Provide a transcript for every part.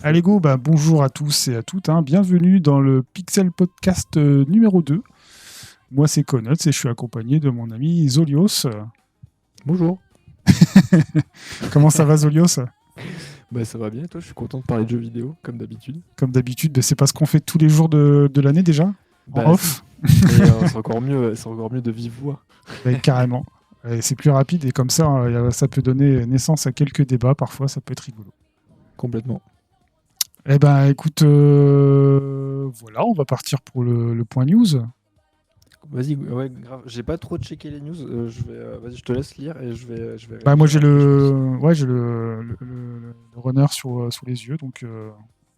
Allez go, bonjour à tous et à toutes, bienvenue dans le Pixel Podcast numéro 2. Moi c'est Conuts et je suis accompagné de mon ami Zolios. Bonjour. Comment ça va Zolios? Ça va bien, toi, je suis content de parler de jeux vidéo, comme d'habitude. Comme d'habitude, c'est pas ce qu'on fait tous les jours de l'année déjà, en off. C'est encore mieux de vive voix. Carrément. Et c'est plus rapide et comme ça, ça peut donner naissance à quelques débats, parfois ça peut être rigolo. Complètement. Eh ben écoute, voilà, on va partir pour le point news. Vas-y, ouais, grave. J'ai pas trop checké les news. Vas-y, je te laisse lire et je vais. Moi j'ai le runner sous les yeux, donc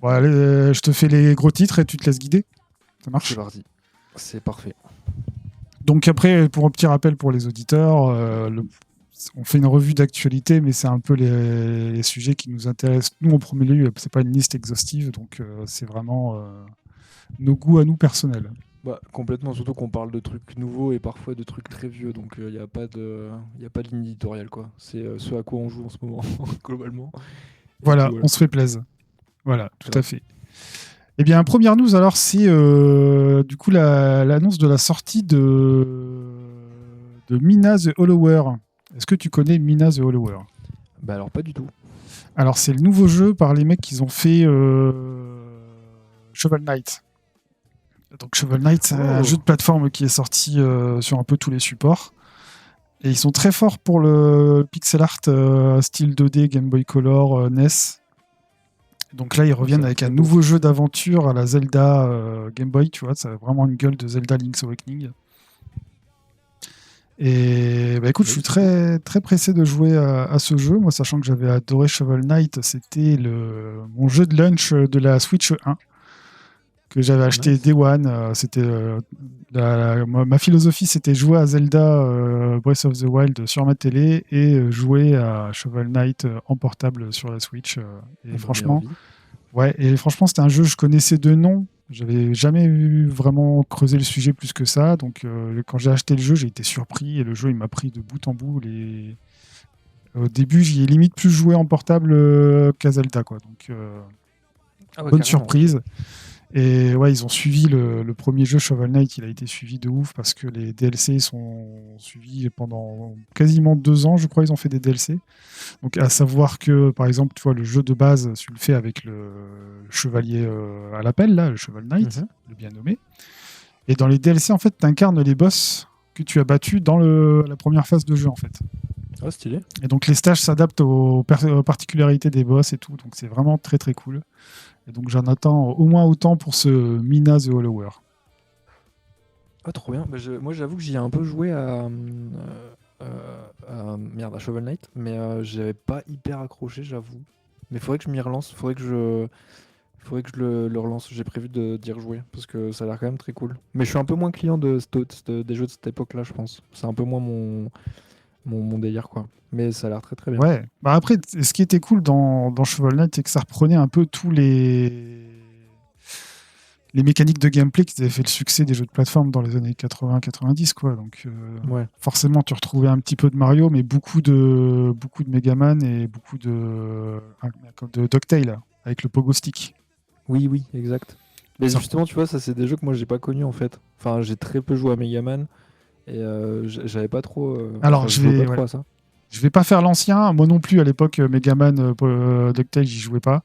allez, je te fais les gros titres et tu te laisses guider. Ça marche? C'est parti. C'est parfait. Donc après, pour un petit rappel pour les auditeurs, on fait une revue d'actualité, mais c'est un peu les sujets qui nous intéressent. Nous, en premier lieu, c'est pas une liste exhaustive, donc c'est vraiment nos goûts à nous personnels. Complètement, surtout qu'on parle de trucs nouveaux et parfois de trucs très vieux, donc il n'y a pas de ligne éditoriale, quoi. C'est ce à quoi on joue en ce moment, globalement. Voilà, on se fait plaisir. Voilà, tout à fait. Eh bien, première news, alors, c'est du coup l'annonce de la sortie de Mina the Hollower. Est-ce que tu connais Mina the Hollower? Alors, pas du tout. Alors, c'est le nouveau jeu par les mecs qui ont fait Shovel Knight. Donc, Shovel Knight, c'est un jeu de plateforme qui est sorti sur un peu tous les supports. Et ils sont très forts pour le pixel art style 2D, Game Boy Color, NES. Donc là, ils reviennent avec un nouveau jeu d'aventure à la Zelda Game Boy, tu vois, ça a vraiment une gueule de Zelda Link's Awakening. Et écoute, je suis très, très pressé de jouer à ce jeu, moi, sachant que j'avais adoré Shovel Knight, c'était mon jeu de lunch de la Switch 1, que j'avais acheté Day One. Ma philosophie, c'était jouer à Zelda Breath of the Wild sur ma télé et jouer à Shovel Knight en portable sur la Switch. Franchement, c'était un jeu que je connaissais de nom. J'avais jamais vraiment creusé le sujet plus que ça. Donc, quand j'ai acheté le jeu, j'ai été surpris et le jeu, il m'a pris de bout en bout. Au début, j'y ai limite plus joué en portable qu'à Zelda, quoi. Donc, bonne surprise. Et ils ont suivi le premier jeu Shovel Knight, il a été suivi de ouf parce que les DLC sont suivis pendant quasiment 2 ans, je crois, ils ont fait des DLC. Donc à savoir que, par exemple, tu vois, le jeu de base, tu le fais avec le chevalier à l'appel, là, le Shovel Knight, le bien nommé. Et dans les DLC, en fait, tu incarnes les boss que tu as battus dans la première phase de jeu, en fait. Oh, stylé. Et donc les stages s'adaptent aux particularités des boss et tout, donc c'est vraiment très très cool. Et donc j'en attends au moins autant pour ce Mina the Hollower. Ah, trop bien. Moi, j'avoue que j'y ai un peu joué à Shovel Knight, mais j'avais pas hyper accroché, j'avoue. Mais faudrait que je m'y relance, faudrait que je le relance. J'ai prévu d'y rejouer parce que ça a l'air quand même très cool. Mais je suis un peu moins client des jeux de cette époque-là, je pense. C'est un peu moins mon délire, quoi. Mais ça a l'air très très bien. Ouais. Après, ce qui était cool dans Shovel Knight, c'est que ça reprenait un peu tous les mécaniques de gameplay qui avaient fait le succès des jeux de plateforme dans les années 80-90, quoi. Donc forcément, tu retrouvais un petit peu de Mario, mais beaucoup de Megaman et beaucoup de DuckTales avec le pogo stick. Oui, exact. Mais justement, tu vois, ça c'est des jeux que moi j'ai pas connus en fait. Enfin, j'ai très peu joué à Megaman et j'avais pas trop. Alors, je vais pas faire l'ancien. Moi non plus, à l'époque, Megaman, DuckTales, j'y jouais pas.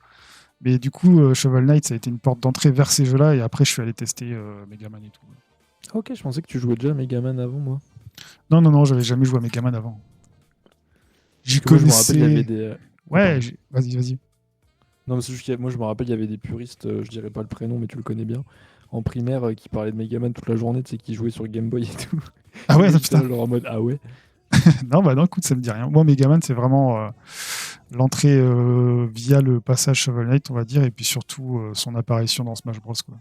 Mais du coup, Shovel Knight, ça a été une porte d'entrée vers ces jeux-là. Et après, je suis allé tester Megaman et tout. Ok, je pensais que tu jouais déjà à Megaman avant, moi. Non, j'avais jamais joué à Megaman avant. J'y connaissais. Moi, je me rappelle, il y avait des. Ouais, vas-y. Non, mais c'est juste moi, je me rappelle, il y avait des puristes, je dirais pas le prénom, mais tu le connais bien, en primaire, qui parlaient de Megaman toute la journée, tu sais, qui jouaient sur Game Boy et tout. Ah ouais, putain. Genre en mode, ah ouais. non, écoute, ça me dit rien. Moi, Megaman, c'est vraiment l'entrée via le passage Shovel Knight, on va dire, et puis surtout son apparition dans Smash Bros, quoi,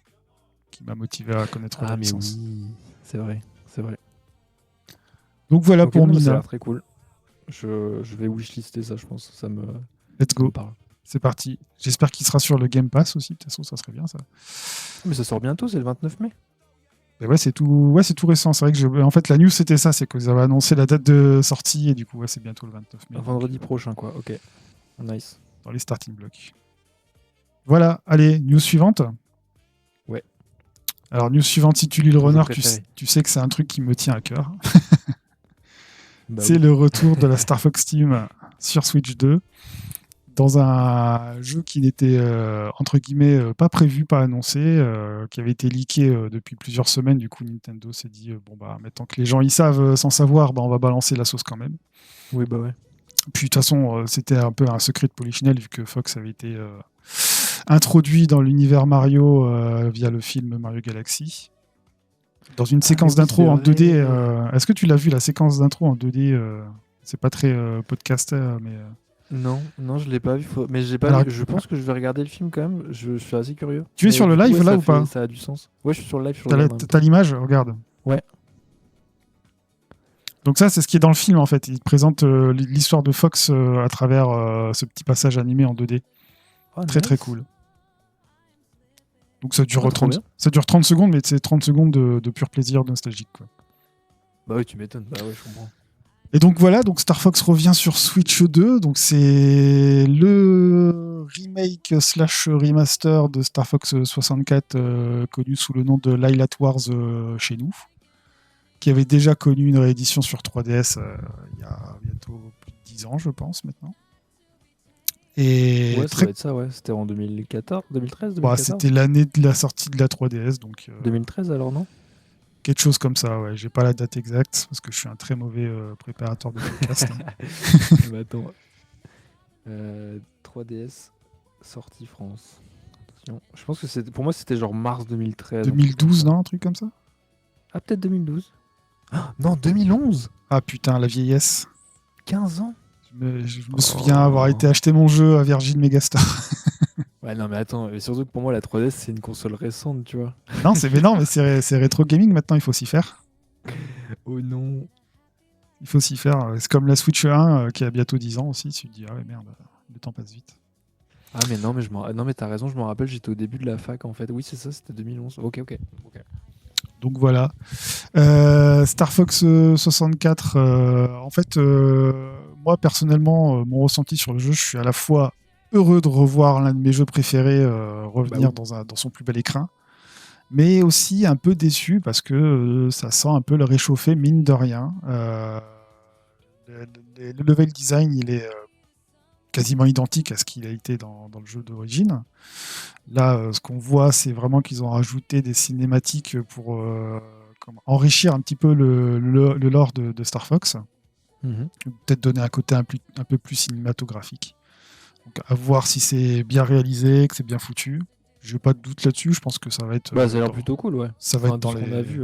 qui m'a motivé à connaître la licence. Oui, c'est vrai. Donc voilà pour Mina. Ça a l'air très cool. Je vais wishlister ça, je pense. Let's go. Me parle. C'est parti. J'espère qu'il sera sur le Game Pass aussi. De toute façon, ça serait bien, ça. Mais ça sort bientôt, c'est le 29 mai. Et c'est tout récent. C'est vrai que en fait, la news, c'était ça. C'est qu'ils avaient annoncé la date de sortie et du coup, c'est bientôt le 29 mai. Vendredi prochain, quoi. Ok. Nice. Dans les starting blocks. Voilà, allez, news suivante. Ouais. Alors, news suivante, si tu lis le Ton jeu runner, préféré. tu sais que c'est un truc qui me tient à cœur. Bah C'est oui. le retour de la Star Fox Team sur Switch 2 dans un jeu qui n'était, entre guillemets, pas prévu, pas annoncé, qui avait été leaké depuis plusieurs semaines. Du coup, Nintendo s'est dit, bon, bah, maintenant que les gens y savent sans savoir, bah, on va balancer la sauce quand même. Oui, bah ouais. Puis, de toute façon, c'était un peu un secret de Polichinelle, vu que Fox avait été introduit dans l'univers Mario via le film Mario Galaxy. Dans une séquence d'intro en 2D. Est-ce que tu l'as vu, la séquence d'intro en 2D c'est pas très podcaster, mais... Non, je l'ai pas vu. Mais j'ai pas Alors, vu. Je pense que je vais regarder le film quand même. Je suis assez curieux. tu es Mais sur le du coup, live ouais, là ou pas? Ça a du sens. Ouais, je suis sur le live. Je T'as regarde en même temps. l'image? Regarde. Ouais. Donc ça, c'est ce qui est dans le film en fait. Il présente l'histoire de Fox à travers ce petit passage animé en 2D. Oh, Très nice. très cool. Donc ça dure, Ah, trop bien. ça dure 30 secondes, mais c'est 30 secondes de pur plaisir nostalgique, quoi. Bah oui, tu m'étonnes. Bah ouais, je comprends. Et donc voilà, donc Star Fox revient sur Switch 2. Donc c'est le remake / remaster de Star Fox 64 connu sous le nom de Lylat Wars chez nous, qui avait déjà connu une réédition sur 3DS il y a bientôt plus de 10 ans, je pense, maintenant. Et Ouais, ça doit être ça, ouais. C'était en 2014, 2013, bah, 2014. c'était l'année de la sortie de la 3DS, donc 2013 alors, non? quelque chose comme ça, ouais. J'ai pas la date exacte, parce que je suis un très mauvais préparateur de podcast. Mais attends. 3DS, sortie France. Attention. Je pense que pour moi, c'était genre mars 2013. un truc comme 2012, ça. non, un truc comme ça? Ah, peut-être 2012. Ah, non, 2011. Ah putain, la vieillesse. 15 ans. Je me souviens avoir été acheter mon jeu à Virgin Megastore. Ouais, non, mais attends, et surtout que pour moi, la 3DS, c'est une console récente, tu vois. Non, mais c'est rétro gaming maintenant, il faut s'y faire. Oh non. Il faut s'y faire. C'est comme la Switch 1 qui a bientôt 10 ans aussi. Tu te dis, ah ouais, merde, le temps passe vite. Ah, mais non, mais t'as raison, je me rappelle, j'étais au début de la fac en fait. Oui, c'est ça, c'était 2011. Ok. Donc voilà. Star Fox 64, en fait, moi personnellement, mon ressenti sur le jeu, je suis à la fois heureux de revoir l'un de mes jeux préférés revenir Bah oui. dans son plus bel écrin, mais aussi un peu déçu parce que ça sent un peu le réchauffé, mine de rien. Le level design, il est quasiment identique à ce qu'il a été dans le jeu d'origine. Là, ce qu'on voit, c'est vraiment qu'ils ont rajouté des cinématiques pour enrichir un petit peu le lore de Star Fox. Peut-être donner un côté un peu plus cinématographique. Donc, à voir si c'est bien réalisé, que c'est bien foutu. Je n'ai pas de doute là-dessus. Je pense que ça va être. Bah, ça a l'air plutôt cool, ouais. Ça va être dans ce qu'on a vu.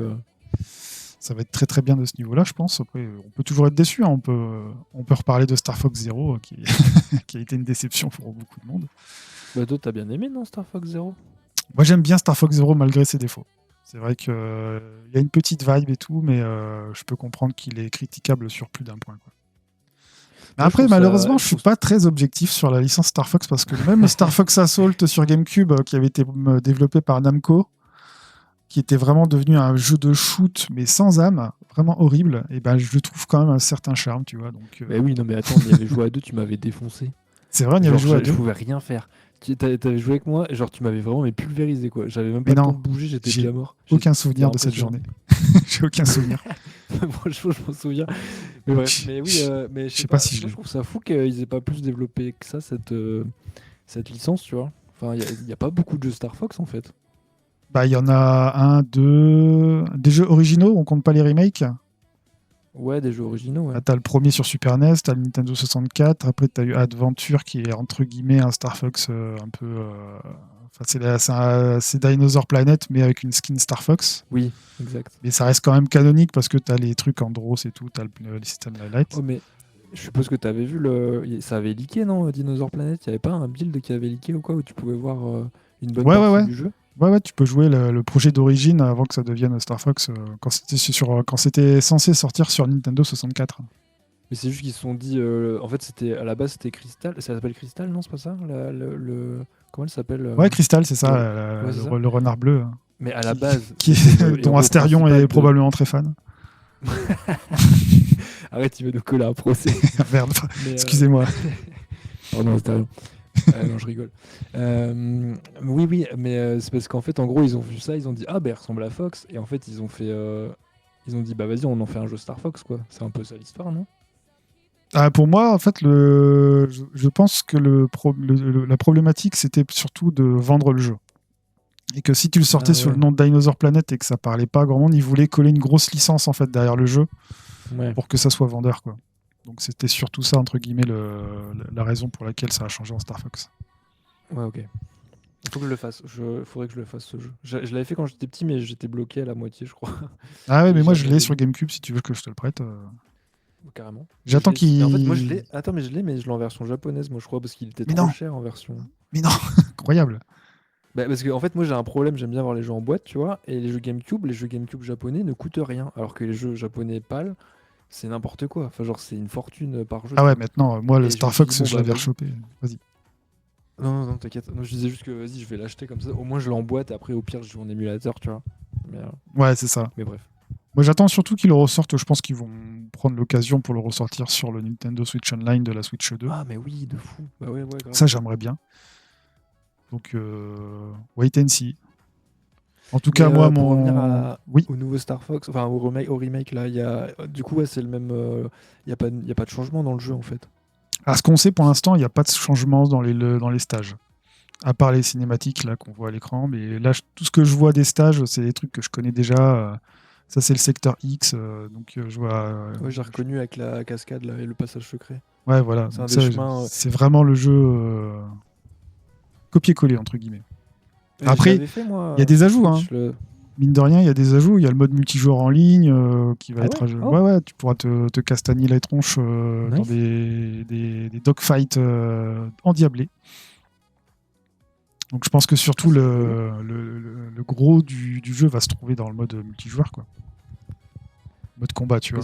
Ça va être très très bien de ce niveau-là, je pense. Après, on peut toujours être déçu. Hein. On peut reparler de Star Fox Zero, qui a été une déception pour beaucoup de monde. Bah, toi, t'as bien aimé, non, Star Fox Zero? Moi, j'aime bien Star Fox Zero malgré ses défauts. C'est vrai qu'il y a une petite vibe et tout, mais je peux comprendre qu'il est critiquable sur plus d'un point, quoi. Mais Moi, après, malheureusement, je suis pas très objectif sur la licence Star Fox parce que même Star Fox Assault sur GameCube, qui avait été développé par Namco, qui était vraiment devenu un jeu de shoot mais sans âme, vraiment horrible, et ben je le trouve quand même un certain charme, tu vois. Donc, Mais oui, non, mais attends, on y avait joué à deux, tu m'avais défoncé. c'est vrai, on y avait joué à deux. Je pouvais rien faire. T'avais joué avec moi, genre tu m'avais vraiment pulvérisé, quoi. J'avais même pas Mais le non, temps de bouger, j'étais j'ai déjà mort. aucun souvenir de cette impressionnant. journée. J'ai aucun souvenir. Franchement, je m'en souviens. Mais bref, mais oui, mais je sais pas, si je moi, l'ai je trouve ça fou qu'ils aient pas plus développé que ça, cette licence, tu vois. Enfin, il y a pas beaucoup de jeux Star Fox, en fait. Bah, il y en a un, deux... Des jeux originaux, on compte pas les remakes. Ouais, des jeux originaux, ouais. Ah, t'as le premier sur Super NES, t'as le Nintendo 64, après t'as eu Adventure qui est entre guillemets un Star Fox un peu... Enfin, c'est Dinosaur Planet mais avec une skin Star Fox. Oui, exact. Mais ça reste quand même canonique parce que t'as les trucs Andros et tout, t'as le système Light. Oh, mais je suppose que t'avais vu ça avait leaké, non, Dinosaur Planet? Il y avait pas un build qui avait leaké ou quoi, où tu pouvais voir une bonne partie du jeu? Ouais, tu peux jouer le projet d'origine avant que ça devienne Star Fox quand c'était censé sortir sur Nintendo 64. Mais c'est juste qu'ils se sont dit, en fait, à la base, c'était Crystal. Ça s'appelle Crystal, non, c'est pas ça? Comment elle s'appelle? Ouais, Crystal, c'est ça, ouais, c'est ça. le renard bleu. Mais à la base, Dont Astérion est probablement très fan. Arrête, il veut nous coller un procès. Merde, excusez-moi. Oh non, Astérion. Non, je rigole. Oui, oui, mais c'est parce qu'en fait, en gros, ils ont vu ça, ils ont dit ah ben, elle ressemble à Fox, et en fait, ils ont dit bah vas-y, on en fait un jeu Star Fox quoi. C'est un peu ça l'histoire, non? Ah, pour moi, en fait, je pense que la problématique, c'était surtout de vendre le jeu. Et que si tu le sortais Ah sous le ouais, nom de Dinosaur Planet et que ça parlait pas à grand monde, ils voulaient coller une grosse licence en fait derrière le jeu ouais, pour que ça soit vendeur, quoi. Donc c'était surtout ça, entre guillemets, la raison pour laquelle ça a changé en Star Fox. ouais, ok. Il faut que je le fasse. Faudrait que je le fasse ce jeu. Je l'avais fait quand j'étais petit, mais j'étais bloqué à la moitié, je crois. Ah ouais, Et mais moi j'ai je jamais l'ai sur relu. GameCube, si tu veux que je te le prête. Carrément. Mais je J'attends l'ai aussi. Mais en fait, moi, je qu'il. l'ai. Attends, mais je l'ai, mais je l'ai en version japonaise, moi, je crois, parce qu'il était Mais trop non, cher en version. mais non, incroyable. Bah, parce que, en fait, moi, j'ai un problème. J'aime bien avoir les jeux en boîte, tu vois. Et les jeux GameCube japonais ne coûtent rien. Alors que les jeux japonais pâles, c'est n'importe quoi. Enfin, genre, c'est une fortune par jeu, Ah tu ouais, vois. maintenant, moi le Et je me Star suis dit, Fox, bon, je bah, l'avais vas-y. rechopé. Vas-y. Non, non, non, t'inquiète. Non, je disais juste que, vas-y, je vais l'acheter comme ça. Au moins, je l'ai en boîte. Et après, au pire, je joue en émulateur, tu vois. Mais, euh, Ouais, c'est ça. mais bref. Moi j'attends surtout qu'ils le ressortent. Je pense qu'ils vont prendre l'occasion pour le ressortir sur le Nintendo Switch Online de la Switch 2. Ah, mais oui, de fou. Bah ouais, ouais, grave. Ça, j'aimerais bien. Donc, wait and see. En tout Mais cas, moi, pour revenir Oui. au nouveau Star Fox, enfin au remake là, il y a, du coup, ouais, c'est le même. Il y a pas de changement dans le jeu en fait. À ce qu'on sait pour l'instant, il n'y a pas de changement dans les stages. À part les cinématiques là qu'on voit à l'écran. Mais là, tout ce que je vois des stages, c'est des trucs que je connais déjà. Ça, c'est le secteur X. Donc, je vois. Ouais, j'ai reconnu avec la cascade là et le passage secret. Ouais, voilà. C'est un Donc, des ça, chemins. c'est vraiment le jeu copier-coller, entre guillemets. Je Après, l'avais fait il y a moi des sur ajouts, hein. Switch. Le... Mine de rien, il y a des ajouts. Il y a le mode multijoueur en ligne qui va Ah être. ouais? Oh, Ouais, ouais, tu pourras te castagner la tronche dans nice. des dogfights endiablés. Donc je pense que Ah, surtout c'est rigolo. le gros du jeu va se trouver dans le mode multijoueur, quoi. Mode combat, tu vois.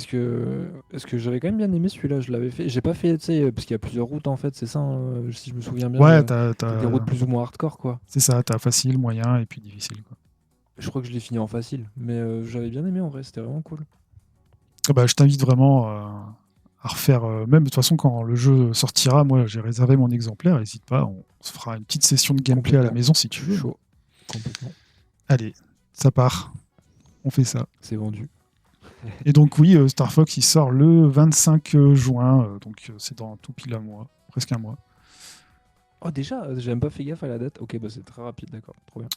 Parce que j'avais quand même bien aimé celui-là. Je l'avais fait. J'ai pas fait, tu sais, parce qu'il y a plusieurs routes en fait. C'est ça, hein, si je me souviens bien. Ouais, T'as des routes plus ou moins hardcore quoi. c'est ça, t'as facile, moyen et puis difficile, quoi. Je crois que je l'ai fini en facile, mais j'avais bien aimé en vrai. C'était vraiment cool. Ah bah, je t'invite vraiment à refaire, même de toute façon quand le jeu sortira, moi j'ai réservé mon exemplaire, n'hésite pas, on se fera une petite session de gameplay à la Complètement. maison si Je tu suis veux. chaud. Complètement. Allez, ça part, on fait ça. C'est vendu. Et donc oui, Star Fox il sort le 25 juin, donc c'est dans tout pile un mois, presque un mois. Oh, déjà, j'ai même pas fait gaffe à la date. Ok, bah c'est très rapide, d'accord. Trop bien.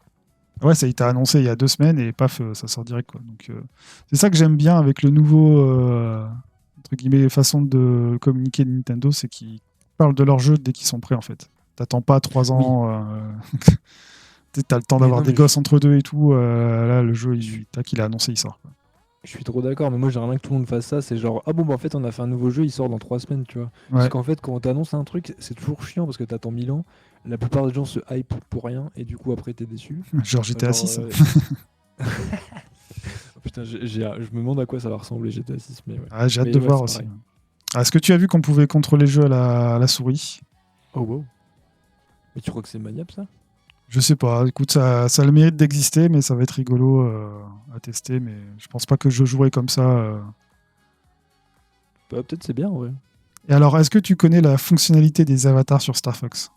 Ouais, ça a été annoncé il y a 2 semaines et paf, ça sort direct, quoi. Donc c'est ça que j'aime bien avec le nouveau entre guillemets façon de communiquer de Nintendo, c'est qu'ils parlent de leurs jeux dès qu'ils sont prêts en fait. T'attends pas 3 ans, Oui, t'as le temps mais d'avoir non, des mais je, gosses entre deux et tout. Là, le jeu, je suis, tac, il est annoncé, il sort, quoi. je suis trop d'accord, mais moi j'aimerais bien que tout le monde fasse ça. C'est genre, ah bon, bah en fait, on a fait un nouveau jeu, il sort dans 3 semaines, tu vois. Parce Ouais, qu'en fait, quand on t'annonce un truc, c'est toujours chiant parce que t'attends 1000 ans. La plupart des gens se hype pour rien et du coup, après, t'es déçu. genre Enfin, GTA genre, 6. oh, putain, je me demande à quoi ça va ressembler GTA 6, mais ouais. Ah, j'ai hâte Mais de ouais, voir c'est aussi. pareil. Est-ce que tu as vu qu'on pouvait contrôler le jeu à la souris? Oh wow. Mais tu crois que c'est maniable ça? Je sais pas, écoute, ça a le mérite d'exister, mais ça va être rigolo à tester, mais je pense pas que je jouerai comme ça. Bah, peut-être c'est bien en vrai. Et alors, est-ce que tu connais la fonctionnalité des avatars sur Star Fox?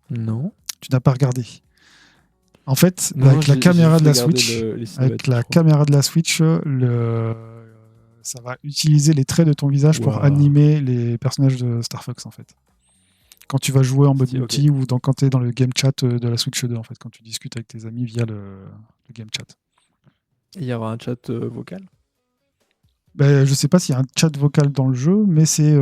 Non. Tu n'as pas regardé. En fait, Non, avec la j'ai caméra juste de la regardé Switch, les avec cinématiques, la je crois. caméra de la Switch, ça va utiliser les traits de ton visage pour Waouh. animer les personnages de Star Fox, en fait. Quand tu vas jouer en mode Ok. multi ou quand tu es dans le game chat de la Switch 2, en fait, quand tu discutes avec tes amis via le game chat. Et il y aura un chat vocal? Ben, je sais pas s'il y a un chat vocal dans le jeu, mais c'est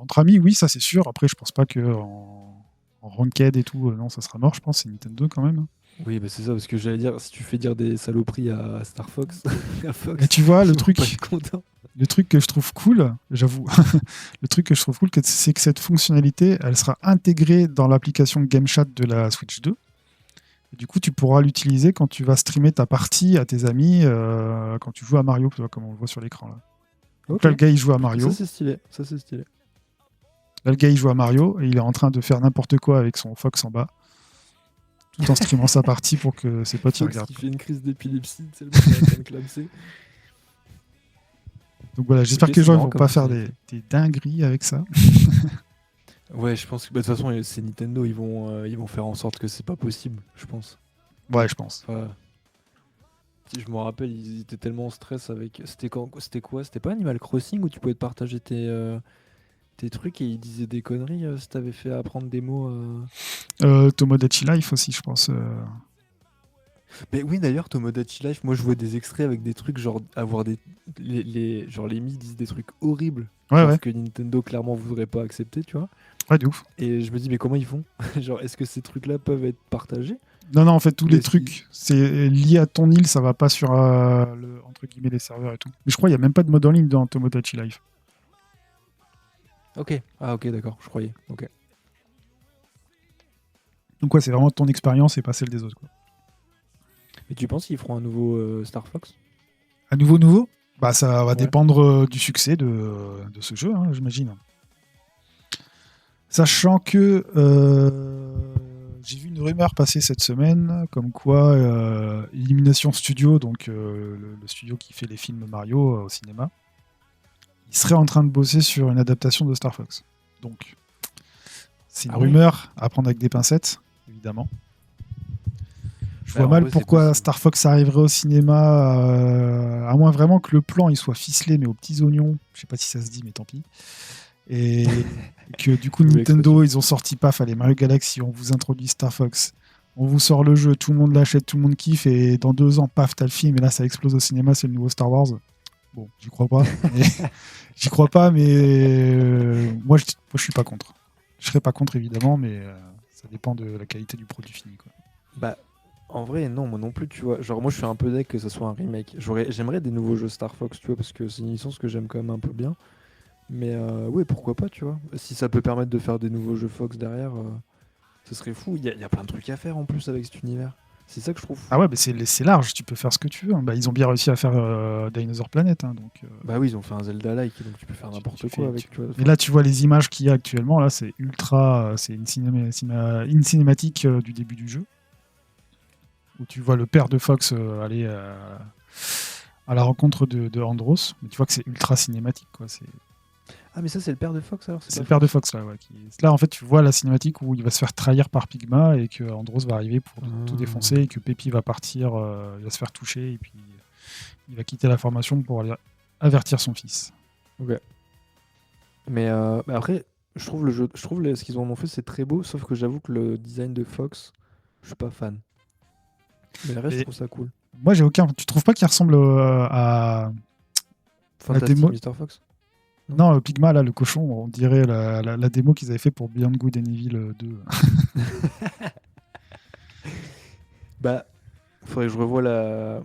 entre amis, oui, ça c'est sûr. Après, je pense pas que en ranked et tout, non, ça sera mort, je pense. C'est Nintendo quand même. Oui, bah c'est ça, parce que j'allais dire, si tu fais dire des saloperies à Star Fox, à Et Fox, tu vois, ils vont pas être contents. le truc que je trouve cool, j'avoue, le truc que je trouve cool, c'est que cette fonctionnalité, elle sera intégrée dans l'application Game Chat de la Switch 2. Et du coup, tu pourras l'utiliser quand tu vas streamer ta partie à tes amis, quand tu joues à Mario, tu vois, comme on le voit sur l'écran là. Donc Ok. là, le gars, il joue à Ça Mario. c'est stylé, ça c'est stylé. Là, le gars, il joue à Mario et il est en train de faire n'importe quoi avec son Fox en bas, tout en streamant sa partie pour que ses potes y Fox regardent, qui quoi. fait une crise d'épilepsie, tu sais, le mec est en train de clamser. Donc voilà, j'espère Ok, que les c'est gens ne marrant vont comme pas faire fonctionnalité. des dingueries avec ça. Ouais, je pense que bah, de toute façon, c'est Nintendo, ils vont faire en sorte que c'est pas possible, je pense. Ouais, je pense. Enfin, si je me rappelle, ils étaient tellement en stress avec. C'était quoi? C'était pas Animal Crossing où tu pouvais te partager tes trucs et ils disaient des conneries si t'avais fait apprendre des mots. Tomodachi Life aussi, je pense. Mais oui, d'ailleurs, Tomodachi Life, moi je vois des extraits avec des trucs genre avoir des. Genre les Mi disent des trucs horribles, Ouais, ouais. genre que Nintendo clairement voudrait pas accepter, tu vois. Ouais, de ouf. Et je me dis, mais comment ils font? Genre, est-ce que ces trucs-là peuvent être partagés? Non, non, en fait, tous Ou les est-ce qu'ils. trucs, c'est lié à ton île, ça va pas sur entre guillemets les serveurs et tout. Mais je crois qu'il n'y a même pas de mode en ligne dans Tomodachi Life. Ok, ah ok, d'accord, je croyais. Ok. Donc ouais, c'est vraiment ton expérience et pas celle des autres, quoi. Et tu penses qu'ils feront un nouveau Star Fox? À nouveau, bah ça va Ouais. dépendre du succès de ce jeu, hein, j'imagine. Sachant que j'ai vu une rumeur passer cette semaine, comme quoi Illumination Studio, donc le studio qui fait les films Mario au cinéma, il serait en train de bosser sur une adaptation de Star Fox. Donc c'est une Ah ouais? rumeur à prendre avec des pincettes, évidemment. Je Bah vois en mal vrai, c'est pourquoi possible. Star Fox arriverait au cinéma, à moins vraiment que le plan il soit ficelé, mais aux petits oignons. Je sais pas si ça se dit, mais tant pis. Et que du coup, Nouvelle Nintendo, expression. ils ont sorti paf, allez, Mario Galaxy, on vous introduit Star Fox. On vous sort le jeu, tout le monde l'achète, tout le monde kiffe, et dans 2 ans, paf, t'as le film, et là, ça explose au cinéma, c'est le nouveau Star Wars. Bon, j'y crois pas. Mais j'y crois pas, mais moi, je suis pas contre. Je serais pas contre, évidemment, mais ça dépend de la qualité du produit fini, quoi. Bah, en vrai, non, moi non plus, tu vois. Genre, moi, je suis un peu deck que ce soit un remake. J'aimerais des nouveaux jeux Star Fox, tu vois, parce que c'est une licence que j'aime quand même un peu bien. Mais ouais, pourquoi pas, tu vois. Si ça peut permettre de faire des nouveaux jeux Fox derrière, ce serait fou. Il y a plein de trucs à faire en plus avec cet univers. C'est ça que je trouve Ah fou. ouais, mais c'est large, tu peux faire ce que tu veux, hein. Bah, ils ont bien réussi à faire Dinosaur Planet, hein, donc Bah oui, ils ont fait un Zelda-like, donc tu peux faire tu n'importe quoi fais. avec, tu vois. Mais Enfin, là, tu vois les images qu'il y a actuellement, là, c'est ultra. C'est une cinématique du début du jeu, où tu vois le père de Fox aller à la rencontre de Andros, mais tu vois que c'est ultra cinématique, quoi. ah, mais ça, c'est le père de Fox alors, c'est C'est pas le père de Fox? Fox, là, ouais. Là, en fait, tu vois la cinématique où il va se faire trahir par Pygma et que Andros va arriver pour tout Ah, défoncer et que Peppy va partir, il va se faire toucher et puis il va quitter la formation pour aller avertir son fils. ok. Mais bah après, je trouve le jeu, je trouve ce qu'ils en ont fait, c'est très beau, sauf que j'avoue que le design de Fox, je suis pas fan. Mais le reste, je Et trouve ça cool. moi, j'ai aucun. Tu trouves pas qu'il ressemble à la Fantastique démo? Mr. Fox? Non? Non, Pygma, là, le cochon, on dirait la démo qu'ils avaient fait pour Beyond Good and Evil 2. Bah, faudrait que je revoie le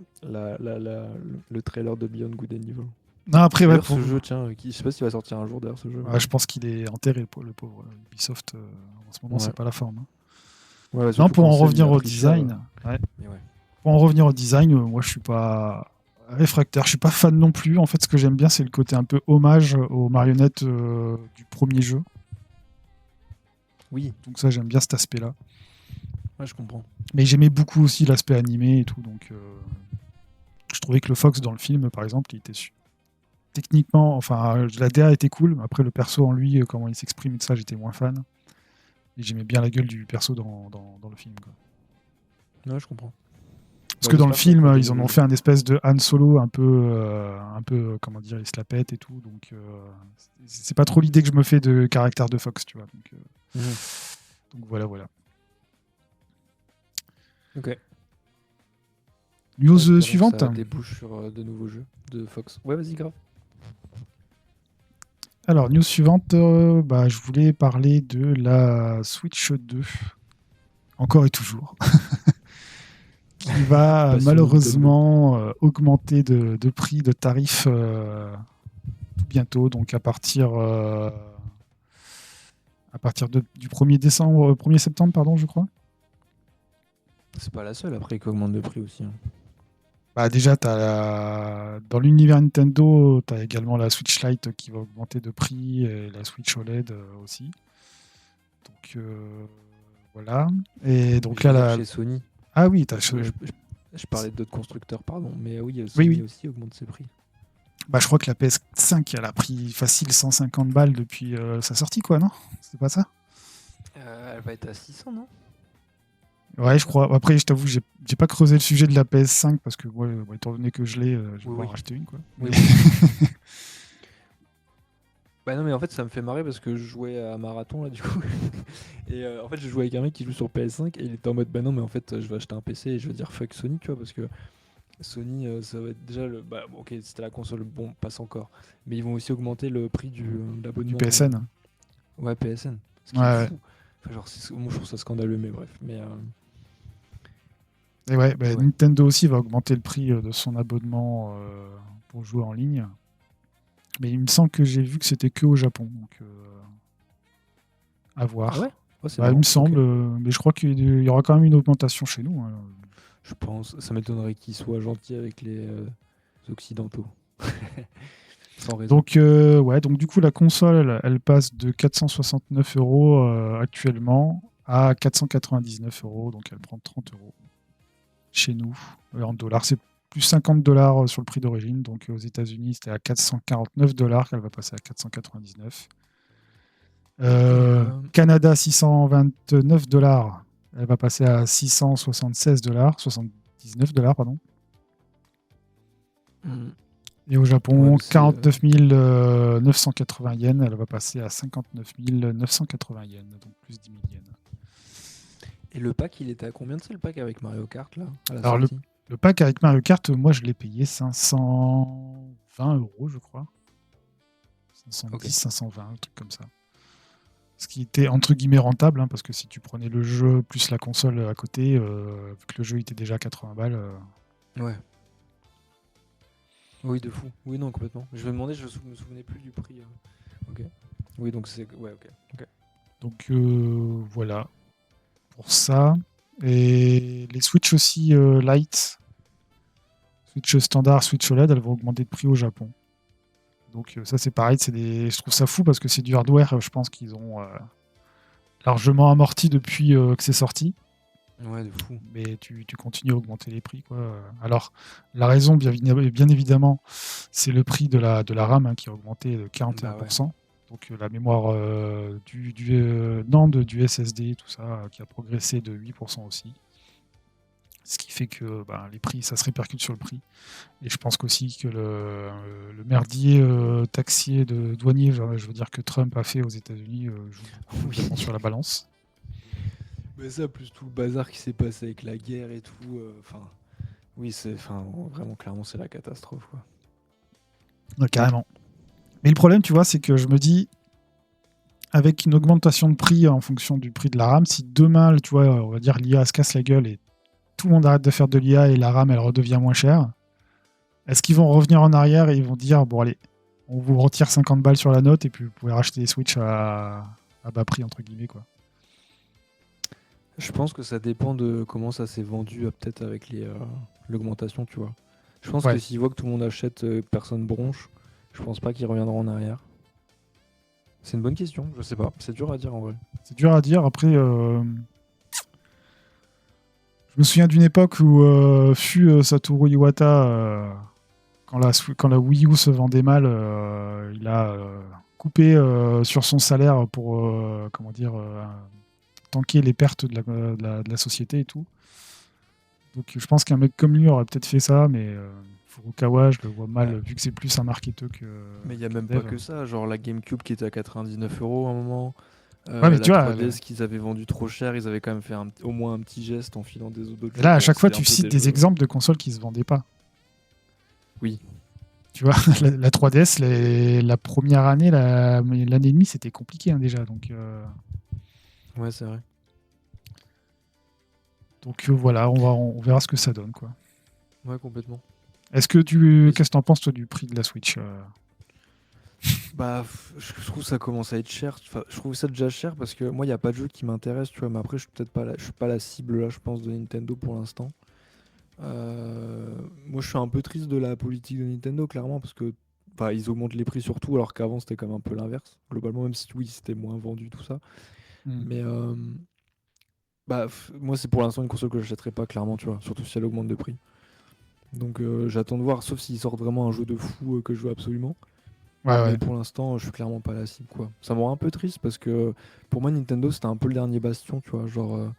trailer de Beyond Good and Evil. Non, après, ouais, D'ailleurs, ce jeu, tiens, je sais pas s'il va sortir un jour d'ailleurs ce jeu. je pense qu'il est enterré, le pauvre. Ubisoft, en ce moment, Ouais. c'est pas la forme, hein. Ouais, Non, surtout pour quand en Seb il revenir a au pris cher. design, ouais. Mais ouais. Pour en revenir au design, moi, je suis pas réfractaire. Je suis pas fan non plus. En fait, ce que j'aime bien, c'est le côté un peu hommage aux marionnettes du premier jeu. Oui, Donc ça, j'aime bien cet aspect-là. ouais, je comprends. Mais j'aimais beaucoup aussi l'aspect animé et tout. Donc, je trouvais que le Fox dans le film, par exemple, il était techniquement, enfin, la DA était cool. Après, le perso en lui, comment il s'exprime et tout ça, j'étais moins fan. Et j'aimais bien la gueule du perso dans le film, quoi. Ouais, je comprends. Parce Bah, que dans le j'espère qu'ils en film, feront des ils en nouveaux ont jeux. fait un espèce de Han Solo comment dire, il se la pète et tout. Donc, c'est pas trop l'idée que je me fais de caractère de Fox, tu vois. Mhm. Donc voilà, voilà. Ok. Bah, News espérons que suivante. ça débouche sur de nouveaux jeux de Fox. Ouais, vas-y, grave. Alors, news suivante, bah, je voulais parler de la Switch 2, encore et toujours, qui va Passion Nintendo. malheureusement augmenter de prix, de tarifs tout bientôt, donc à partir du 1er décembre, 1er septembre, pardon, je crois. C'est pas la seule après qui augmente de prix aussi, hein. Bah déjà, dans l'univers Nintendo, tu as également la Switch Lite qui va augmenter de prix et la Switch OLED aussi. Donc voilà. Et Mais donc je veux là, dire chez Sony. ah oui, Je parlais d'autres constructeurs, pardon. Mais oui, oui, Sony oui. aussi augmente ses prix. Bah, je crois que la PS5, elle a pris facile 150 balles depuis sa sortie, quoi, non? C'est pas ça? Elle va être à 600, non? Ouais, je crois. Après, je t'avoue, j'ai pas creusé le sujet de la PS5 parce que, ouais, étant donné que je l'ai, je vais Oui, pas en oui. racheter une, quoi. Mais Oui, moi aussi. Bah non, mais en fait, ça me fait marrer parce que je jouais à Marathon là, du coup. Et en fait, je jouais avec un mec qui joue sur PS5 et il était en mode bah non, mais en fait, je vais acheter un PC et je vais dire fuck Sony, tu vois, parce que Sony, ça va être déjà le. Bah, bon, ok, c'était la console, bon, passe encore. Mais ils vont aussi augmenter le prix de du l'abonnement. PSN. Ouais, PSN. Ce Ouais, qui est ouais. fou. Enfin, genre, moi, je trouve ça scandaleux, mais bref. Et ouais, Mais bah, ouais. Nintendo aussi va augmenter le prix de son abonnement pour jouer en ligne. Mais il me semble que j'ai vu que c'était que au Japon, donc à Ah ouais? voir. Oh, c'est Bah, il me marrant. Ok. semble, mais je crois qu'il y aura quand même une augmentation chez nous, hein. Je pense. Ça m'étonnerait qu'ils soient gentils avec les Occidentaux. Sans raison. Donc du coup, la console, elle passe de 469 euros actuellement à 499 euros, donc elle prend 30 euros chez nous en dollars. C'est plus 50 dollars sur le prix d'origine, donc aux États-Unis, c'était à 449 dollars qu'elle va passer à 499. Et Canada, 629 dollars, elle va passer à 676 dollars, 79 dollars, pardon. hmm, Et au ouais, Japon, mais c'est. 49 980 yens, elle va passer à 59 980 yens, donc plus 10 000 yens. Et le pack, il était à combien de c'est le pack avec Mario Kart là, à la Alors sortie? le pack avec Mario Kart, moi je l'ai payé 520 euros, je crois. Ok. 510, 520, un truc comme ça. Ce qui était entre guillemets rentable, hein, parce que si tu prenais le jeu plus la console à côté, vu que le jeu était déjà à 80 balles. Ouais. Oui, de fou. Oui, non, complètement. Je me demandais, me souvenais plus du prix. Ok. Oui, donc c'est. Ouais, ok. Ok. Donc voilà pour ça. Et les Switch aussi Lite, Switch standard, Switch OLED, elles vont augmenter de prix au Japon. Donc ça c'est pareil, je trouve ça fou parce que c'est du hardware, je pense qu'ils ont largement amorti depuis que c'est sorti. Ouais, de fou. Mais tu continues à augmenter les prix, quoi. Alors, la raison, bien évidemment, c'est le prix de la RAM hein, qui a augmenté de Bah ouais. 41%. Donc, la mémoire NAND, du SSD, tout ça, qui a progressé de 8% aussi. Ce qui fait que ben, les prix, ça se répercute sur le prix. Et je pense qu'aussi que le merdier taxier de douanier, je veux dire que Trump a fait aux États-Unis, joue beaucoup Oui. également sur la balance. Mais ça, plus tout le bazar qui s'est passé avec la guerre et tout. Enfin. Oui, c'est. Enfin, vraiment, clairement, c'est la catastrophe, quoi. Carrément. Mais le problème, tu vois, c'est que je me dis, avec une augmentation de prix en fonction du prix de la RAM, si demain, tu vois, on va dire l'IA se casse la gueule et tout le monde arrête de faire de l'IA et la RAM, elle redevient moins chère, est-ce qu'ils vont revenir en arrière et ils vont dire, bon allez, on vous retire 50 balles sur la note et puis vous pouvez racheter des Switch à bas prix, entre guillemets, quoi. Je pense que ça dépend de comment ça s'est vendu, peut-être avec l'augmentation, tu vois. Je pense que Ouais, s'ils voient que tout le monde achète, personne bronche, je pense pas qu'ils reviendront en arrière. C'est une bonne question, je sais pas. C'est dur à dire en vrai. c'est dur à dire. Après, je me souviens d'une époque où fut Satoru Iwata, quand la Wii U se vendait mal, il a coupé sur son salaire pour comment dire, tanker les pertes de la société et tout. Donc je pense qu'un mec comme lui aurait peut-être fait ça, mais Furukawa, je le vois Bah, mal, vu que c'est plus un marketeur mais il y a qu'un même pas dev. que ça, genre la GameCube qui était à 99 euros à un moment, Ouais, mais la tu vois, 3DS qu'ils avaient vendu trop cher, ils avaient quand même fait au moins un petit geste en filant d'autres jeux, là, à genre chaque fois, c'était tu un peu cites des des jeux. exemples de consoles qui se vendaient pas. Oui, Tu vois, la 3DS, la première année, l'année et demie, c'était compliqué hein, déjà. ouais, c'est vrai. Donc voilà, on verra ce que ça donne, quoi. Ouais, complètement. Mais Qu'est-ce que t'en penses toi du prix de la Switch bah, je trouve ça commence à être cher. Enfin, je trouve ça déjà cher parce que moi, il n'y a pas de jeu qui m'intéresse, tu vois. Mais après, je suis peut-être pas je suis pas la cible là, je pense, de Nintendo pour l'instant. Moi, je suis un peu triste de la politique de Nintendo, clairement, parce que enfin, ils augmentent les prix surtout, alors qu'avant, c'était comme un peu l'inverse. Globalement, même si oui, c'était moins vendu, tout ça. Hmm. Mais bah, moi, c'est pour l'instant une console que j'achèterai pas, clairement, tu vois. Surtout si elle augmente de prix. Donc j'attends de voir, sauf s'ils sortent vraiment un jeu de fou que je veux absolument. Ouais, Mais ouais. pour l'instant, je suis clairement pas la cible, quoi. Ça me rend un peu triste parce que pour moi, Nintendo, c'était un peu le dernier bastion, tu vois. Genre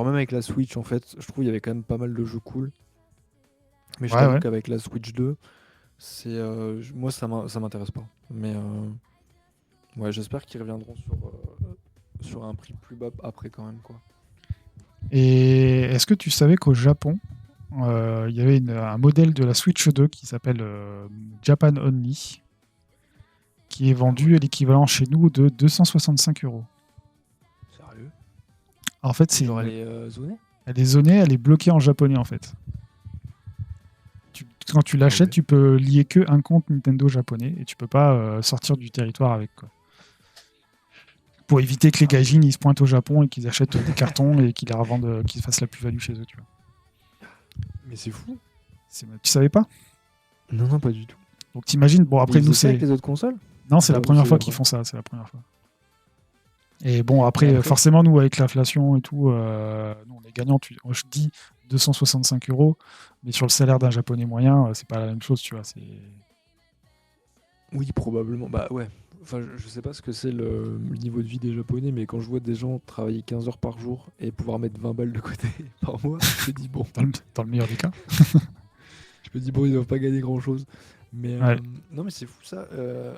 même avec la Switch, en fait, je trouve il y avait quand même pas mal de jeux cool. Mais je Ouais, t'avoue ouais. qu'avec la Switch 2, moi, ça m'intéresse pas. Mais ouais, j'espère qu'ils reviendront sur un prix plus bas après quand même, quoi. Et est-ce que tu savais qu'au Japon, il y avait un modèle de la Switch 2 qui s'appelle Japan Only, qui est Ah vendu ouais, à l'équivalent chez nous de 265 €. sérieux? En fait, Et genre, elle est zonée? elle est zonée, elle est bloquée en japonais en fait. Quand tu Ah l'achètes, ouais. tu peux lier que un compte Nintendo japonais et tu peux pas sortir du territoire avec, quoi. Pour éviter que les Ah gaijins ouais. ils se pointent au Japon et qu'ils achètent des cartons et qu'ils les revendent, qu'ils fassent la plus-value chez eux, tu vois. Mais c'est fou. Tu savais pas? Non, non, pas du tout. Donc t'imagines, bon Et après ils nous faisaient ça avec c'est. les autres consoles? Non, C'est c'est la la, première c'est fois la qu'ils première. font ça, c'est la première fois. Et bon, Mais après, après, forcément, nous, avec l'inflation et tout, nous, on est gagnant. Je dis 265 €, mais sur le salaire d'un japonais moyen, c'est pas la même chose, tu vois. oui, probablement. Bah ouais. Enfin, je sais pas ce que c'est le niveau de vie des Japonais, mais quand je vois des gens travailler 15 heures par jour et pouvoir mettre 20 balles de côté par mois, je me dis bon. Dans le meilleur des cas. Je me dis bon, ils doivent pas gagner grand-chose. Mais Ouais. non, mais c'est fou ça.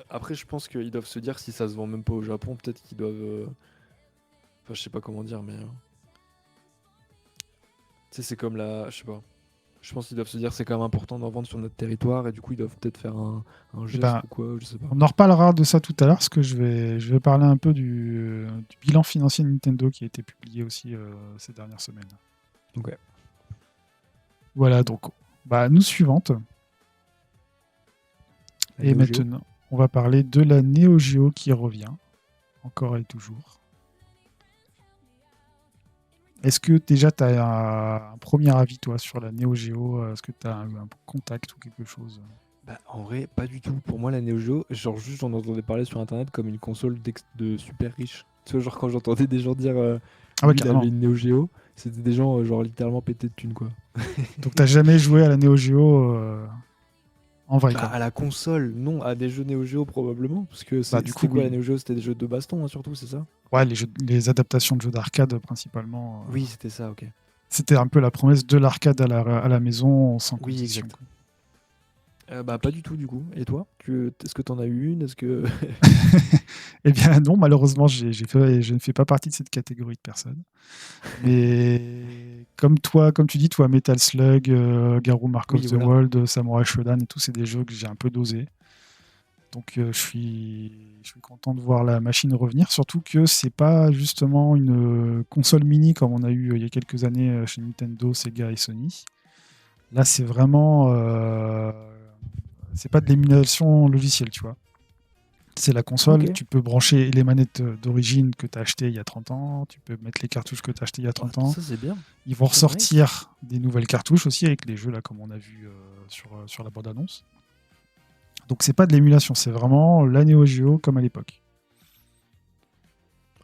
Après, je pense qu'ils doivent se dire si ça se vend même pas au Japon, peut-être qu'ils doivent. Enfin, je sais pas comment dire, mais tu sais, c'est comme la. Je sais pas. Je pense qu'ils doivent se dire c'est quand même important d'en vendre sur notre territoire et du coup ils doivent peut-être faire un Et geste ben, ou quoi, je sais pas. on en reparlera de ça tout à l'heure, parce que je vais parler un peu du bilan financier de Nintendo qui a été publié aussi ces dernières semaines. Ok. Voilà, donc, bah, news suivante. La Et Neo Geo. maintenant, on va parler de la Neo Geo qui revient, encore et toujours. Est-ce que déjà tu as un premier avis, toi, sur la Neo Geo? Est-ce que tu as eu un contact ou quelque chose? Bah, en vrai, pas du tout. Pour moi, la Neo Geo, genre juste j'en entendais parler sur internet comme une console de super riches. Tu vois, genre quand j'entendais des gens dire Ah ouais, lui il avait carrément. une Neo Geo, c'était des gens genre littéralement pétés de thunes quoi. Donc t'as jamais joué à la Neo Geo en vrai, Bah, quoi. à la console, non, à des jeux Neo Geo probablement. Parce que Bah du c'était coup, quoi la oui. Neo Geo? C'était des jeux de baston hein, surtout, c'est ça? Ouais, les adaptations de jeux d'arcade, principalement. Oui, c'était ça, ok. C'était un peu la promesse de l'arcade à la maison, sans Oui, condition, exact. quoi. Bah, pas du tout du coup. Et toi? Est-ce que t'en as eu une? Est-ce que. Eh bien non, malheureusement, je ne fais pas partie de cette catégorie de personnes. Mais comme toi, comme tu dis, toi, Metal Slug, Garou Mark of Oui, the voilà. World, Samurai Shodown et tout, c'est des jeux que j'ai un peu dosés. Donc je suis content de voir la machine revenir, surtout que c'est pas justement une console mini comme on a eu il y a quelques années chez Nintendo, Sega et Sony. Là, c'est vraiment, c'est pas de l'émulation logicielle, tu vois. C'est la Ok. console, tu peux brancher les manettes d'origine que tu as achetées il y a 30 ans, tu peux mettre les cartouches que tu as achetées il y a Ah, 30 ans. ça c'est bien. Ils vont Ça c'est nice. ressortir des nouvelles cartouches aussi avec les jeux là comme on a vu sur la bande-annonce. Donc c'est pas de l'émulation, c'est vraiment la Neo Geo comme à l'époque.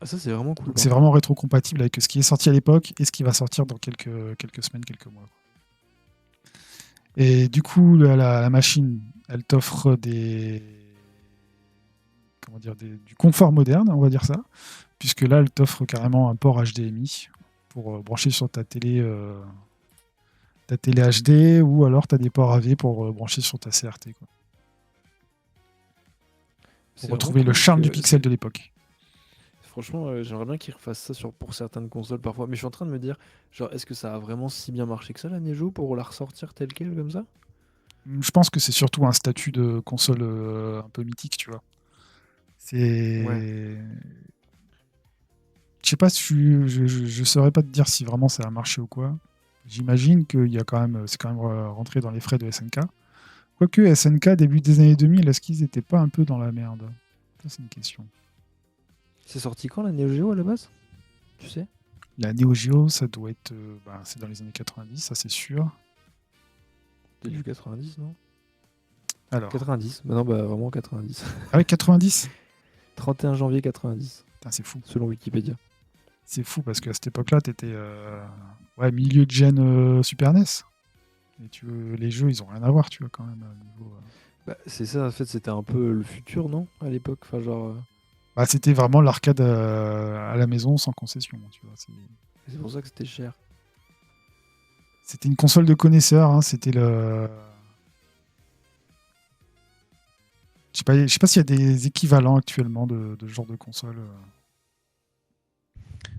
Ah, ça c'est vraiment cool Donc c'est par contre. vraiment rétro-compatible avec ce qui est sorti à l'époque et ce qui va sortir dans quelques semaines, quelques mois. Et du coup, la machine, elle t'offre comment dire, du confort moderne, on va dire ça, puisque là, elle t'offre carrément un port HDMI pour brancher sur ta télé HD, ou alors tu as des ports AV pour brancher sur ta CRT, quoi, pour C'est vraiment retrouver le cool parce charme du que pixel de l'époque. franchement, j'aimerais bien qu'ils refassent ça pour certaines consoles parfois. Mais je suis en train de me dire, genre, est-ce que ça a vraiment si bien marché que ça la Neo Geo pour la ressortir telle quelle comme ça? Je pense que c'est surtout un statut de console un peu mythique, tu vois. Ouais. C'est. Je sais pas si je saurais pas te dire si vraiment ça a marché ou quoi. J'imagine que c'est quand même rentré dans les frais de SNK. Quoique SNK, début des années 2000, est-ce qu'ils étaient pas un peu dans la merde? Ça, c'est une question. C'est sorti quand la Neo Geo à la base? Tu sais? La Neo Geo, ça doit être. C'est dans les années 90, ça c'est sûr. Début 90, non? Alors. 90. Bah non, bah vraiment 90. Ah ouais, 90. 31 janvier 90, Putain, c'est fou. selon Wikipédia. C'est fou parce qu'à cette époque-là, t'étais ouais, milieu de gen Super NES. Et les jeux, ils ont rien à voir, tu vois, quand même, au niveau. Bah, c'est ça, en fait, c'était un peu le futur, non? À l'époque, enfin, genre. Bah, c'était vraiment l'arcade à la maison sans concession, tu vois. C'est pour ça que c'était cher. C'était une console de connaisseurs, hein, c'était le. Je sais pas s'il y a des équivalents actuellement de ce genre de console.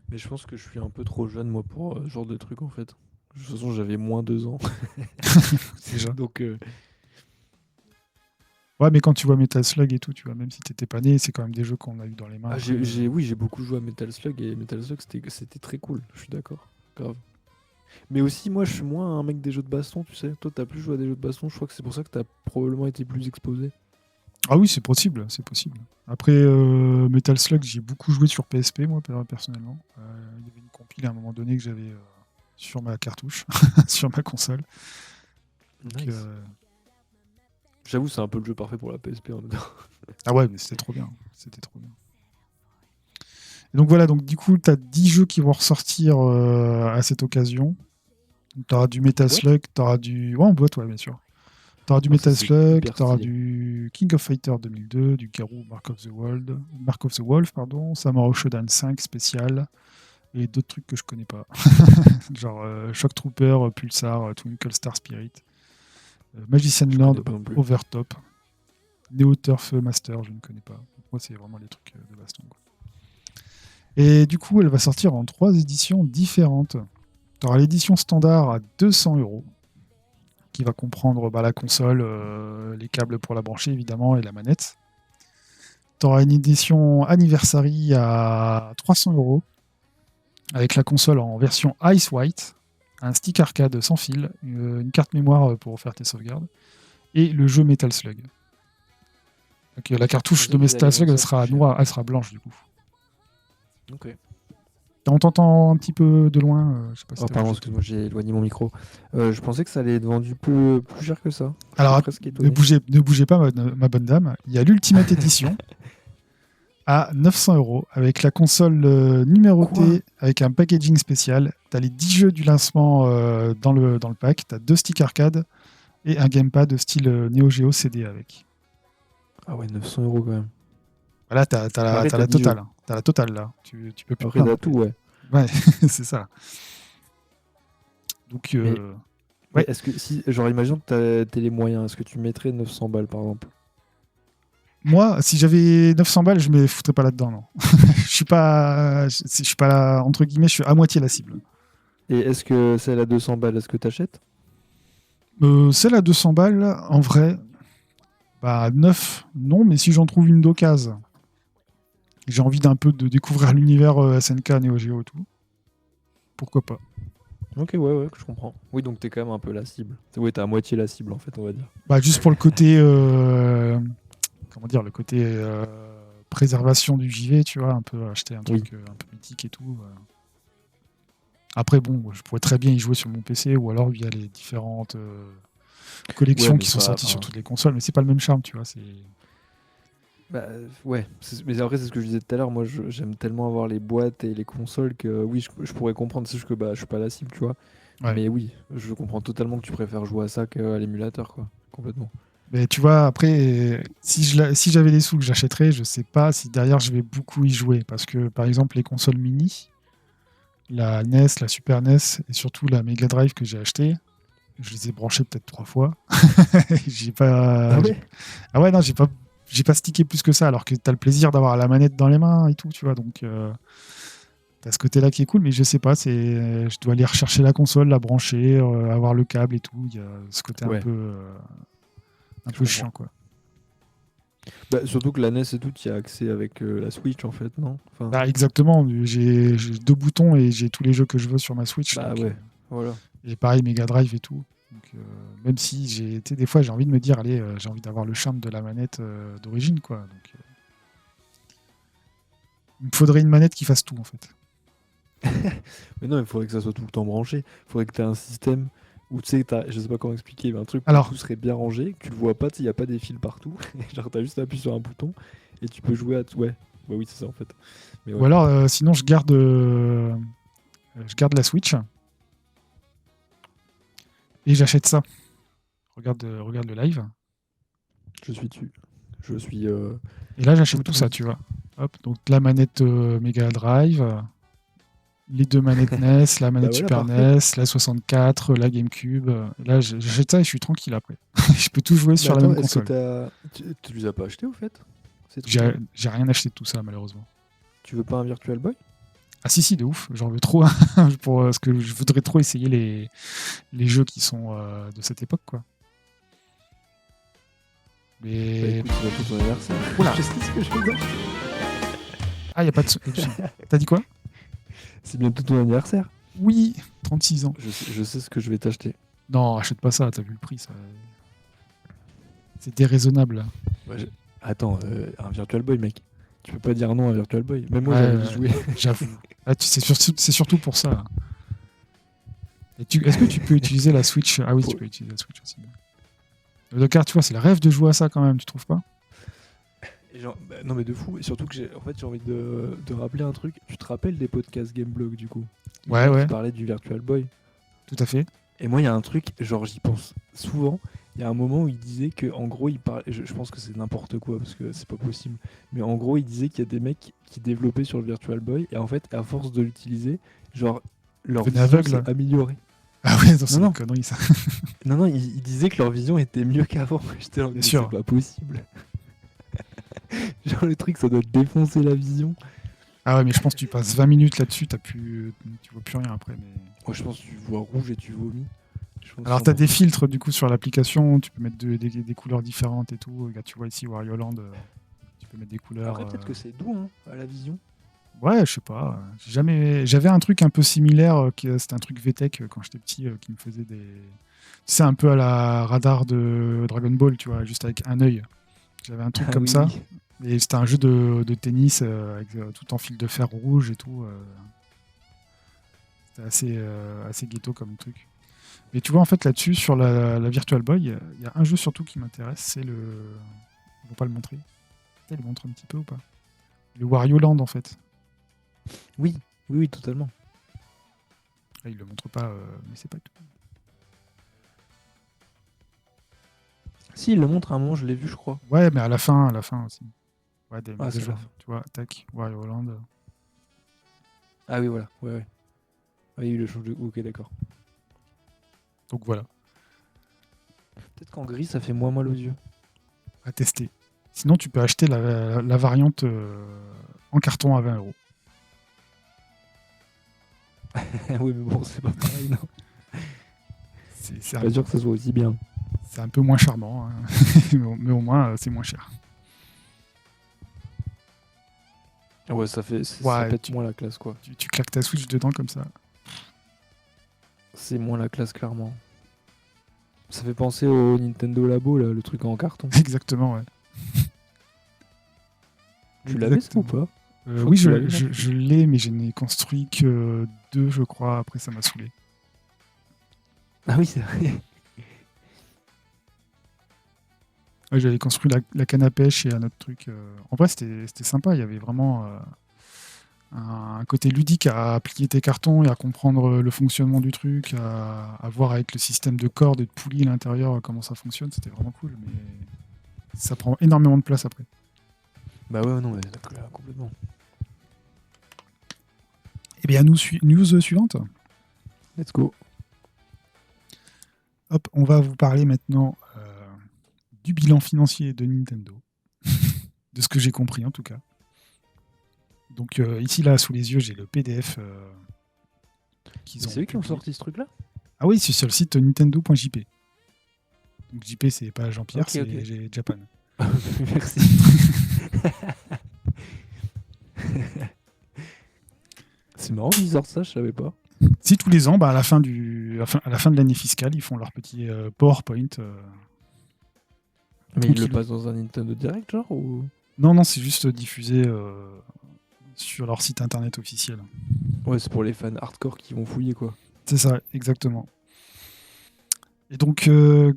Mais je pense que je suis un peu trop jeune, moi, pour ce genre de truc, en fait. De toute façon, j'avais moins 2 ans. Déjà. Donc, Ouais, mais quand tu vois Metal Slug et tout, tu vois, même si t'étais pas né, c'est quand même des jeux qu'on a eu dans les mains ah, après. oui, j'ai beaucoup joué à Metal Slug et Metal Slug, c'était très cool. Je suis d'accord. Grave. Mais aussi, moi, je suis moins un mec des jeux de baston, tu sais. Toi, t'as plus joué à des jeux de baston. Je crois que c'est pour ça que t'as probablement été plus exposé. Ah oui, c'est possible, c'est possible. Après, Metal Slug, j'ai beaucoup joué sur PSP, moi, personnellement. Il y avait une compile à un moment donné que j'avais sur ma cartouche, sur ma console. Donc, Nice. J'avoue, c'est un peu le jeu parfait pour la PSP en même temps. Ah ouais, mais c'était trop bien. C'était trop bien. Et donc voilà, donc du coup, tu as 10 jeux qui vont ressortir à cette occasion. Tu auras du En Metal boîte? Slug, tu auras du. Ouais, en boîte, ouais, bien sûr. Tu auras du Ah, ça, Metal c'est Slug, hyper tu auras stylé. du King of Fighter 2002, du Garou Mark of the Wolf, pardon, Samurai Shodown 5 spécial, et d'autres trucs que je connais pas. Genre Shock Trooper, Pulsar, Twinkle Star Spirit, Magician Je Land connais pas non plus. Overtop, Neo Turf Master, je ne connais pas. Moi, c'est vraiment les trucs de baston, quoi. Et du coup, elle va sortir en 3 éditions différentes. Tu auras l'édition standard à 200 €, qui va comprendre la console, les câbles pour la brancher évidemment et la manette. Tu auras une édition Anniversary à 300 € avec la console en version Ice White, un stick arcade sans fil, une carte mémoire pour faire tes sauvegardes et le jeu Metal Slug. Donc, la Je cartouche pensais de qu'ils allaient Metal Slug vendre elle ça plus sera cher. noire, elle sera blanche du coup. Ok. On t'entend un petit peu de loin, je sais pas si Oh, t'as pardon, bougé. excuse-moi, j'ai éloigné mon micro. Je pensais que ça allait être vendu plus cher que ça. Je suis Alors, presque étonné. ne bougez pas, ma bonne dame. Il y a l'Ultimate Edition à 900 € avec la console Quoi? numérotée, avec un packaging spécial. Tu as les 10 jeux du lancement dans le pack. Tu as 2 sticks arcade et un gamepad de style Neo Geo CD avec. Ah ouais, 900 € quand même. Voilà, tu as, Après, t'as la 10 jeux. totale. Tu la totale là. Tu peux plus te Après, plaindre. t'as tout, ouais. Ouais, c'est ça. Donc, Mais, mais ouais. est-ce que si, genre, imagine que t'as les moyens, est-ce que tu mettrais 900 balles par exemple? Moi, si j'avais 900 balles, je me foutrais pas là-dedans, non. Je suis pas là, entre guillemets, je suis à moitié la cible. Et est-ce que celle à 200 balles, est-ce que t'achètes? Celle à 200 balles, en vrai, bah 9, non, mais si j'en trouve une d'occasion, j'ai envie d'un peu de découvrir l'univers SNK, Neo Geo et tout, pourquoi pas. Ok, ouais, je comprends. Oui, donc t'es quand même un peu la cible. Ouais, t'es à moitié la cible en fait, on va dire. Bah, juste pour le côté, comment dire, le côté préservation du JV, tu vois, un peu acheter un Oui. truc un peu mythique et tout. Après, bon, je pourrais très bien y jouer sur mon PC ou alors via les différentes Ouais, collections mais qui sont ça, sorties sur enfin. toutes les consoles, mais c'est pas le même charme, tu vois. Bah, ouais. Mais après, c'est ce que je disais tout à l'heure. Moi, j'aime tellement avoir les boîtes et les consoles que oui, je pourrais comprendre. C'est juste que bah, je suis pas la cible, tu vois. Ouais. Mais oui, je comprends totalement que tu préfères jouer à ça qu'à l'émulateur, quoi. Complètement. Mais tu vois, après, si j'avais les sous que j'achèterais, je sais pas si derrière je vais beaucoup y jouer. Parce que, par exemple, les consoles mini, la NES, la Super NES et surtout la Mega Drive que j'ai acheté, je les ai branchées peut-être 3 fois. j'ai Ah pas. ouais? Ah ouais, non, j'ai pas stické plus que ça, alors que tu as le plaisir d'avoir la manette dans les mains et tout, tu vois. Donc, tu as ce côté-là qui est cool, mais je sais pas, je dois aller rechercher la console, la brancher, avoir le câble et tout. Il y a ce côté Ouais, un je peu comprends. chiant, quoi. Bah, surtout que la NES et tout, tu y as accès avec la Switch en fait, non? Enfin, Bah, exactement, j'ai 2 boutons et j'ai tous les jeux que je veux sur ma Switch. bah Donc, ouais, voilà. et pareil, Mega Drive et tout. Donc, même si des fois, j'ai envie de me dire, allez, j'ai envie d'avoir le charme de la manette d'origine, quoi. Donc, il me faudrait une manette qui fasse tout, en fait. Mais non, il faudrait que ça soit tout le temps branché. Il faudrait que tu aies un système où tu sais, je sais pas comment expliquer, mais un truc où Alors, tout serait bien rangé, que tu le vois pas, il n'y a pas des fils partout. Genre, t'as juste appuyé sur un bouton et tu peux jouer à tout. Ouais, bah oui, c'est ça en fait. Mais ou ouais. alors, sinon, je garde la Switch Et j'achète ça. Regarde le live. Je suis dessus. Je suis Et là, j'achète tout tout ça, oui. tu vois. Hop, donc la manette Mega Drive, les 2 manettes NES, la manette Bah voilà, Super parfait. NES, la 64, la GameCube. Là, j'achète ça et je suis tranquille après. Je peux tout jouer Mais sur la attends, même est-ce que console. tu les as pas achetés au fait, ces J'ai trucs-là? j'ai rien acheté de tout ça, malheureusement. Tu veux pas un Virtual Boy? Ah si, de ouf. J'en veux trop. Parce que je voudrais trop essayer les jeux qui sont de cette époque, quoi. Bah Mais... écoute, c'est bientôt ton anniversaire. Oula. Je sais ce que je veux dire. Ah, y a pas de son. T'as dit quoi? C'est bientôt ton anniversaire. Oui, 36 ans. Je sais ce que je vais t'acheter. Non, achète pas ça, t'as vu le prix, ça. C'est déraisonnable. Bah, attends, un Virtual Boy, mec. Tu peux pas dire non à un Virtual Boy. Même moi, j'ai Ouais, envie d'y jouer. j'avoue. Ah, c'est surtout pour ça. Est-ce que tu peux utiliser la Switch? Ah oui, tu Pour- peux utiliser la Switch aussi. Le Docker, tu vois, c'est le rêve de jouer à ça quand même, tu trouves pas? Et genre, non mais de fou. Et surtout que j'ai envie de rappeler un truc. Tu te rappelles des podcasts Gameblog du coup? Ouais, Qui ouais, parlaient du Virtual Boy. tout à fait. Et moi, il y a un truc, genre j'y pense souvent. Il y a un moment où il disait que, en gros, il parlait. Je pense que c'est n'importe quoi parce que c'est pas possible. Mais en gros, il disait qu'il y a des mecs qui développaient sur le Virtual Boy et en fait, à force de l'utiliser, genre leur Devenez vision aveugle. s'est améliorée. Ah ouais, non, c'est Non, une non. connerie ça. Non, non, il disait que leur vision était mieux qu'avant. J'étais là, Bien mais sûr. c'est pas possible. Genre le truc, ça doit te défoncer la vision. Ah ouais, mais je pense que tu passes 20 minutes là-dessus, tu vois plus rien après. Mais... Moi, je pense que tu vois rouge et tu vomis. Je pense Alors, tu as des 100%. filtres du coup sur l'application, tu peux mettre des couleurs différentes et tout. Regarde, tu vois ici Wario Land, tu peux mettre des couleurs. Après, peut-être que c'est doux hein, à la vision. Ouais, je sais pas. J'avais un truc un peu similaire, c'était un truc VTech quand j'étais petit, qui me faisait des. Tu sais, un peu à la radar de Dragon Ball, tu vois, juste avec un œil. J'avais un truc Ah comme oui, ça. oui. Et c'était un jeu de tennis avec tout en fil de fer rouge et tout. C'était assez ghetto comme truc. Mais tu vois, en fait, là-dessus, sur la Virtual Boy, il y a un jeu surtout qui m'intéresse, c'est le. Ils vont pas le montrer. Ils le montrent un petit peu ou pas? Le Wario Land, en fait. Oui, oui, oui, totalement. Ah, ils le montrent pas, mais c'est pas tout. Si, il le montre à un moment, je l'ai vu, je crois. Ouais, mais à la fin aussi. Ouais, des Ah, mises à c'est à la jour. fin. Tu vois, tac, Wario Land. Ah oui, voilà. Ouais, ouais. Ah oui, le change de. Ok, d'accord. Donc voilà, Peut-être qu'en gris, ça fait moins mal aux yeux. à tester. Sinon, tu peux acheter la variante en carton à 20 €. Oui, mais bon, c'est pas pareil, non. C'est Je c'est suis un, pas sûr que ça soit aussi bien. c'est un peu moins charmant, hein. mais au moins, c'est moins cher. Ouais, ça Ouais, pète moins la classe, quoi. tu claques ta Switch dedans comme ça. C'est moins la classe, clairement. Ça fait penser au Nintendo Labo, là, le truc en carton. Exactement, ouais. Tu l'avais, ça, ou Exactement. pas? Je crois Oui, que tu l'avais, non? je l'ai, mais je n'ai construit que 2, je crois. Après, ça m'a saoulé. Ah oui, c'est vrai. Ouais, j'avais construit la canne à pêche et un autre truc. En vrai, c'était sympa. Il y avait vraiment un côté ludique à plier tes cartons et à comprendre le fonctionnement du truc, à voir avec le système de cordes et de poulies à l'intérieur comment ça fonctionne. C'était vraiment cool, mais ça prend énormément de place après. Bah ouais, non, mais là, complètement. Eh bien, news suivante. Let's go. Hop, on va vous parler maintenant du bilan financier de Nintendo, de ce que j'ai compris en tout cas. Donc ici, là, sous les yeux, j'ai le PDF qu'ils ont C'est eux qui ont publié. sorti ce truc-là? Ah oui, c'est sur le site nintendo.jp. Donc JP, c'est pas Jean-Pierre, Ok, c'est ok. Japan. Merci. C'est marrant qu'ils sortent ça, je savais pas. Si tous les ans, bah, à la fin de l'année fiscale, ils font leur petit PowerPoint. Mais ils le tranquillou. passent dans un Nintendo Direct, genre ou... Non, non, c'est juste diffusé sur leur site internet officiel. Ouais, c'est pour les fans hardcore qui vont fouiller, quoi. C'est ça, exactement. Et donc,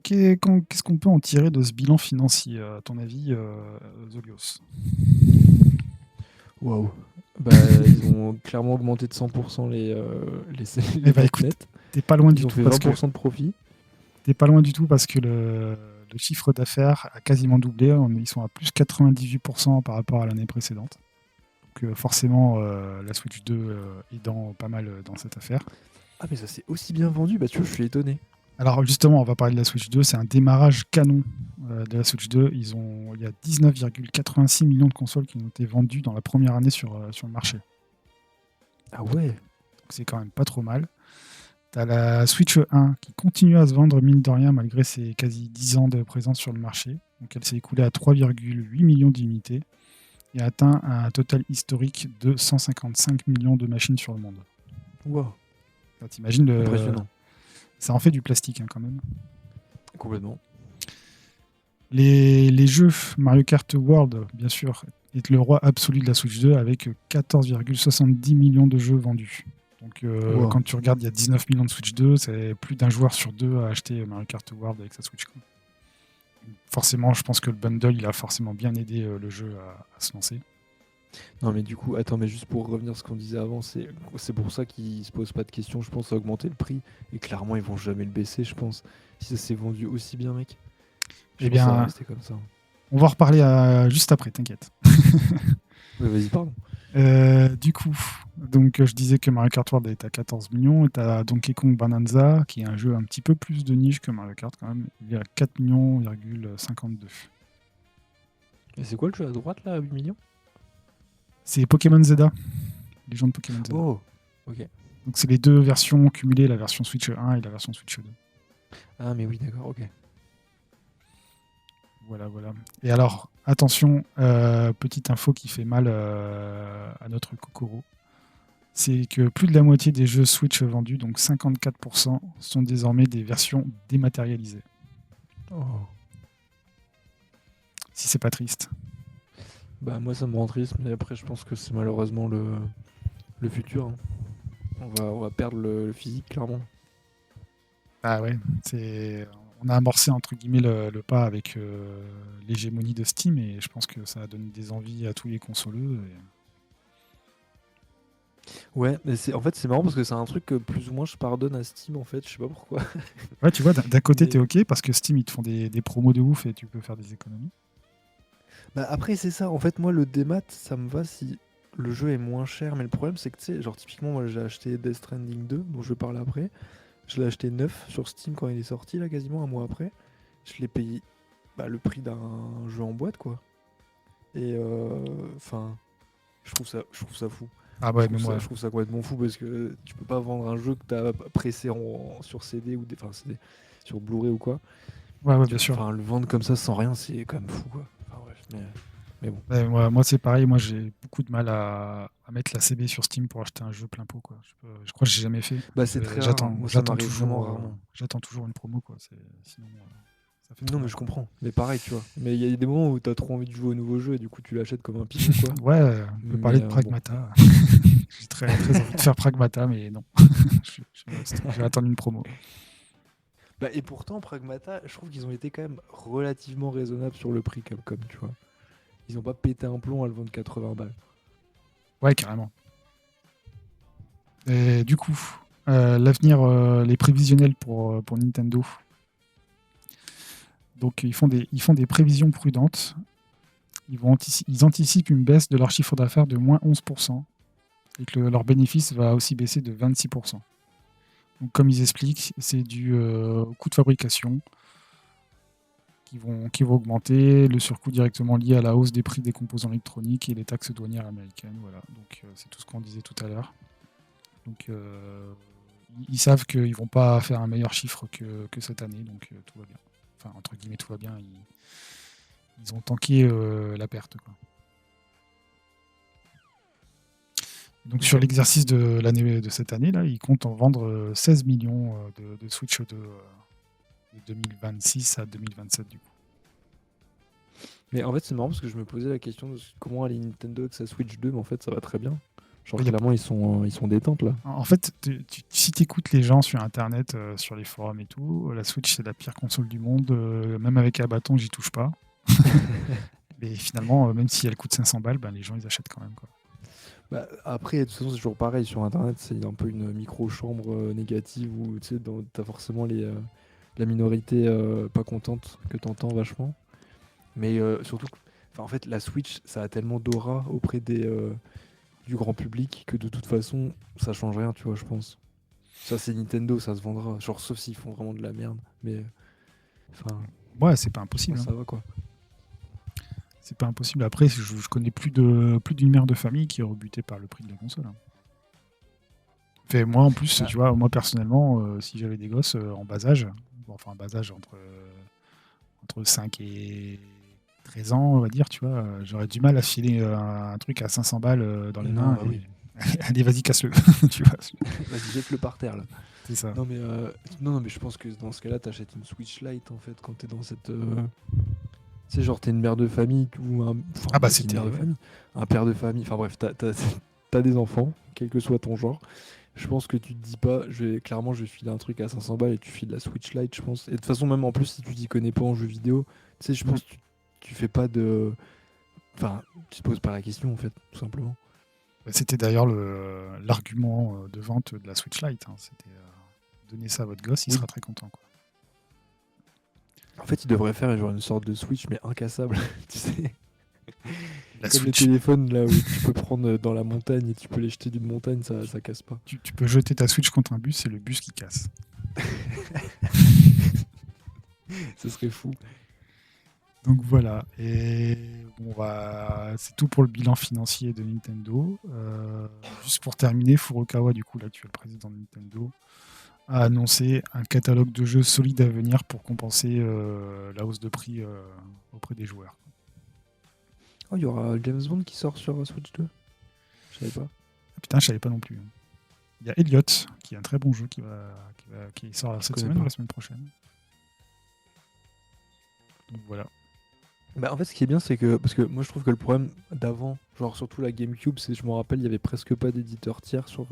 qu'est-ce qu'on peut en tirer de ce bilan financier, à ton avis, Zolios? Waouh. Bah, ils ont clairement augmenté de 100% les Eh bah ventes écoute, nettes. t'es pas loin du Ils ont tout fait parce que 20% de profit. t'es pas loin du tout parce que le chiffre d'affaires a quasiment doublé. Ils sont à plus 98% par rapport à l'année précédente. Donc forcément, la Switch 2 aidant pas mal dans cette affaire. Ah, mais ça s'est aussi bien vendu, bah tu vois, je suis étonné. Alors justement, on va parler de la Switch 2. C'est un démarrage canon de la Switch 2. Il y a 19,86 millions de consoles qui ont été vendues dans la première année sur le marché. Ah ouais. Donc c'est quand même pas trop mal. T'as la Switch 1 qui continue à se vendre, mine de rien, malgré ses quasi 10 ans de présence sur le marché. Donc elle s'est écoulée à 3,8 millions d'unités et a atteint un total historique de 155 millions de machines sur le monde. Wow. T'imagines Impressionnant. Ça en fait du plastique quand même. Complètement. Les jeux Mario Kart World, bien sûr, est le roi absolu de la Switch 2 avec 14,70 millions de jeux vendus. Donc Wow. quand tu regardes, il y a 19 millions de Switch 2, c'est plus d'un joueur sur deux à acheter Mario Kart World avec sa Switch. Forcément, je pense que le bundle, il a forcément bien aidé le jeu à se lancer. Non, mais du coup, attends, mais juste pour revenir à ce qu'on disait avant, c'est pour ça qu'ils se posent pas de questions, je pense, à augmenter le prix. Et clairement, ils vont jamais le baisser, je pense. Si ça s'est vendu aussi bien, mec. Je Eh pense que ça va bien, rester comme ça. on va en reparler juste après, t'inquiète. Ouais, vas-y, pardon. Du coup, donc je disais que Mario Kart World est à 14 millions et t'as Donkey Kong Bonanza qui est un jeu un petit peu plus de niche que Mario Kart quand même. Il est à 4 millions,52. Et c'est quoi le jeu à droite là, à 8 millions? C'est Pokémon Zelda, les gens de Pokémon Zelda. Oh, ok. Donc c'est les deux versions cumulées, la version Switch 1 et la version Switch 2. Ah, mais oui, d'accord, ok. Voilà, voilà. Et alors, attention, petite info qui fait mal à notre Kokoro. C'est que plus de la moitié des jeux Switch vendus, donc 54%, sont désormais des versions dématérialisées. Oh. Si c'est pas triste. Bah, moi, ça me rend triste, mais après, je pense que c'est malheureusement le futur. Hein. On va perdre le physique, clairement. Ah ouais, on a amorcé entre guillemets le pas avec l'hégémonie de Steam et je pense que ça a donné des envies à tous les consoleux. Ouais, mais en fait, c'est marrant parce que c'est un truc que plus ou moins je pardonne à Steam, en fait, je sais pas pourquoi. Ouais, tu vois, d'un côté, Mais t'es OK parce que Steam, ils te font des promos de ouf et tu peux faire des économies. bah, après, c'est ça. En fait, moi, le démat, ça me va si le jeu est moins cher. Mais le problème, c'est que, tu sais, genre, typiquement, moi, j'ai acheté Death Stranding 2, dont je vais parler après. Je l'ai acheté neuf sur Steam quand il est sorti, là, quasiment un mois après. Je l'ai payé bah, le prix d'un jeu en boîte, quoi. Et enfin, je trouve ça fou. Ah ouais, mais moi, Je trouve ça complètement fou parce que tu peux pas vendre un jeu que t'as pressé sur CD ou enfin, CD, sur Blu-ray ou quoi. ouais, bien sûr. Enfin, le vendre comme ça sans rien, c'est quand même fou, quoi. Enfin, bref, mais bon. Ouais, moi, c'est pareil. Moi, j'ai beaucoup de mal à mettre la CB sur Steam pour acheter un jeu plein pot, quoi. Je crois que j'ai jamais fait. Bah, c'est très rare. Hein. J'attends, Moi, ça j'attends m'arrive vraiment toujours, rarement. j'attends toujours une promo, quoi. Sinon, ça fait trop Non, mais mal, je quoi. comprends. Mais pareil, tu vois. Mais il y a des moments où t'as trop envie de jouer au nouveau jeu et du coup, tu l'achètes comme un pigeon, quoi. Ouais, on peut parler Mais de bon. Pragmata. J'ai très, très envie de faire Pragmata, mais non. Je vais attendre une promo. Bah, et pourtant, Pragmata, je trouve qu'ils ont été quand même relativement raisonnables sur le prix, Capcom, tu vois. Ils ont pas pété un plomb à le vendre 80 balles. Ouais, carrément. Et du coup, l'avenir, les prévisionnels pour Nintendo. Donc, ils font des prévisions prudentes. Ils anticipent une baisse de leur chiffre d'affaires de moins 11% et que leur bénéfice va aussi baisser de 26%. Donc, comme ils expliquent, c'est dû au coût de fabrication qui vont augmenter, le surcoût directement lié à la hausse des prix des composants électroniques et les taxes douanières américaines. Voilà. Donc, c'est tout ce qu'on disait tout à l'heure. Donc, ils savent qu'ils vont pas faire un meilleur chiffre que cette année, donc tout va bien. Enfin, entre guillemets, tout va bien. Ils ont tanké la perte, quoi. Donc sur Ok. l'exercice de cette année, là, ils comptent en vendre 16 millions de Switch 2 de 2026 à 2027 du coup. Mais en fait, c'est marrant parce que je me posais la question de comment aller Nintendo avec sa Switch 2, mais en fait, ça va très bien. Genre, Il y a- clairement, ils sont détentes là. En fait, si tu écoutes les gens sur Internet, sur les forums et tout, la Switch c'est la pire console du monde. Même avec un bâton, j'y touche pas. Mais finalement, même si elle coûte 500 balles, ben, les gens ils achètent quand même, quoi. Bah, après, de toute façon, c'est toujours pareil sur Internet, c'est un peu une micro-chambre négative où tu sais, t'as forcément la minorité pas contente que t'entends vachement. Mais surtout, en fait, la Switch, ça a tellement d'aura auprès du grand public que de toute façon, ça change rien, tu vois, je pense. Ça, c'est Nintendo, ça se vendra. Genre, sauf s'ils font vraiment de la merde. Mais, enfin, Ouais, c'est pas je impossible. pense que ça va, quoi. C'est pas impossible. Après, je connais plus d'une mère de famille qui est rebutée par le prix de la console. Fait, moi, en plus, Ah. tu vois, moi personnellement, si j'avais des gosses en bas âge, enfin, en bas âge entre 5 et 13 ans, on va dire, tu vois, j'aurais du mal à filer un truc à 500 balles dans les Non, mains bah et oui. allez, vas-y, casse-le. Tu vois, Vas-y, jette-le par terre, là. c'est ça. Non, mais, non, mais je pense que dans ce cas-là, t'achètes une Switch Lite, en fait, quand t'es dans cette... Tu sais, genre, t'es une mère de famille ou un... Enfin, Ah bah, aussi une c'était. mère de Ouais. famille. Un père de famille. Enfin, bref, t'as des enfants, quel que soit ton genre. Je pense que tu te dis pas, clairement, je vais filer un truc à 500 balles et tu files la Switch Lite, je pense. Et de toute façon, même en plus, si tu t'y connais pas en jeux vidéo, tu sais, je Mm. pense que tu fais pas de... Enfin, tu te poses pas la question, en fait, tout simplement. C'était d'ailleurs l'argument de vente de la Switch Lite. Hein. C'était donnez ça à votre gosse, il Oui. sera très content. Quoi. En fait, ils devraient faire genre une sorte de Switch, mais incassable, tu sais. La Comme les Switch, téléphones, là, où tu peux prendre dans la montagne et tu peux les jeter d'une montagne, ça casse pas. tu peux jeter ta Switch contre un bus, c'est le bus qui casse. Ce serait fou. Donc voilà, et c'est tout pour le bilan financier de Nintendo. Juste pour terminer, Furukawa, du coup l'actuel président de Nintendo, a annoncé un catalogue de jeux solides à venir pour compenser la hausse de prix auprès des joueurs. Oh, il y aura James Bond qui sort sur Switch 2. Je savais pas. Ah, putain, je savais pas non plus. Il y a Elliot, qui est un très bon jeu qui sort cette connais semaine ou pas. la semaine prochaine. Donc voilà. Bah, en fait, ce qui est bien, c'est que. Parce que moi, je trouve que le problème d'avant, genre surtout la GameCube, c'est je me rappelle, il y avait presque pas d'éditeurs tiers sur.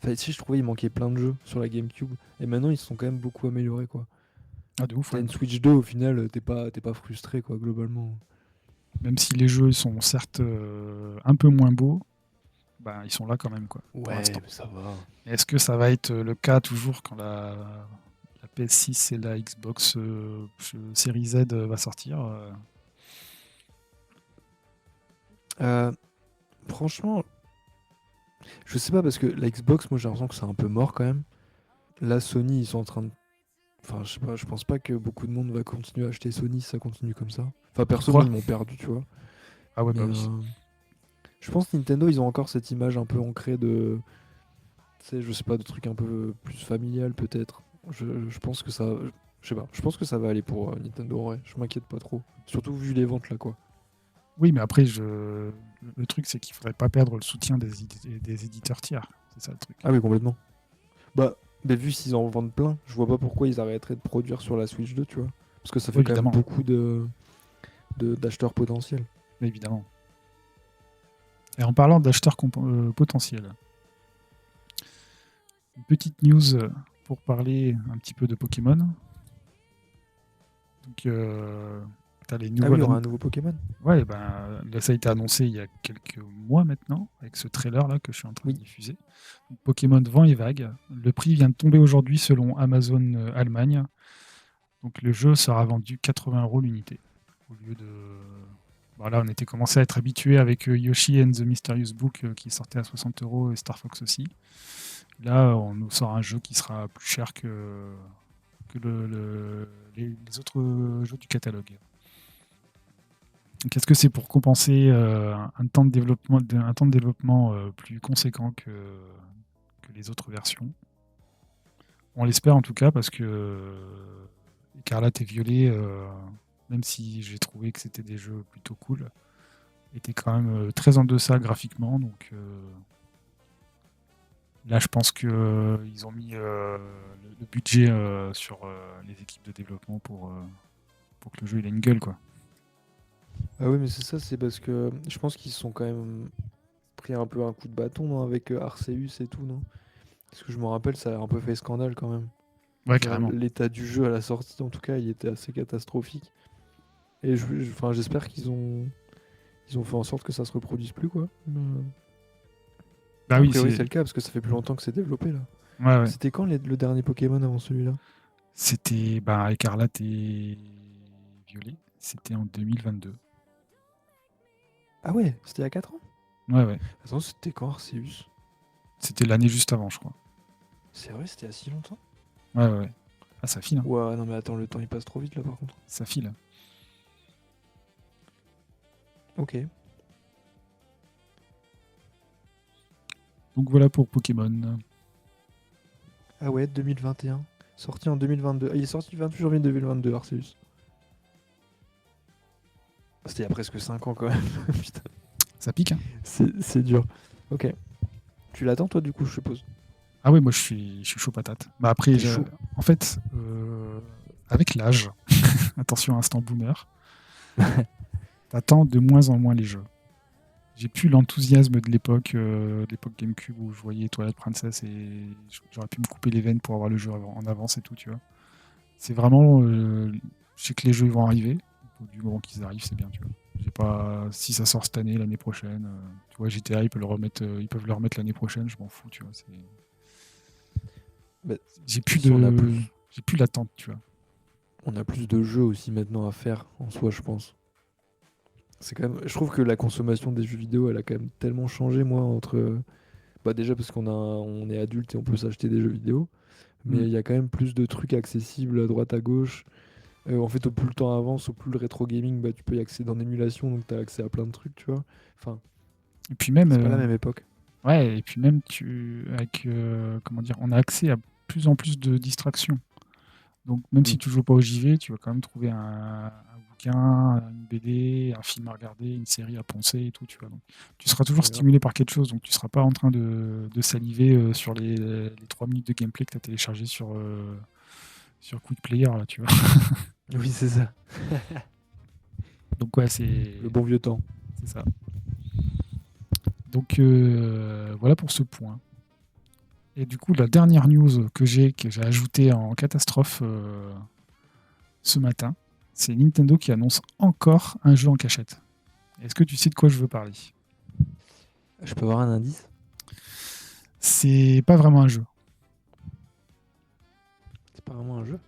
Enfin, si je trouvais, il manquait plein de jeux sur la GameCube. Et maintenant, ils se sont quand même beaucoup améliorés, quoi. Ah, de ouf, T'as ouais. une Switch 2, au final, t'es pas frustré, quoi, globalement. Même si les jeux sont certes un peu moins beaux, bah, ils sont là quand même, quoi, pour Ouais, l'instant. mais ça va. Est-ce que ça va être le cas toujours quand la PS6 et la Xbox Series Z va sortir Euh, Franchement, je sais pas, parce que la Xbox, moi, j'ai l'impression que c'est un peu mort, quand même. Là, Sony, ils sont en train de... Enfin, je sais pas, je pense pas que beaucoup de monde va continuer à acheter Sony si ça continue comme ça. Enfin, Tu perso, moi, crois? ils m'ont perdu, tu vois. Ah ouais, Mais bah oui. je pense que Nintendo, ils ont encore cette image un peu ancrée de... Tu sais, je sais pas, de trucs un peu plus familial, peut-être. Je pense que ça... Je sais pas, je pense que ça va aller pour Nintendo, en vrai. Je m'inquiète pas trop. Surtout vu les ventes, là, quoi. Oui, mais après, le truc, c'est qu'il faudrait pas perdre le soutien des éditeurs tiers. C'est ça le truc. Ah oui, complètement. Bah, mais vu s'ils en vendent plein, je vois pas pourquoi ils arrêteraient de produire sur la Switch 2, tu vois. Parce que ça Oui, fait quand même évidemment. beaucoup d'acheteurs potentiels. Évidemment. Et en parlant d'acheteurs potentiels, une petite news pour parler un petit peu de Pokémon. Donc, t'as les Ah oui, il y nouveaux. aura un nouveau Pokémon. Ouais, ben, là, ça a été annoncé il y a quelques mois maintenant, avec ce trailer-là que je suis en train de Oui. diffuser. Donc, Pokémon Vent et Vague. Le prix vient de tomber aujourd'hui selon Amazon Allemagne. Donc le jeu sera vendu 80 € l'unité. Au lieu de. Voilà, on était commencé à être habitué avec Yoshi and the Mysterious Book qui sortait à 60 € et Star Fox aussi. Là, on nous sort un jeu qui sera plus cher que les autres jeux du catalogue. Qu'est-ce que c'est pour compenser un temps de développement plus conséquent que les autres versions? On l'espère en tout cas parce que Écarlate et Violet, même si j'ai trouvé que c'était des jeux plutôt cool, étaient quand même très en deçà graphiquement. Donc là, je pense qu'ils ont mis le budget sur les équipes de développement pour que le jeu il ait une gueule, quoi. Ah oui, mais c'est ça, c'est parce que je pense qu'ils se sont quand même pris un peu un coup de bâton, non, avec Arceus et tout, non? Parce que je me rappelle, ça a un peu fait scandale quand même. Ouais, Genre, carrément. l'état du jeu à la sortie, en tout cas, il était assez catastrophique. Et enfin, j'espère qu'ils ont fait en sorte que ça se reproduise plus, quoi. Bah A oui, priori, c'est le cas, parce que ça fait plus longtemps que c'est développé, là. Ouais, ouais. C'était quand le dernier Pokémon avant celui-là? C'était Écarlate et Violet. C'était en 2022. Ah ouais, c'était il y a 4 ans? Ouais, ouais. Attends, c'était quand Arceus? C'était l'année juste avant, je crois. C'est vrai, c'était il y a si longtemps? Ouais, ouais, ouais. Ah, ça file, hein. Ouais, non mais attends, le temps il passe trop vite là par contre. Ça file. Ok. Donc voilà pour Pokémon. Ah ouais, 2021. Sorti en 2022. Ah, il est sorti le 28 janvier 2022, Arceus. C'était il y a presque 5 ans quand même. Putain, Ça pique, hein. c'est dur. Ok. Tu l'attends toi du coup, je suppose. Ah ouais, moi je suis chaud patate. Bah après, T'es chaud. en fait, avec l'âge, attention instant boomer, t'attends de moins en moins les jeux. J'ai plus l'enthousiasme de l'époque GameCube où je voyais Twilight Princess et j'aurais pu me couper les veines pour avoir le jeu en avance et tout, tu vois. C'est vraiment, je sais que les jeux vont arriver. Du moment qu'ils arrivent, c'est bien, tu vois. J'ai pas, si ça sort cette année, l'année prochaine, tu vois, GTA, ils peuvent le remettre l'année prochaine, je m'en fous, tu vois. Bah, J'ai plus aussi, de, j'ai plus l'attente, tu vois. on a plus de jeux aussi maintenant à faire en soi, je pense. C'est quand même, je trouve que la consommation des jeux vidéo, elle a quand même tellement changé, moi, entre. Bah déjà parce on est adulte et on peut s'acheter des jeux vidéo, mais Mm. il y a quand même plus de trucs accessibles à droite à gauche. En fait, au plus le temps avance, au plus le rétro gaming, bah tu peux y accéder en émulation, donc t'as accès à plein de trucs, tu vois. Enfin, Et puis même, c'est pas la même époque. ouais, et puis même, avec, comment dire, on a accès à plus en plus de distractions. Donc, même si Mm. tu joues pas au JV, tu vas quand même trouver un bouquin, une BD, un film à regarder, une série à poncer et tout, tu vois. Donc, tu seras toujours Ouais, grave. stimulé par quelque chose, donc tu seras pas en train de saliver sur les 3 minutes de gameplay que tu as téléchargé sur Quick Player, là, tu vois. Oui, c'est ça. Donc, ouais, Le bon vieux temps. c'est ça. Donc, voilà pour ce point. Et du coup, la dernière news que j'ai ajoutée en catastrophe ce matin, c'est Nintendo qui annonce encore un jeu en cachette. Est-ce que tu sais de quoi je veux parler? Je peux avoir un indice? C'est pas vraiment un jeu. C'est pas vraiment un jeu.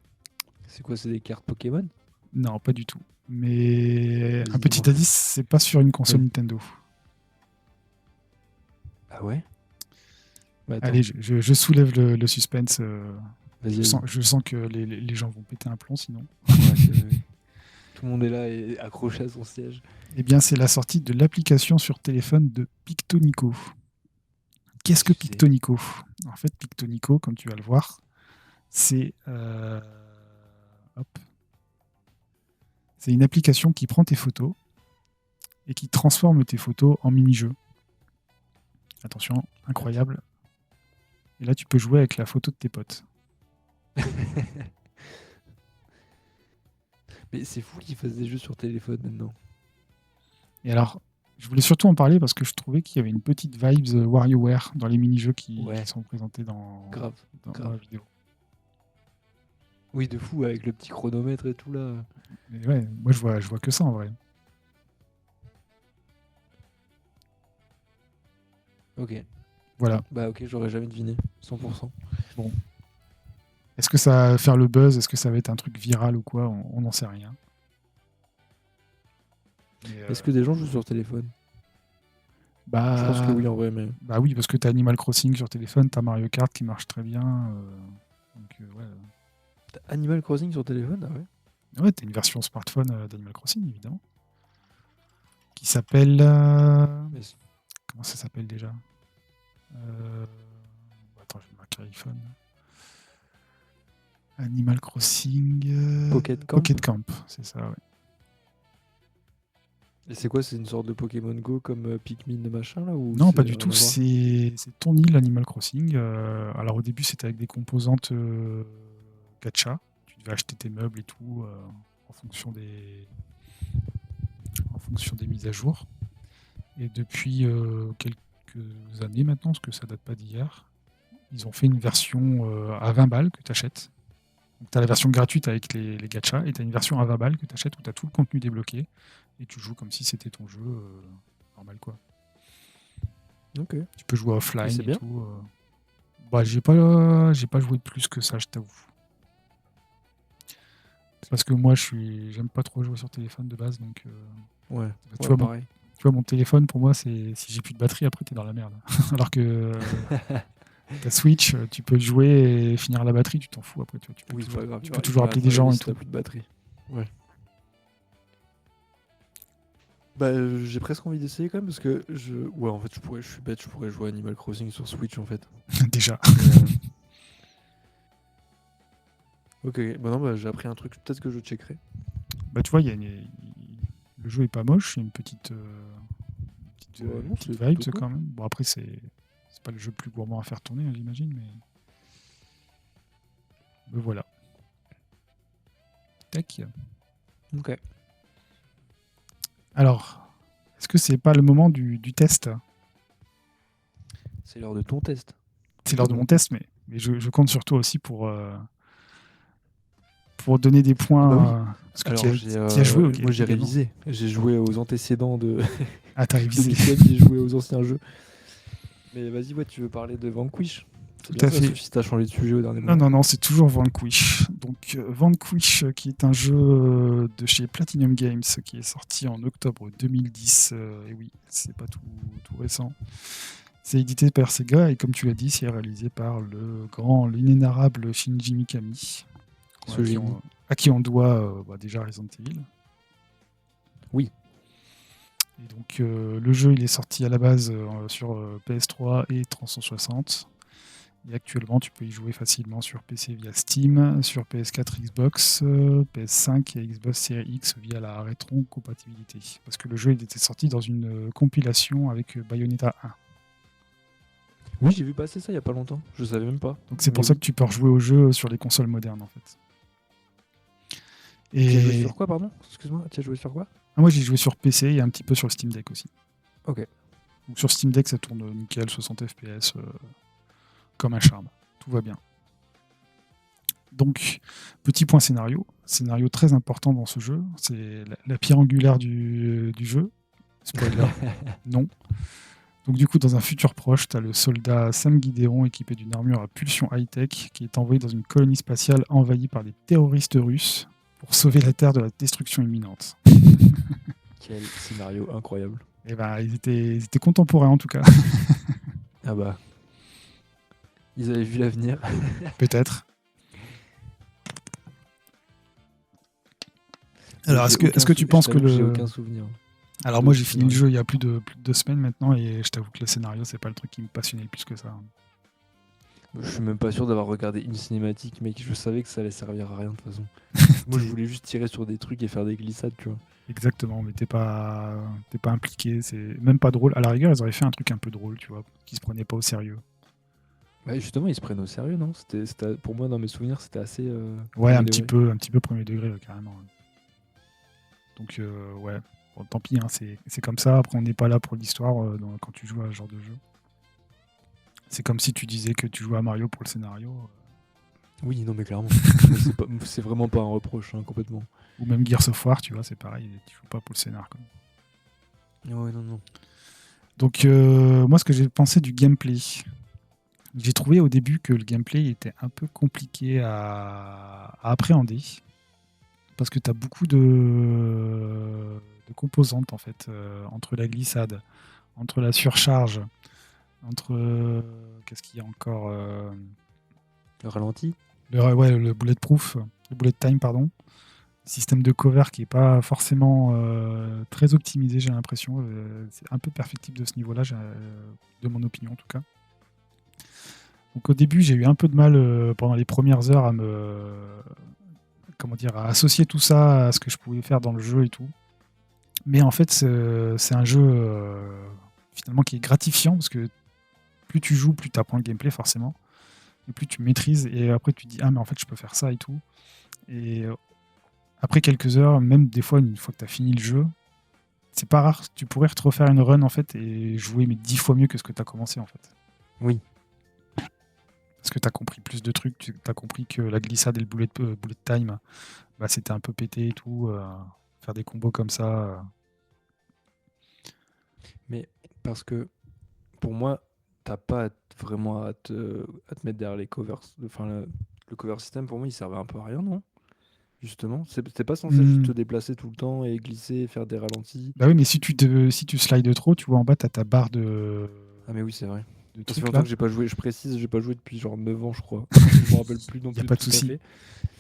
C'est quoi, c'est des cartes Pokémon? Non, pas du tout. Mais Vas-y, un petit dis-moi. indice, c'est pas sur une console Oui. Nintendo. Ah ouais? Bah attends, Allez, je soulève le suspense. vas-y, Je sens, vas-y. je sens que les gens vont péter un plomb sinon. Ouais, oui. Tout le monde est là et accroché à son siège. Eh bien, c'est la sortie de l'application sur téléphone de Pictonico. Qu'est-ce Qu'est-ce que que c'est? Pictonico? En fait, Pictonico, comme tu vas le voir, c'est hop, c'est une application qui prend tes photos et qui transforme tes photos en mini-jeux. Attention, Attends. incroyable. Et là, tu peux jouer avec la photo de tes potes. Mais c'est fou qu'ils fassent des jeux sur téléphone maintenant. Et alors, je voulais surtout en parler parce que je trouvais qu'il y avait une petite vibes WarioWare dans les mini-jeux qui Ouais, sont présentés dans, grave, dans la grave. vidéo. Oui, de fou, avec le petit chronomètre et tout là. Mais ouais, moi je vois que ça en vrai. Ok. Voilà. Bah ok, j'aurais jamais deviné. 100%. Bon. Est-ce que ça va faire le buzz? Est-ce que ça va être un truc viral ou quoi? On n'en sait rien. Mais Est-ce que des gens jouent sur téléphone? Je pense que bah, oui en vrai, mais. bah oui, parce que t'as Animal Crossing sur téléphone, t'as Mario Kart qui marche très bien. Donc ouais. T'as Animal Crossing sur téléphone? Ah ouais? Ouais, t'as une version smartphone d'Animal Crossing, évidemment. Qui s'appelle. Mais Comment ça s'appelle déjà? Attends, je vais marquer iPhone. Animal Crossing. Pocket Camp? Pocket Camp, c'est ça, ouais. Et c'est quoi? C'est une sorte de Pokémon Go comme Pikmin machin là ou Non, c'est pas du rien tout. à voir? C'est ton île Animal Crossing. Alors au début, c'était avec des composantes gacha. Tu devais acheter tes meubles et tout en fonction des mises à jour. Et depuis quelques années maintenant, parce que ça date pas d'hier, ils ont fait une version à 20 balles que tu achètes. Donc tu as la version gratuite avec les gachas et tu as une version à 20 balles que tu achètes où tu as tout le contenu débloqué et tu joues comme si c'était ton jeu normal quoi. Ok. Tu peux jouer Et offline c'est et bien? tout. Bah j'ai pas joué plus que ça, je t'avoue. Parce que moi, j'aime pas trop jouer sur téléphone de base, donc Ouais, tu ouais, vois, pareil. mon téléphone, pour moi, c'est si j'ai plus de batterie, après, t'es dans la merde. Alors que ta Switch, tu peux jouer et finir la batterie, tu t'en fous après, tu vois, Oui, c'est pas grave, tu il peux va toujours rien appeler des t'arriver gens et si t'as tout. plus de batterie. Ouais. Bah, j'ai presque envie d'essayer quand même parce que ouais, en fait, je suis bête, je pourrais jouer à Animal Crossing sur Switch en fait. Déjà. Mais, ok, bah non, bah j'ai appris un truc, peut-être que je checkerai. Bah, tu vois, le jeu est pas moche, il y a une Bah non, petite c'est vibe plutôt cool. quand même. Bon, après, c'est pas le jeu le plus gourmand à faire tourner, hein, j'imagine, mais voilà. Tac. Ok. Alors, est-ce que c'est pas le moment du test? C'est l'heure de ton test. C'est Mais l'heure de bon. mon test, mais je compte sur toi aussi pour donner des Ah bah oui. points, parce que Alors tu as joué moi j'ai également. révisé. J'ai joué aux antécédents de, Ah, t'as de révisé. Michelin, j'ai joué aux anciens jeux. Mais vas-y, ouais, tu veux parler de Vanquish? C'est Tout bien à ça, fait. sauf si t'as changé de sujet au dernier Non, moment. non, non, c'est toujours Vanquish. Donc, Vanquish, qui est un jeu de chez Platinum Games, qui est sorti en octobre 2010. Et oui, c'est pas tout récent. C'est édité par Sega et comme tu l'as dit, c'est réalisé par l'inénarrable Shinji Mikami, Ce génie. à qui on doit déjà Resident Evil. Oui. Et donc le jeu il est sorti à la base sur PS3 et 360. Et actuellement tu peux y jouer facilement sur PC via Steam, sur PS4, Xbox, PS5 et Xbox Series X via la rétro-compatibilité. Parce que le jeu il était sorti dans une compilation avec Bayonetta 1. Oui, j'ai vu passer ça il y a pas longtemps. Je savais même pas. Donc c'est Mais pour ça que oui. tu peux rejouer au jeu sur les consoles modernes en fait. Tu as joué Et sur quoi, pardon? Excuse-moi, tu as joué sur quoi? moi j'ai joué sur PC et un petit peu sur le Steam Deck aussi. Ok. Donc sur Steam Deck ça tourne nickel, 60 FPS, comme un charme. Tout va bien. Donc, petit point scénario très important dans ce jeu, c'est la pierre angulaire du jeu. Spoiler, non. Donc du coup, dans un futur proche, tu as le soldat Sam Gideon équipé d'une armure à pulsion high-tech qui est envoyé dans une colonie spatiale envahie par des terroristes russes pour sauver la Terre de la destruction imminente. Quel scénario incroyable. Et ben, ils étaient contemporains en tout cas, Ah bah, ils avaient vu l'avenir. peut-être. Moi, Alors, est-ce que tu je penses que t'avoue que j'ai le... aucun souvenir Alors moi de j'ai ce fini le scénario. jeu il y a plus de 2 semaines maintenant et je t'avoue que le scénario c'est pas le truc qui me passionnait le plus que ça. Je suis même pas sûr d'avoir regardé une cinématique, mec. Je savais que ça allait servir à rien de toute façon. Moi, je T'es- voulais juste tirer sur des trucs et faire des glissades, tu vois. Exactement, mais t'es pas impliqué, c'est même pas drôle. À la rigueur, ils auraient fait un truc un peu drôle, tu vois, qui se prenait pas au sérieux. Ouais, justement, ils se prennent au sérieux, non? Pour moi, dans mes souvenirs, c'était assez Ouais, premier degré. un petit peu premier degré, carrément. Donc ouais, bon, tant pis, hein, c'est comme ça. Après, on n'est pas là pour l'histoire quand tu joues à ce genre de jeu. C'est comme si tu disais que tu jouais à Mario pour le scénario, Oui, non, mais clairement. Mais c'est vraiment pas un reproche, hein, complètement. ou même Gears of War, tu vois, c'est pareil, tu joues pas pour le scénar, quoi. Ouais, non, non. Donc moi, ce que j'ai pensé du gameplay, j'ai trouvé au début que le gameplay était un peu compliqué à appréhender parce que tu as beaucoup de composantes en fait, entre la glissade, entre la surcharge, entre qu'est-ce qu'il y a encore Le ralenti? le bulletproof, le bullet time pardon, système de cover qui est pas forcément très optimisé, j'ai l'impression. C'est un peu perfectible de ce niveau-là, de mon opinion en tout cas. Donc au début, j'ai eu un peu de mal pendant les premières heures à associer tout ça à ce que je pouvais faire dans le jeu et tout. Mais en fait, c'est un jeu finalement qui est gratifiant parce que plus tu joues, plus tu apprends le gameplay forcément, et plus tu maîtrises. Et après, tu te dis ah mais en fait, je peux faire ça et tout. Et après quelques heures, même des fois, une fois que tu as fini le jeu, c'est pas rare, tu pourrais te refaire une run en fait et jouer mais 10 fois mieux que ce que tu as commencé en fait. Oui. Parce que tu as compris plus de trucs, tu as compris que la glissade et le bullet time, bah, c'était un peu pété et tout. Faire des combos comme ça. Mais parce que pour moi, t'as pas vraiment à te mettre derrière les covers. Enfin, le cover system, pour moi, il servait un peu à rien, non? Justement, c'est pas censé juste Hmm. te déplacer tout le temps et glisser et faire des ralentis. Bah oui, mais si tu slides trop, tu vois en bas, t'as ta barre Ah mais oui, c'est vrai. de Ça fait trucs longtemps là. que j'ai pas joué, je précise, j'ai pas joué depuis genre 9 ans, je crois. Je me rappelle plus non Il n'y a plus pas de tout à souci. fait.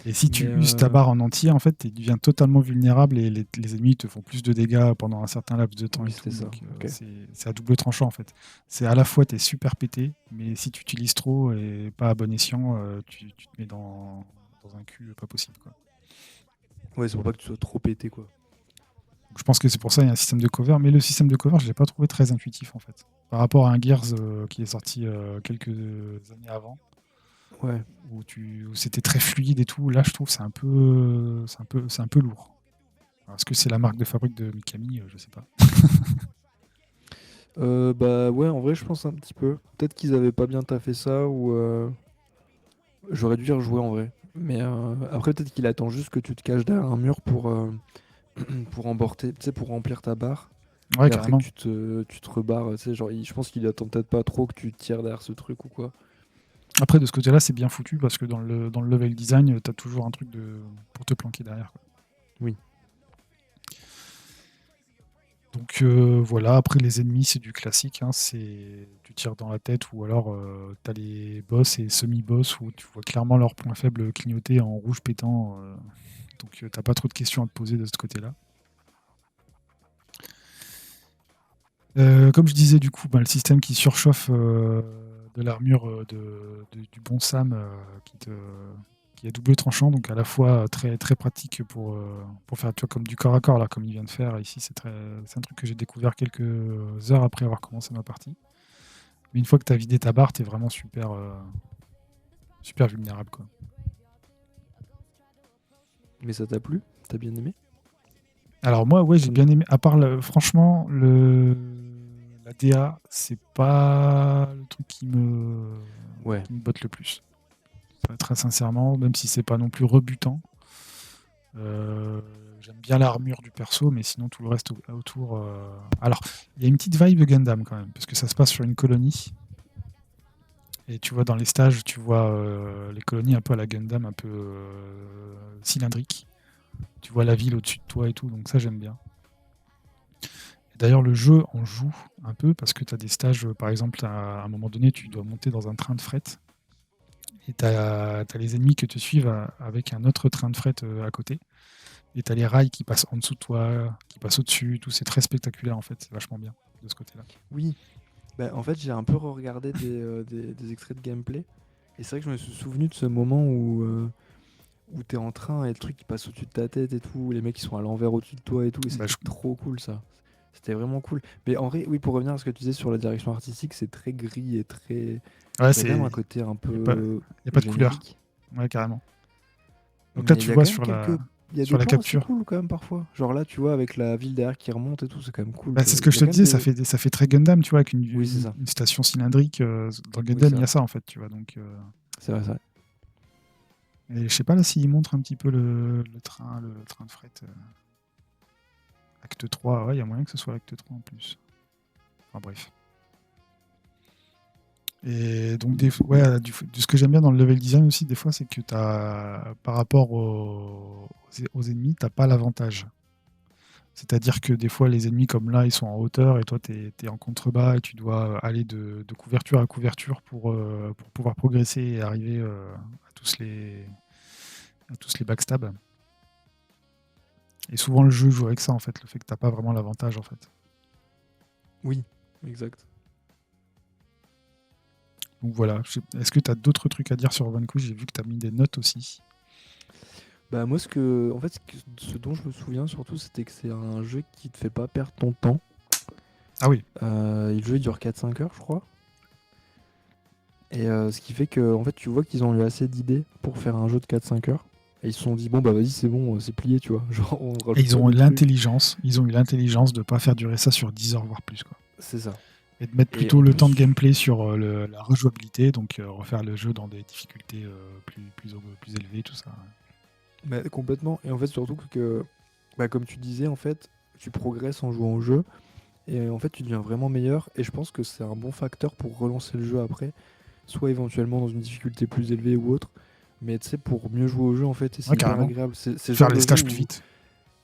Et si Mais tu uses ta barre en entier, en fait, tu deviens totalement vulnérable et les ennemis te font plus de dégâts pendant un certain laps de temps oui, et tout. c'était ça. Donc, Ok. c'est à double tranchant, en fait. C'est à la fois, tu es super pété, mais si tu utilises trop et pas à bon escient, tu te mets dans un cul pas possible, quoi. Ouais, c'est pour pas que tu sois trop pété, quoi. Donc, je pense que c'est pour ça qu'il y a un système de cover, mais le système de cover, je ne l'ai pas trouvé très intuitif, en fait. Par rapport à un Gears qui est sorti quelques années avant, Ouais. où c'était très fluide et tout, là, je trouve que c'est un peu lourd. Alors, est-ce que c'est la marque de fabrique de Mikami? Je sais pas. Bah ouais, en vrai, je pense un petit peu. Peut-être qu'ils avaient pas bien taffé ça ou j'aurais dû y rejouer en vrai. Mais après, peut-être qu'il attend juste que tu te caches derrière un mur pour emporter, tu sais, pour remplir ta barre. Ouais, Et après que carrément. tu te rebarres, tu sais, genre, je pense qu'il attend peut-être pas trop que tu tires derrière ce truc ou quoi. Après, de ce côté-là, c'est bien foutu parce que dans le level design, tu as toujours un truc pour te planquer derrière, quoi. Oui. Donc voilà, après les ennemis, c'est du classique, hein, tu tires dans la tête ou alors tu as les boss et semi-boss où tu vois clairement leurs points faibles clignoter en rouge pétant. Donc t'as pas trop de questions à te poser de ce côté-là. Comme je disais, du coup, le système qui surchauffe de l'armure du bon Sam qui est double tranchant, donc à la fois très, très pratique pour faire tu vois, comme du corps à corps, là, comme il vient de faire. Ici, c'est un truc que j'ai découvert quelques heures après avoir commencé ma partie. Mais une fois que tu as vidé ta barre, tu es vraiment super, super vulnérable, quoi. Mais ça t'a plu? T'as bien aimé? Alors moi, ouais, j'ai Comme- bien aimé. À part, franchement, la DA, c'est pas le truc Ouais. qui me botte le plus. Très sincèrement, même si c'est pas non plus rebutant. Euh, J'aime bien l'armure du perso, mais sinon tout le reste autour. Alors, il y a une petite vibe Gundam quand même, parce que ça se passe sur une colonie. Et tu vois, dans les stages, tu vois les colonies un peu à la Gundam, un peu cylindrique. Tu vois la ville au-dessus de toi et tout, donc ça j'aime bien. Et d'ailleurs, le jeu en joue un peu parce que tu as des stages, par exemple, à un moment donné, tu dois monter dans un train de fret et tu as les ennemis que te suivent avec un autre train de fret à côté. Et tu as les rails qui passent en dessous de toi, qui passent au-dessus, tout. C'est très spectaculaire en fait, c'est vachement bien de ce côté-là. Oui. Bah, en fait, j'ai un peu regardé des extraits de gameplay. Et c'est vrai que je me suis souvenu de ce moment où t'es en train et le truc qui passe au-dessus de ta tête et tout, les mecs qui sont à l'envers au-dessus de toi et tout, et Bah, c'était trop cool ça. C'était vraiment cool. Mais en vrai, oui, pour revenir à ce que tu disais sur la direction artistique, c'est très gris et très. ouais, Il y a quand même un c'est. côté un Il n'y a, peu y a pas de couleur. générique. Ouais, carrément. Donc là, Mais il tu y a vois quand même quelques. Il y a sur des la plans assez capture. cool quand même parfois. Genre là, tu vois, avec la ville derrière qui remonte et tout, c'est quand même cool. Bah, c'est ce que Il je y a te quand même disais, des. ça fait très Gundam, tu vois, avec Oui, c'est ça. une station cylindrique. Dans Oui, Gundam, c'est il y vrai. a ça en fait, tu vois. Donc, C'est vrai, c'est vrai. et je sais pas là s'il montre un petit peu le train de fret. Acte 3, ouais, il y a moyen que ce soit l'acte 3 en plus. Enfin bref. Et donc, ouais, de ce que j'aime bien dans le level design aussi, des fois, c'est que par rapport aux ennemis, t'as pas l'avantage. C'est-à-dire que des fois, les ennemis comme là, ils sont en hauteur et toi, tu es en contrebas et tu dois aller de couverture à couverture pour pouvoir progresser et arriver à tous les backstabs. Et souvent, le jeu joue avec ça, en fait, le fait que t'as pas vraiment l'avantage, en fait. Oui, exact. Donc voilà. Est-ce que tu as d'autres trucs à dire sur Vanquish? J'ai vu que tu as mis des notes aussi. Bah moi en fait ce dont je me souviens surtout c'était que c'est un jeu qui te fait pas perdre ton temps. Ah oui. Le jeu il dure 4-5 heures je crois. Et ce qui fait que en fait tu vois qu'ils ont eu assez d'idées pour faire un jeu de 4-5 heures. Et ils se sont dit bon bah vas-y c'est bon, c'est plié tu vois. Genre on Et rajoute pas de trucs. ils ont eu l'intelligence de pas faire durer ça sur 10 heures, voire plus, quoi. C'est ça. Et de mettre Et plutôt en le temps de plus, gameplay sur la rejouabilité, donc refaire le jeu dans des difficultés plus élevées, tout ça. bah, complètement. Et en fait surtout que bah, comme tu disais en fait tu progresses en jouant au jeu. Et en fait tu deviens vraiment meilleur. Et je pense que c'est un bon facteur pour relancer le jeu après. Soit éventuellement dans une difficulté plus élevée ou autre. mais tu sais, pour mieux jouer au jeu, en fait, et c'est Ouais, hyper carrément. agréable. C'est le Faire genre les de jeu stages plus vite.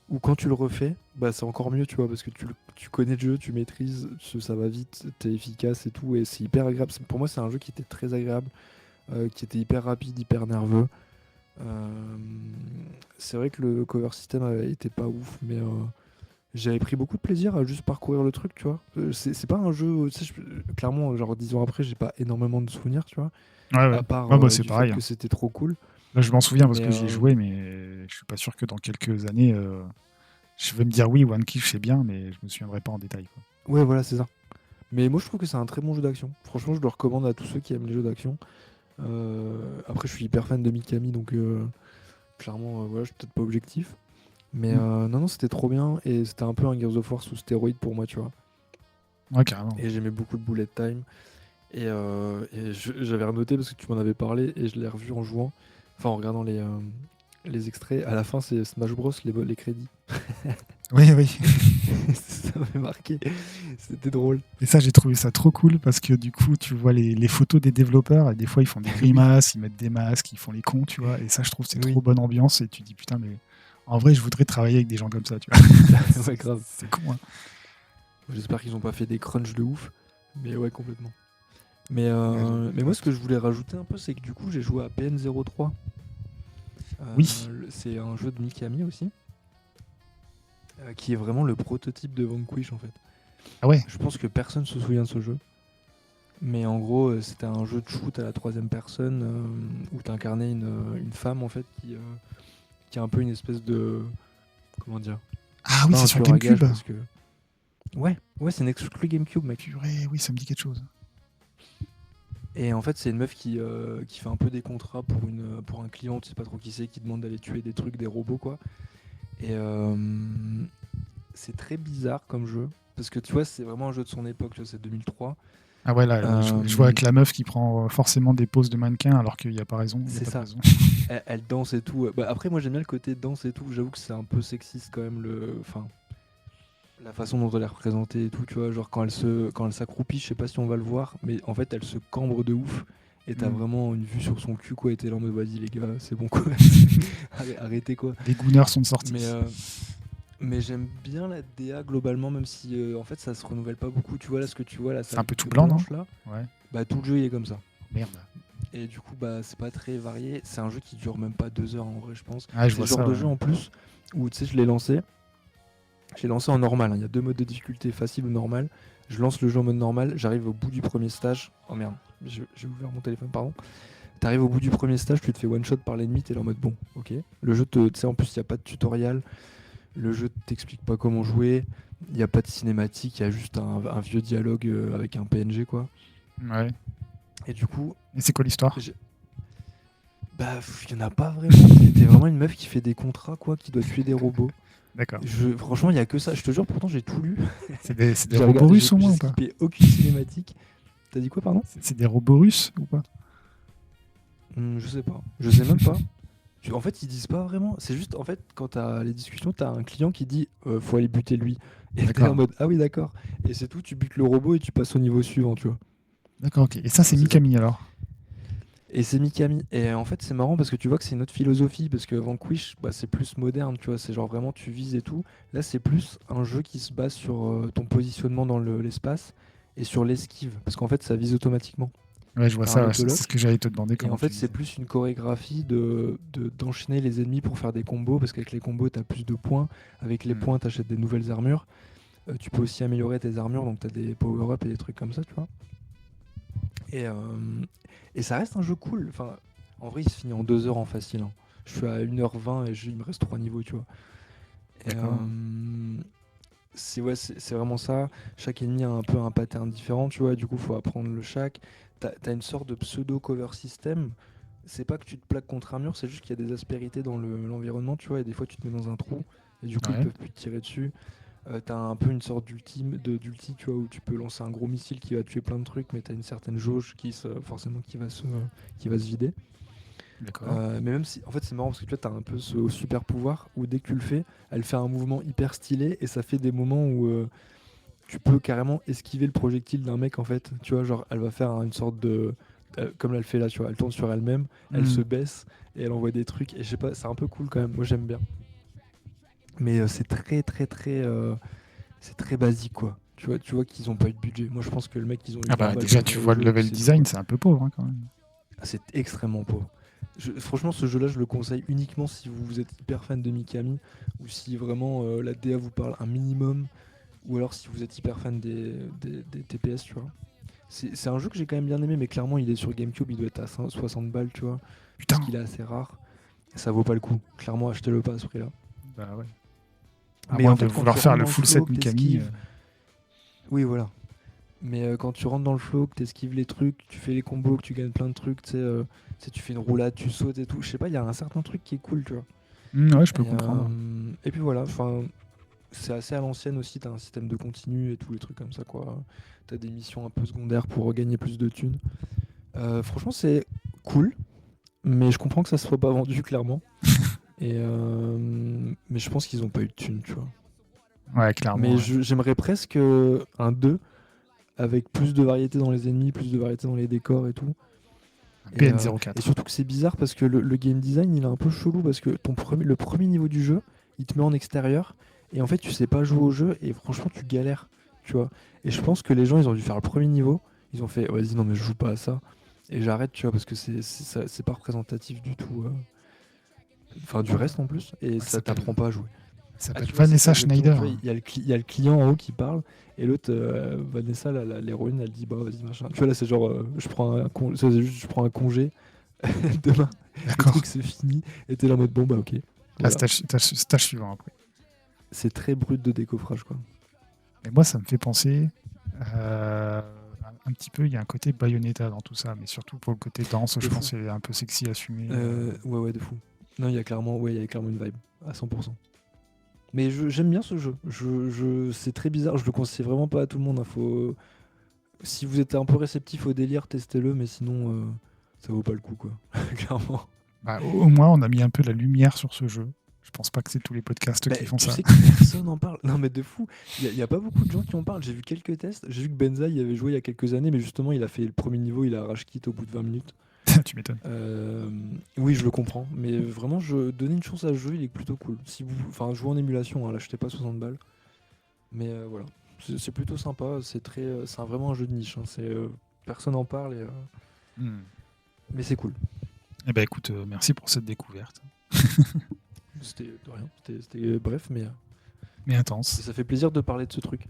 où quand tu le refais, bah c'est encore mieux, tu vois, parce que tu connais le jeu, tu maîtrises, ça va vite, t'es efficace et tout, et c'est hyper agréable. Pour moi, c'est un jeu qui était très agréable, qui était hyper rapide, hyper nerveux. Euh, c'est vrai que le cover system était pas ouf, mais j'avais pris beaucoup de plaisir à juste parcourir le truc, tu vois. C'est pas un jeu, tu sais, clairement, genre 10 ans après, j'ai pas énormément de souvenirs, tu vois, Ouais, ouais. à part Ouais, bah, c'est du fait pareil, que hein. c'était trop cool. Là, je m'en souviens parce Mais que j'y ai joué, mais je suis pas sûr que dans quelques années, je vais me dire oui, One Kill, c'est bien, mais je me souviendrai pas en détail, quoi. ouais, voilà, c'est ça. Mais moi, je trouve que c'est un très bon jeu d'action. Franchement, je le recommande à tous ceux qui aiment les jeux d'action. Après, je suis hyper fan de Mikami, donc clairement, voilà, je suis peut-être pas objectif. Mais Mm. non, non, c'était trop bien et c'était un peu un Gears of War sous stéroïde pour moi, tu vois. Ouais, carrément. Et j'aimais beaucoup le bullet time. Et j'avais renoté parce que tu m'en avais parlé et je l'ai revu en jouant, enfin en regardant les extraits. À la fin, c'est Smash Bros, les crédits. Oui, oui. Ça m'avait marqué, c'était drôle. Et ça, j'ai trouvé ça trop cool parce que du coup, tu vois les photos des développeurs et des fois, ils font des Oui, grimaces, ils mettent des masques, ils font les cons, tu vois. Et ça, je trouve que c'est trop oui, bonne ambiance. Et tu dis, putain, mais en vrai, je voudrais travailler avec des gens comme ça, tu vois. ouais, grave. C'est con, hein. J'espère qu'ils ont pas fait des crunchs de ouf, mais ouais, complètement. Ouais, Mais moi, ce que je voulais rajouter un peu, c'est que du coup, j'ai joué à PN03. oui. C'est un jeu de Mikami aussi, qui est vraiment le prototype de Vanquish en fait. Ah ouais. Je pense que personne se souvient de ce jeu. Mais en gros, c'était un jeu de shoot à la troisième personne où tu incarnais une femme en fait qui a un peu une espèce de. Comment dire? Ah C'est oui, pas c'est un sur tueur à GameCube. gage parce que. Ouais, ouais, c'est une exclu GameCube, mec. Purée, oui, ça me dit quelque chose. Et en fait, c'est une meuf qui fait un peu des contrats pour un client, tu sais pas trop qui c'est, qui demande d'aller tuer des trucs, des robots quoi. Et c'est très bizarre comme jeu. Parce que tu vois, c'est vraiment un jeu de son époque, tu vois, c'est 2003. Ah ouais, là, je vois Euh, avec la meuf qui prend forcément des poses de mannequin alors qu'il n'y a pas raison, il n'y a c'est pas de ça. raison. Elle danse et tout. Bah, après, moi j'aime bien le côté danse et tout. J'avoue que c'est un peu sexiste quand même, enfin, la façon dont elle est représentée et tout. Tu vois, genre quand elle s'accroupit, je sais pas si on va le voir, mais en fait, elle se cambre de ouf. Et t'as Hmm. vraiment une vue sur son cul, quoi. Et t'es là en mode, vas-y, les gars, c'est bon, quoi. Arrêtez, quoi. Les Gooners sont Mais, sortis. euh, mais j'aime bien la DA globalement, même si en fait ça se renouvelle pas beaucoup. Tu vois là ce que tu vois là, C'est ça un peu tout que blanc, non? blanche là, Ouais. bah tout le jeu il est comme ça. Merde. Et du coup bah c'est pas très varié. C'est un jeu qui dure même pas 2 heures en vrai je pense. Ah, je C'est vois le genre ça, de ouais. jeu en plus où tu sais je l'ai lancé. J'ai lancé en normal, hein. Il y a deux modes de difficulté, facile ou normal. Je lance le jeu en mode normal, j'arrive au bout du premier stage. Oh merde, j'ai ouvert mon téléphone, pardon. T'arrives au bout du premier stage, tu te fais one shot par l'ennemi, t'es là en mode bon, ok. Le jeu tu sais en plus il y a pas de tutoriel. Le jeu t'explique pas comment jouer, il n'y a pas de cinématique, il y a juste un vieux dialogue avec un PNG quoi. Ouais. Et du coup, Et c'est quoi l'histoire? j'ai- bah il y en a pas vraiment. T'es vraiment une meuf qui fait des contrats quoi, qui doit tuer des robots. D'accord. Franchement, il y a que ça. Je te jure, pourtant j'ai tout lu. C'est des robots russes au moins J'ai ou pas? skippé aucune cinématique. T'as dit quoi, pardon? C'est des robots russes ou pas? Je sais pas. Je sais même pas. En fait, ils disent pas vraiment. C'est juste, en fait, quand t'as les discussions, t'as un client qui dit faut aller buter lui. Et t'es en D'accord. mode ah oui, d'accord. Et c'est tout, tu butes le robot et tu passes au niveau suivant, tu vois. D'accord, ok. Et ça, c'est C'est ça. Mikami alors? Et c'est Mikami. Et en fait, c'est marrant parce que tu vois que c'est une autre philosophie. Parce que Vanquish, bah, c'est plus moderne, tu vois. C'est genre vraiment tu vises et tout. Là, c'est plus un jeu qui se base sur ton positionnement dans l'espace et sur l'esquive. Parce qu'en fait, ça vise automatiquement. Ouais, je vois T'as un ça, ouais. C'est ce autolock. que j'allais te demander, Et en comment tu fait, c'est disais. plus une chorégraphie d'enchaîner les ennemis pour faire des combos. Parce qu'avec les combos, t'as plus de points. Avec les Hmm. points, t'achètes des nouvelles armures. Tu peux aussi améliorer tes armures. Donc, t'as des power-up et des trucs comme ça, tu vois. Et, euh, et ça reste un jeu cool. Enfin, en vrai, il se finit en 2 heures en facile, hein. Je suis à 1h20 et il me reste 3 niveaux, tu vois. Et, D'accord. c'est vraiment ça. Chaque ennemi a un peu un pattern différent, tu vois. Du coup, faut apprendre le chaque. T'as une sorte de pseudo cover system. C'est pas que tu te plaques contre un mur, c'est juste qu'il y a des aspérités dans l'environnement, tu vois. Et des fois, tu te mets dans un trou et du coup, ils Ouais. peuvent plus te tirer dessus. T'as un peu une sorte d'ulti, tu vois, où tu peux lancer un gros missile qui va tuer plein de trucs, mais t'as une certaine jauge forcément qui va se vider. D'accord. Mais même si, en fait, c'est marrant parce que tu vois, t'as un peu ce super pouvoir où dès que tu le fais, elle fait un mouvement hyper stylé et ça fait des moments où tu peux carrément esquiver le projectile d'un mec en fait. Tu vois, genre, elle va faire une sorte comme elle fait là, tu vois, elle tourne sur elle-même, elle se baisse et elle envoie des trucs. Et je sais pas, c'est un peu cool quand même. Moi, j'aime bien. Mais c'est très, très, très, c'est très basique, quoi. Tu vois qu'ils ont pas eu de budget. Moi, je pense que le mec, ils ont eu Ah 20 bah balles déjà, pour tu faire le vois le jeu et puis level c'est tout, design, quoi. c'est un peu pauvre hein, quand même. Ah, c'est extrêmement pauvre. Franchement, ce jeu-là, je le conseille uniquement si vous êtes hyper fan de Mikami ou si vraiment la DA vous parle un minimum, ou alors si vous êtes hyper fan des TPS, tu vois. C'est un jeu que j'ai quand même bien aimé, mais clairement, il est sur GameCube, il doit être à 60 balles, tu vois, parce Putain. qu'il est assez rare. Ça vaut pas le coup. Clairement, achetez-le pas à ce prix-là. Bah ouais. À Mais moins en de fait, quand vouloir tu faire rentres le dans le full flow, set que Mikami. t'esquives. Oui, voilà. Mais quand tu rentres dans le flow, que t'esquives les trucs, tu fais les combos, que tu gagnes plein de trucs, tu sais, tu fais une roulade, tu sautes et tout. Je sais pas, il y a un certain truc qui est cool, tu vois. Ouais, je peux Et, comprendre. et puis voilà, enfin, c'est assez à l'ancienne aussi, t'as un système de continu et tous les trucs comme ça, quoi. T'as des missions un peu secondaires pour gagner plus de thunes. Franchement, c'est cool, mais je comprends que ça se soit pas vendu, clairement. Mais je pense qu'ils ont pas eu de thunes, tu vois. Ouais, clairement. Mais Ouais. j'aimerais presque un 2 avec plus de variété dans les ennemis, plus de variété dans les décors et tout. Un Et PN04. surtout que c'est bizarre parce que le game design il est un peu chelou parce que le premier niveau du jeu il te met en extérieur et en fait tu sais pas jouer au jeu et franchement tu galères, tu vois. Et je pense que les gens ils ont dû faire le premier niveau, ils ont fait vas-y non mais je joue pas à ça et j'arrête, tu vois, parce que c'est pas représentatif du tout, enfin du reste en plus, et Elle ça s'appelle t'apprend pas à jouer. elle Ah, s'appelle tu vois, c'est ça Vanessa exactement. Tu Schneider. vois, il y a le client en haut qui parle, et l'autre, Vanessa, l'héroïne, elle dit bah vas-y, machin. Tu vois, là, c'est genre, je prends un congé, demain, le D'accord. truc c'est fini, et t'es là en mode bon, bah ok. La Voilà. stage suivant après. C'est très brut de décoffrage, quoi. Et moi, ça me fait penser un petit peu, il y a un côté Bayonetta dans tout ça, mais surtout pour le côté danse, De je fou. pense qu'il est un peu sexy assumé. Ouais, de fou. Non, il y a clairement une vibe, à 100%. Mais j'aime bien ce jeu. C'est très bizarre, je le conseille vraiment pas à tout le monde, hein. Si vous êtes un peu réceptif au délire, testez-le, mais sinon, ça vaut pas le coup, quoi. Clairement. Bah, au moins, on a mis un peu la lumière sur ce jeu. Je pense pas que c'est tous les podcasts Bah, qui font tu ça. sais que personne en parle. Non, mais de fou. Y a pas beaucoup de gens qui en parlent. J'ai vu quelques tests. J'ai vu que Benza y avait joué il y a quelques années, mais justement, il a fait le premier niveau, il a rage quit au bout de 20 minutes. Tu m'étonnes. Oui, je le comprends. Mais vraiment, donner une chance à ce jeu, il est plutôt cool. Si vous, enfin, jouez en émulation, hein, l'achetez pas 60 balles. Mais voilà. C'est plutôt sympa. C'est vraiment un jeu de niche, hein. Personne en parle, mais c'est cool. Eh ben écoute, merci pour cette découverte. C'était de rien. C'était bref, Mais intense. ça fait plaisir de parler de ce truc.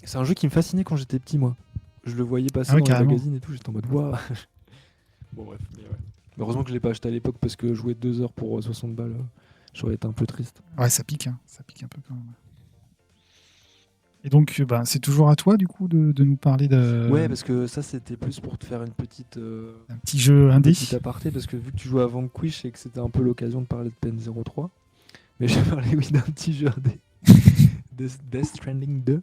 C'est un jeu qui me fascinait quand j'étais petit, moi. Je le voyais passer Ah ouais, dans les carrément. magazines et tout, j'étais en mode waouh. Bon, bref, mais ouais. Mais heureusement que je l'ai pas acheté à l'époque parce que jouer 2 heures pour 60 balles, j'aurais été un peu triste. Ouais, ça pique, hein. Ça pique un peu quand même. Et donc, ben, c'est toujours à toi, du coup, de nous parler Ouais, parce que ça, c'était plus pour te faire une petite, d'un petit jeu un indé. petit aparté, parce que vu que tu jouais à Vanquish et que c'était un peu l'occasion de parler de Pen 03, mais j'ai parlé, oui, d'un petit jeu indé. Death Stranding 2.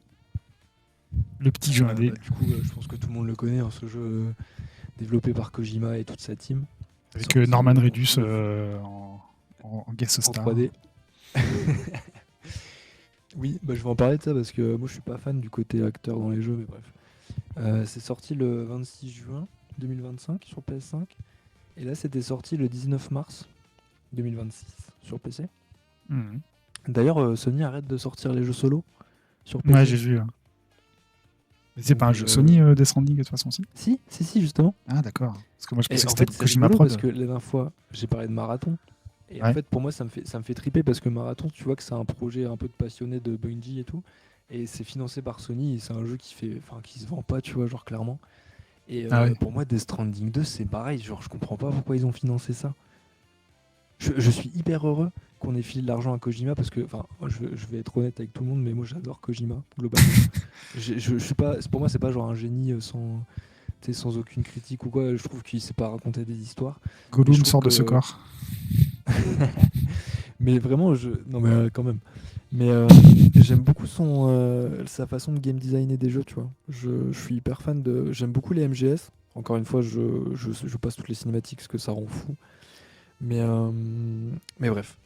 Le petit jeu indé. Du coup, je pense que tout le monde le connaît, hein, ce jeu développé par Kojima et toute sa team. Avec Sorti Norman en Reedus en guest en star. 3D. Oui, bah, je vais en parler de ça parce que moi je suis pas fan du côté acteur dans les jeux, mais bref. C'est sorti le 26 juin 2025 sur PS5, et là c'était sorti le 19 mars 2026 sur PC. Mhm. D'ailleurs, Sony arrête de sortir les jeux solo sur Ouais, PC. j'ai vu. Mais c'est Donc, pas un jeu Sony, Death Stranding, de toute façon, si. si, justement. Ah, d'accord. Parce que moi, je Et pensais que en c'était fait, c'est Kojima rigolo Prod. parce que la dernière fois, j'ai parlé de Marathon. Et en Ouais. fait, pour moi, ça me fait triper parce que Marathon, tu vois que c'est un projet un peu de passionné de Bungie et tout. Et c'est financé par Sony et c'est un jeu qui se vend pas, tu vois, genre clairement. Et Ah ouais. pour moi, Death Stranding 2, c'est pareil. Genre, je comprends pas pourquoi ils ont financé ça. Je suis hyper heureux qu'on ait filé de l'argent à Kojima parce que, enfin, je vais être honnête avec tout le monde, mais moi j'adore Kojima, globalement. Je suis pas, pour moi, c'est pas genre un génie sans aucune critique ou quoi. Je trouve qu'il sait pas raconter des histoires. Mais je Gollum trouve sort de ce que. corps. Mais vraiment, non, mais quand même. Mais j'aime beaucoup sa façon de game designer des jeux, tu vois. Je suis hyper fan de. J'aime beaucoup les MGS. Encore une fois, je passe toutes les cinématiques parce que ça rend fou. Mais bref.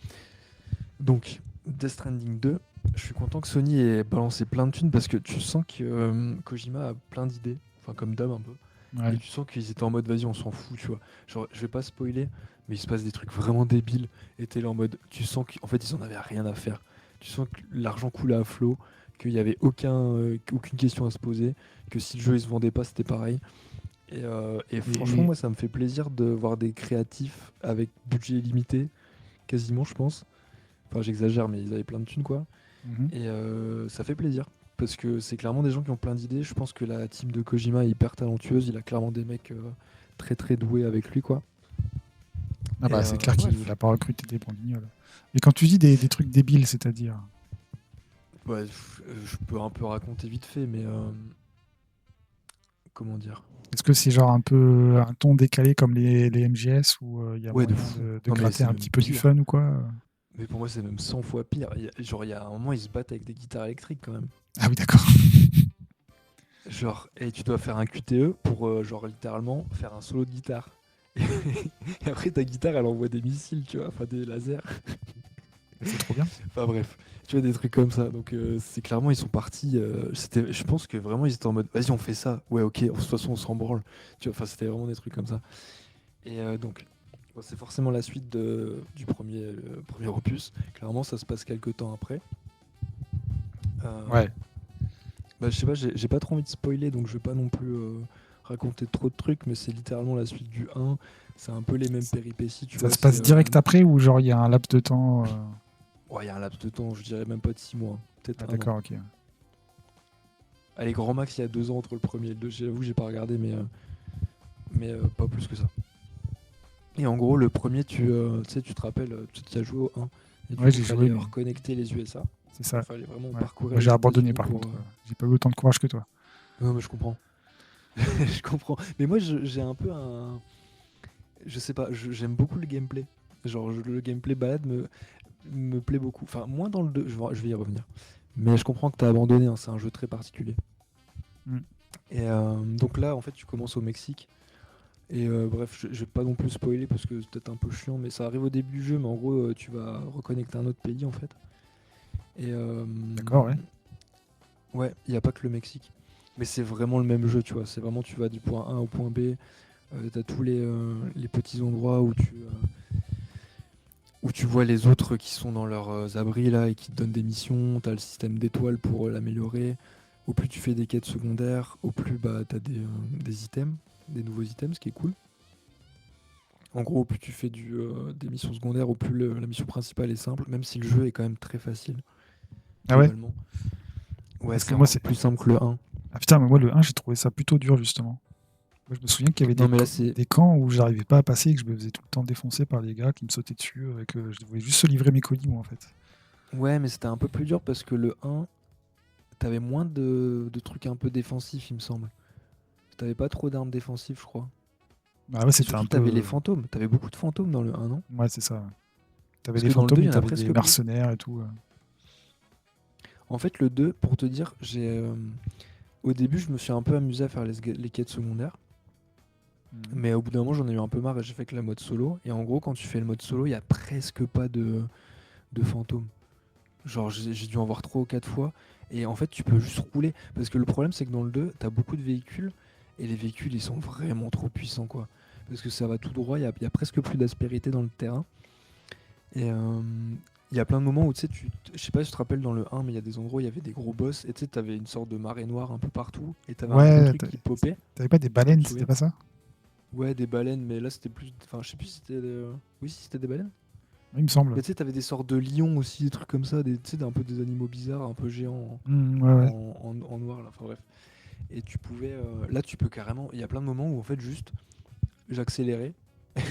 Donc, Death Stranding 2, je suis content que Sony ait balancé plein de thunes parce que tu sens que Kojima a plein d'idées, enfin comme d'hab un peu. Ouais. Et tu sens qu'ils étaient en mode vas-y, on s'en fout, tu vois. Genre, je vais pas spoiler, mais il se passe des trucs vraiment débiles. Et t'es là en mode, tu sens qu'en fait, ils en avaient rien à faire. Tu sens que l'argent coulait à flot, qu'il y avait aucune question à se poser, que si le jeu il se vendait pas, c'était pareil. Et franchement, Et, moi, ça me fait plaisir de voir des créatifs avec budget limité, quasiment, je pense. Enfin, j'exagère, mais ils avaient plein de thunes, quoi. mhm. Et ça fait plaisir. Parce que c'est clairement des gens qui ont plein d'idées. Je pense que la team de Kojima est hyper talentueuse. Il a clairement des mecs très très doués avec lui, quoi. Ah Et bah, c'est clair qu'il bref. n'a pas recruté des brandignoles. Et quand tu dis des trucs débiles, c'est-à-dire. Ouais, je peux un peu raconter vite fait, mais comment dire? Est-ce que c'est genre un peu un ton décalé comme les MGS où il y a Ouais, de moyen fou. de Non, mais gratter c'est un même petit peu du pire. fun ou quoi? Mais pour moi, c'est même 100 fois pire. Genre, il y a un moment, ils se battent avec des guitares électriques quand même. Ah oui, d'accord. Genre, et tu dois faire un QTE pour, genre, littéralement faire un solo de guitare. Et après, ta guitare, elle envoie des missiles, tu vois, enfin des lasers. C'est trop bien. Enfin bref, tu vois, des trucs comme ça. Donc, c'est clairement, ils sont partis. Je pense que vraiment, ils étaient en mode, vas-y, on fait ça. Ouais, ok, de toute façon, on s'en branle. Tu vois, enfin, c'était vraiment des trucs comme ça. Et donc, bon, c'est forcément la suite du premier opus. Clairement, ça se passe quelques temps après. Euh, Ouais. Bah, je sais pas, j'ai pas trop envie de spoiler, donc je vais pas non plus raconter trop de trucs, mais c'est littéralement la suite du 1. C'est un peu les mêmes péripéties, tu Ça vois. se passe direct après ou genre il y a un laps de temps Ouais, il y a un laps de temps, je dirais même pas de 6 mois, hein. Ah Peut-être un an. d'accord, ok. Allez, grand max, il y a 2 ans entre le premier et le deux. J'avoue, j'ai pas regardé, mais pas plus que ça. Et en gros, le premier, tu sais, tu te rappelles, tu as joué au 1. Et du Ouais, coup, j'ai il joué, fallait mais reconnecter les USA. c'est Il ça. fallait vraiment Ouais. parcourir Moi les j'ai abandonné États-Unis par pour. contre. J'ai pas eu autant de courage que toi. Non, mais je comprends. Je comprends. Mais moi, j'ai un peu un. Je sais pas, j'aime beaucoup le gameplay. Genre, le gameplay balade me plaît beaucoup. Enfin, moins dans le 2, je vais y revenir. Mais je comprends que t'as abandonné, hein, c'est un jeu très particulier. Mm. Et donc là, en fait, tu commences au Mexique. Et bref, je vais pas non plus spoiler parce que c'est peut-être un peu chiant, mais ça arrive au début du jeu, mais en gros, tu vas reconnecter un autre pays en fait. Et D'accord, ouais. ouais, il n'y a pas que le Mexique. Mais c'est vraiment le même jeu, tu vois. C'est vraiment, tu vas du point A au point B. T'as tous les petits endroits où tu vois les autres qui sont dans leurs abris là et qui te donnent des missions. T'as le système d'étoiles pour l'améliorer. Au plus tu fais des quêtes secondaires, au plus bah, t'as des items, des nouveaux items, ce qui est cool. En gros, au plus tu fais des missions secondaires, au plus la mission principale est simple, même si le jeu est quand même très facile, Ah ouais? globalement. Ouais, Parce que c'est moi encore c'est. plus simple que le 1. Ah putain, mais moi le 1, j'ai trouvé ça plutôt dur justement. Moi, je me souviens qu'il y avait Non, mais là, c'est. des camps où j'arrivais pas à passer et que je me faisais tout le temps défoncer par les gars qui me sautaient dessus et que je devais juste se livrer mes colis, moi, en fait. Ouais, mais c'était un peu plus dur parce que le 1, t'avais moins de trucs un peu défensifs, il me semble. T'avais pas trop d'armes défensives, je crois. Bah ouais, Et c'était un surtout, t'avais les peu. fantômes. T'avais beaucoup de fantômes dans le 1, non? Ouais, c'est ça. T'avais Parce des que dans le 2, fantômes il et y en a t'avais des presque plus. mercenaires et tout. En fait, le 2, pour te dire, au début, je me suis un peu amusé à faire les quêtes secondaires. Mhm. Mais au bout d'un moment, j'en ai eu un peu marre et j'ai fait que la mode solo. Et en gros, quand tu fais le mode solo, il y a presque pas de fantômes. Genre, j'ai dû en voir 3 ou 4 fois. Et en fait, tu peux juste rouler. Parce que le problème, c'est que dans le 2, t'as beaucoup de véhicules. Et les véhicules, ils sont vraiment trop puissants, quoi. Parce que ça va tout droit, il y a presque plus d'aspérité dans le terrain. Et il y a plein de moments où, tu sais, je sais pas si tu te rappelles dans le 1, mais il y a des endroits où il y avait des gros boss. Et tu sais, t'avais une sorte de marée noire un peu partout. Et t'avais un gros Ouais, truc qui popait. t'avais pas des Tu baleines, te c'était souviens? pas ça? Ouais, des baleines, mais là, c'était plus. Enfin, je sais plus si c'était. Oui, si c'était des baleines. Oui, il me semble. Mais tu sais, t'avais des sortes de lions aussi, des trucs comme ça, tu sais, un peu des animaux bizarres, un peu géants Ouais, ouais. en noir, là, enfin bref. Et tu pouvais. Là, tu peux carrément. Il y a plein de moments où, en fait, juste, j'accélérais,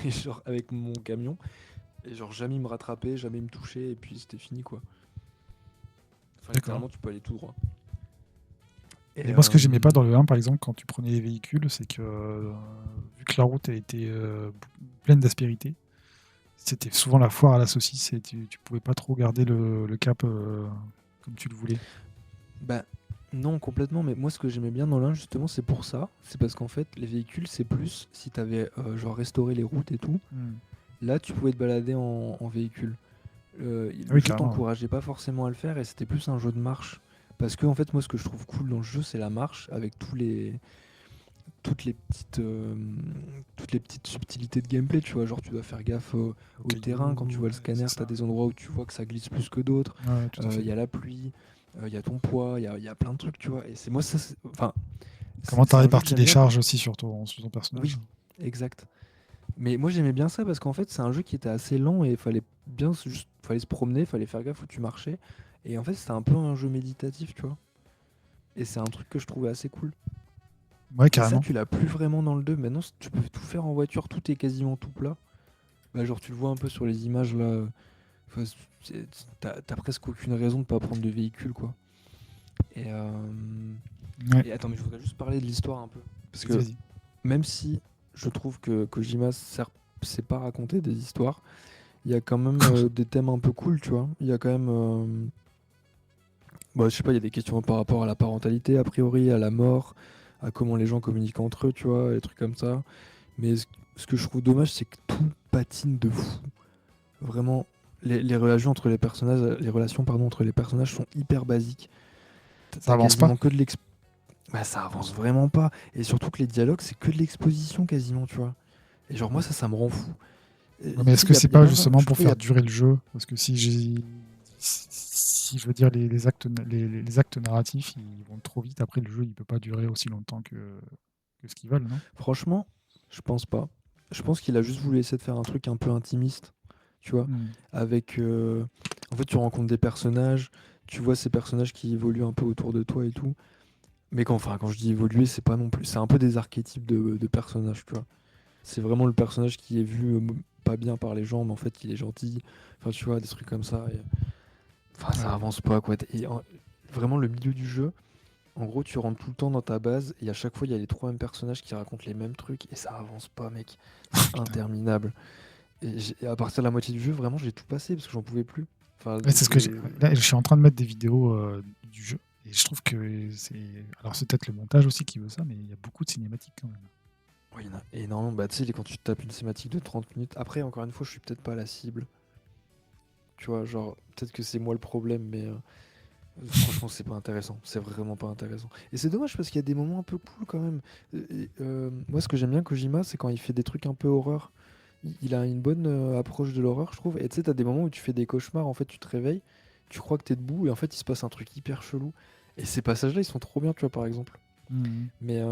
et genre, avec mon camion, et genre, jamais il me rattrapait, jamais il me touchait, et puis c'était fini, quoi. Enfin, D'accord. littéralement, tu peux aller tout droit. Et Et moi, ce que j'aimais pas dans le 1, par exemple, quand tu prenais les véhicules, c'est que vu que la route a été pleine d'aspérité, c'était souvent la foire à la saucisse et tu pouvais pas trop garder le cap comme tu le voulais. bah, non, complètement, mais moi, ce que j'aimais bien dans l'un, justement, c'est pour ça. C'est parce qu'en fait, les véhicules, c'est plus si t'avais, genre, restauré les routes et tout. Hmm. Là, tu pouvais te balader en véhicule. Ah Le oui, jeu carrément. Ouais. t'encourageait pas forcément à le faire et c'était plus un jeu de marche. Parce que en fait, moi, ce que je trouve cool dans le jeu, c'est la marche avec toutes les petites, toutes les petites subtilités de gameplay, tu vois. Genre, tu dois faire gaffe Au au terrain. Quand tu caillou, vois le ouais, c'est scanner, tu as ça. des endroits où tu vois que ça glisse plus que d'autres. Ouais, tout à Il fait. y a la pluie, il y a ton poids, il y a plein de trucs, tu vois. Et c'est moi, ça, enfin, Comment tu c'est un jeu que répartis j'aime les bien. charges aussi sur ton personnage. Oui, exact. Mais moi, j'aimais bien ça parce qu'en fait, c'est un jeu qui était assez lent et il fallait bien juste, fallait se promener, fallait faire gaffe où tu marchais. Et en fait, c'était un peu un jeu méditatif, tu vois. Et c'est un truc que je trouvais assez cool. Ouais, Et ça, carrément. tu l'as plus vraiment dans le 2. Maintenant, tu peux tout faire en voiture, tout est quasiment tout plat. Bah, genre, tu le vois un peu sur les images là. Enfin, t'as presque aucune raison de pas prendre de véhicule, quoi. Et, euh, Ouais, et attends, mais je voudrais juste parler de l'histoire un peu. Parce vas-y, que vas-y. même si je trouve que Kojima sait pas raconter des histoires, il y a quand même des thèmes un peu cool, tu vois. Il y a quand même. Bah, je sais pas, il y a des questions par rapport à la parentalité, a priori, à la mort, à comment les gens communiquent entre eux, tu vois, des trucs comme ça. Mais ce que je trouve dommage, c'est que tout patine de fou. Vraiment, les relations entre les personnages, les relations pardon, entre les personnages sont hyper basiques. Ça T'as avance pas. quasiment que de l'ex. Bah, ça avance vraiment pas. Et surtout que les dialogues, c'est que de l'exposition quasiment, tu vois. Et genre, moi, ça me rend fou. Et, Ouais, tu mais est-ce sais, que c'est il y a pas même, justement je pour trouve, il y faire a. durer le jeu? Parce que si je veux dire les actes, les actes narratifs, ils vont trop vite. Après, le jeu, il peut pas durer aussi longtemps que ce qu'ils veulent, non? Franchement, je pense pas. Je pense qu'il a juste voulu essayer de faire un truc un peu intimiste, tu vois. Hmm. Avec. En fait, tu rencontres des personnages, tu vois ces personnages qui évoluent un peu autour de toi et tout. Mais quand je dis évoluer, c'est pas non plus. C'est un peu des archétypes de personnages, tu vois. C'est vraiment le personnage qui est vu pas bien par les gens, mais en fait, il est gentil. Enfin, tu vois, des trucs comme ça. Enfin, ça Ouais. avance pas, quoi. Vraiment, le milieu du jeu, en gros, tu rentres tout le temps dans ta base, et à chaque fois, il y a les trois mêmes personnages qui racontent les mêmes trucs, et ça avance pas, mec. C'est Putain. interminable. Et à partir de la moitié du jeu, vraiment, j'ai tout passé, parce que j'en pouvais plus. Enfin, Ouais, c'est ce que c'est. là, je suis en train de mettre des vidéos du jeu. Et je trouve que c'est. Alors, c'est peut-être le montage aussi qui veut ça, mais il y a beaucoup de cinématiques quand même. Oui, il y en a énormément. Bah, tu sais, quand tu te tapes une cinématique de 30 minutes. Après, encore une fois, je suis peut-être pas la cible. Tu vois, genre, peut-être que c'est moi le problème, mais franchement, c'est pas intéressant. C'est vraiment pas intéressant. Et c'est dommage parce qu'il y a des moments un peu cool quand même. Moi, ce que j'aime bien Kojima, c'est quand il fait des trucs un peu horreur. Il a une bonne approche de l'horreur, je trouve. Et tu sais, t'as des moments où tu fais des cauchemars, en fait, tu te réveilles, tu crois que t'es debout, et en fait, il se passe un truc hyper chelou. Et ces passages-là, ils sont trop bien, tu vois, par exemple. Mhm. Mais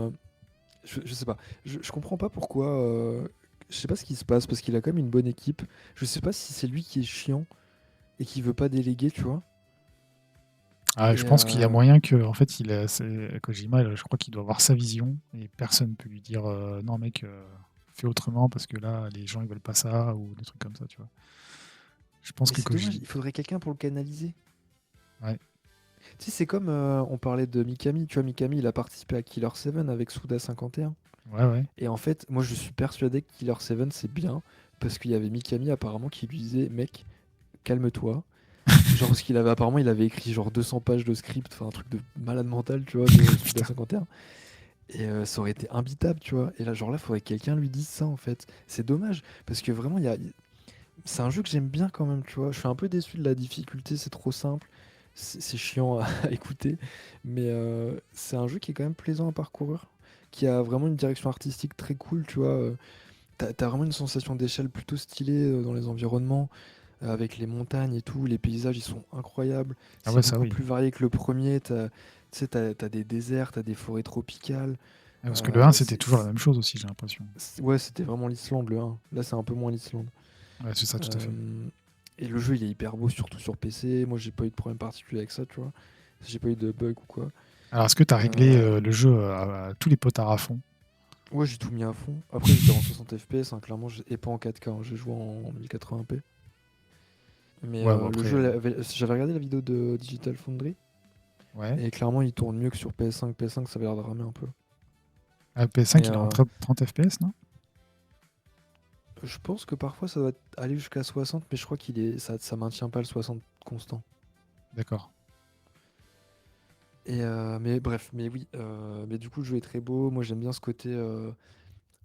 je sais pas. Je comprends pas pourquoi. Je sais pas ce qui se passe, parce qu'il a quand même une bonne équipe. Je sais pas si c'est lui qui est chiant et qui veut pas déléguer, tu vois. Ah, je Et pense qu'il y a moyen que, en fait, Kojima, je crois qu'il doit avoir sa vision et personne peut lui dire non, mec, fais autrement parce que là, les gens ils veulent pas ça ou des trucs comme ça, tu vois. Je pense mais que c'est dommage, Kojima. il faudrait quelqu'un pour le canaliser. Ouais, Tu sais, c'est comme on parlait de Mikami. Tu vois, Mikami, il a participé à Killer 7 avec Suda 51. ouais, ouais. Et en fait, moi, je suis persuadé que Killer 7, c'est bien. Parce qu'il y avait Mikami, apparemment, qui lui disait, mec, calme-toi. Genre, parce qu'il avait apparemment, il avait écrit genre 200 pages de script, enfin, un truc de malade mental, tu vois, de Suda Putain. 51. Et ça aurait été imbitable, tu vois. Et là, genre là, faudrait que quelqu'un lui dise ça, en fait. C'est dommage. Parce que vraiment, c'est un jeu que j'aime bien quand même, tu vois. Je suis un peu déçu de la difficulté, c'est trop simple. C'est chiant à, à écouter. Mais c'est un jeu qui est quand même plaisant à parcourir. Qui a vraiment une direction artistique très cool, tu vois. T'as vraiment une sensation d'échelle plutôt stylée dans les environnements, avec les montagnes et tout. Les paysages, ils sont incroyables. Ah C'est ouais, ça beaucoup oui. plus varié que le premier. Tu sais, t'as des déserts, t'as des forêts tropicales. Ouais, parce que le 1, c'était C'est, toujours la même chose aussi, j'ai l'impression. ouais, c'était vraiment l'Islande, le 1. Là, c'est un peu moins l'Islande. Ouais, c'est ça, tout à fait. Euh, et le jeu, il est hyper beau, surtout sur PC. Moi, j'ai pas eu de problème particulier avec ça, tu vois. J'ai pas eu de bug ou quoi. Alors, est-ce que tu as réglé Euh, le jeu à tous les potards à fond? ouais, j'ai tout mis à fond. Après, j'étais en 60 FPS, hein, clairement, et pas en 4K, hein. J'ai joué en 1080p. Mais Ouais, bon, le après. jeu, j'avais regardé la vidéo de Digital Foundry, Ouais. et clairement, il tourne mieux que sur PS5. PS5, ça avait l'air de ramer un peu. Ah, PS5, Mais il est en 30 FPS, non? je pense que parfois, ça doit aller jusqu'à 60, mais je crois ça maintient pas le 60 constant. D'accord. Mais bref, mais oui, mais du coup, le jeu est très beau. Moi, j'aime bien ce côté